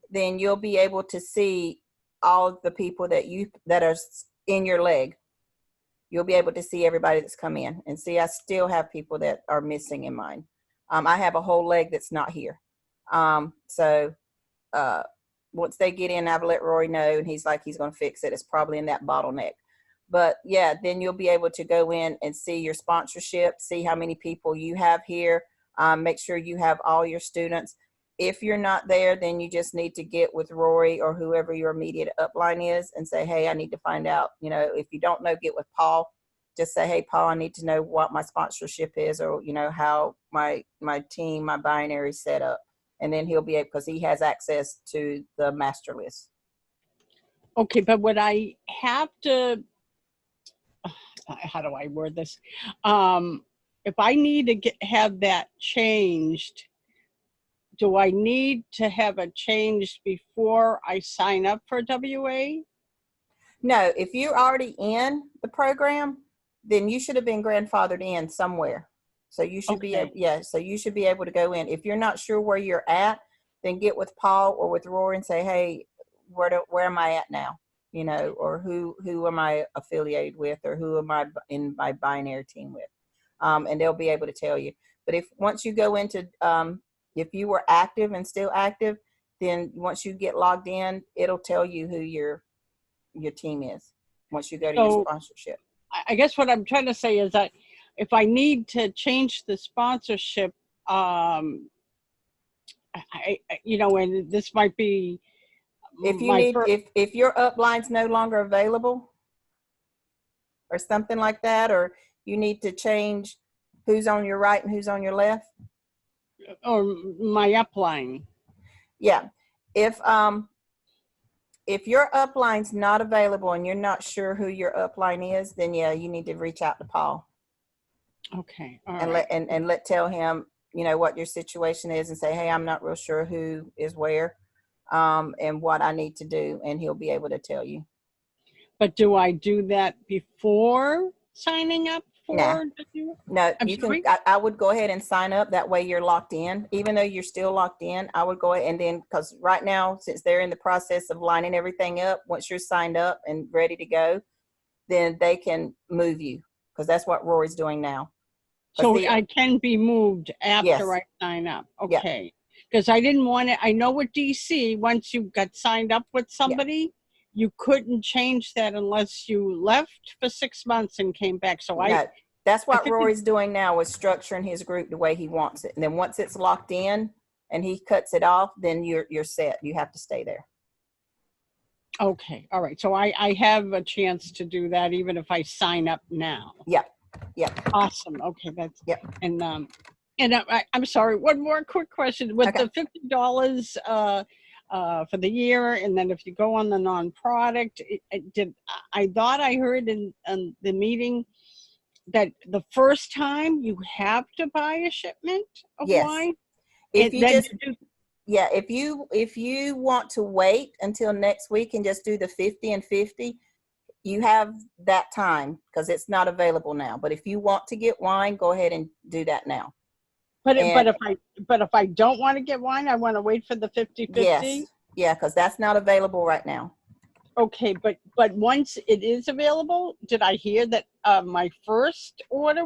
then you'll be able to see all of the people that are in your leg. You'll be able to see everybody that's come in, and see, I still have people that are missing in mine. I have a whole leg that's not here. Once they get in, I've let Rory know, and he's like, he's going to fix it. It's probably in that bottleneck. But yeah, then you'll be able to go in and see your sponsorship, see how many people you have here. Make sure you have all your students. If you're not there, then you just need to get with Rory or whoever your immediate upline is and say, hey, I need to find out. You know, if you don't know, get with Paul. Just say, hey, Paul, I need to know what my sponsorship is, or, you know, how my team, my binary set up. And then he'll be able, because he has access to the master list. Okay, but would I have to, how do I word this? If I need to have that changed, do I need to have it changed before I sign up for WA? No, if you're already in the program, then you should have been grandfathered in somewhere. So you should be, so you should be able to go in. If you're not sure where you're at, then get with Paul or with Rory and say, hey, where am I at now? You know, or who am I affiliated with, or who am I in my binary team with? And they'll be able to tell you. But once you go into, if you were active and still active, then once you get logged in, it'll tell you who your team is once you go to your sponsorship. I guess what I'm trying to say is that if I need to change the sponsorship, you know, and this might be if your upline's no longer available, or something like that, or you need to change who's on your right and who's on your left? Or my upline? Yeah. If your upline's not available and you're not sure who your upline is, then yeah, you need to reach out to Paul. Okay. All And right. tell him, you know, what your situation is, and say, hey, I'm not real sure who is where, and what I need to do, and he'll be able to tell you. But do I do that before signing up for? Nah. No, I'm you sorry? can. I would go ahead and sign up. That way you're locked in. Even though you're still locked in, I would go ahead and then, because right now, since they're in the process of lining everything up, once you're signed up and ready to go, then they can move you, because that's what Rory's doing now. So I can be moved after Yes. I sign up. Yeah. Okay. Because I didn't want to, I know with DC, once you got signed up with somebody, you couldn't change that unless you left for 6 months and came back. So No, that's what figured- Rory's doing now, is structuring his group the way he wants it. And then once it's locked in and he cuts it off, then you're set. You have to stay there. Okay. All right. So I have a chance to do that even if I sign up now. Yep. Yep. Awesome. Okay. That's, yep. And I'm sorry, one more quick question. With the $50 for the year, and then if you go on the non-product, I thought I heard in the meeting that the first time you have to buy a shipment of wine? If you want to wait until next week and just do the 50 and 50, you have that time, because it's not available now. But if you want to get wine, go ahead and do that now. But if I don't want to get wine, I want to wait for the 50-50? Yes. Yeah, because that's not available right now. Okay, but once it is available, did I hear that my first order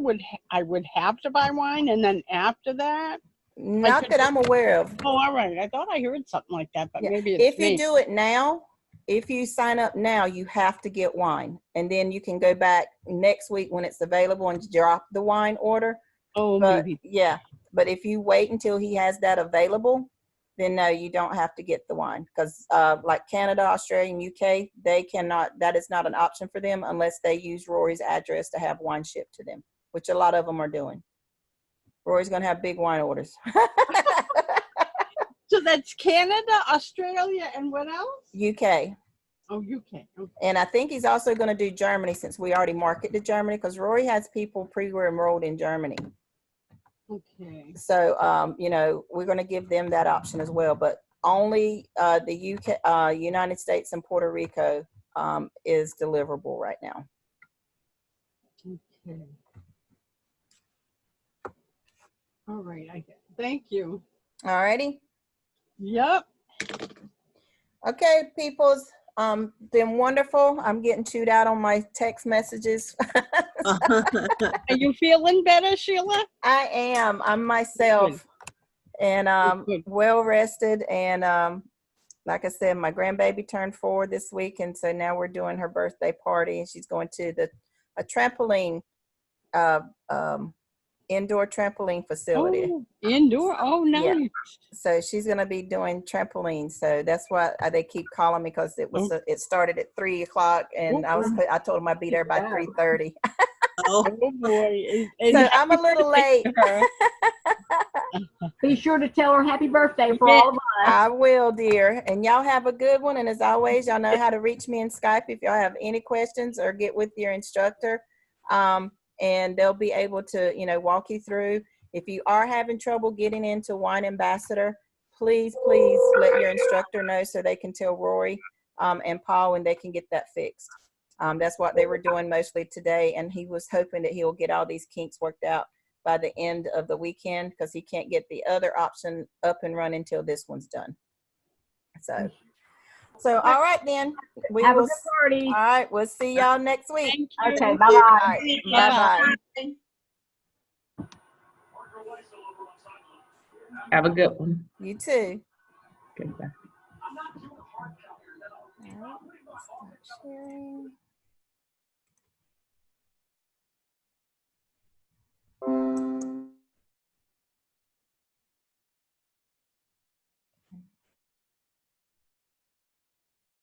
I would have to buy wine, and then after that? Not that I'm aware of. Oh, all right. I thought I heard something like that, but maybe it's if you do it now, if you sign up now, you have to get wine, and then you can go back next week when it's available and drop the wine order. Oh, maybe. Yeah, but if you wait until he has that available, then no, you don't have to get the wine, because like Canada, Australia, and UK, they cannot. That is not an option for them unless they use Rory's address to have wine shipped to them, which a lot of them are doing. Rory's going to have big wine orders. So that's Canada, Australia, and what else? UK. Oh, UK. Okay. And I think he's also going to do Germany, since we already market to Germany, because Rory has people pre-enrolled in Germany. Okay. So, you know, we're going to give them that option as well. But only the UK, United States and Puerto Rico is deliverable right now. Okay. All right. Thank you. All righty. Yep. Okay, peoples. Been wonderful. I'm getting chewed out on my text messages. Are you feeling better, Sheila? I am. I'm myself. Good. And well rested. And like I said, my grandbaby turned 4 this week, and so now we're doing her birthday party, and she's going to a trampoline, indoor trampoline facility. Oh, indoor? Oh, nice. Yeah. So she's going to be doing trampolines. So that's why they keep calling me, because it started at 3 o'clock, and I told them I'd be there by 3:30. Oh boy. So I'm a little late. Be sure to tell her happy birthday for all of us. I will, dear. And y'all have a good one. And as always, y'all know how to reach me in Skype if y'all have any questions, or get with your instructor. And they'll be able to, you know, walk you through. If you are having trouble getting into Wine Ambassador, please let your instructor know, so they can tell Rory and Paul, and they can get that fixed. That's what they were doing mostly today, and he was hoping that he'll get all these kinks worked out by the end of the weekend, because he can't get the other option up and running until this one's done. So all right then. We have will, a good party. All right, we'll see y'all next week. Okay, bye-bye. Right, bye-bye. Have a good one. You too. Goodbye. All right, stop sharing.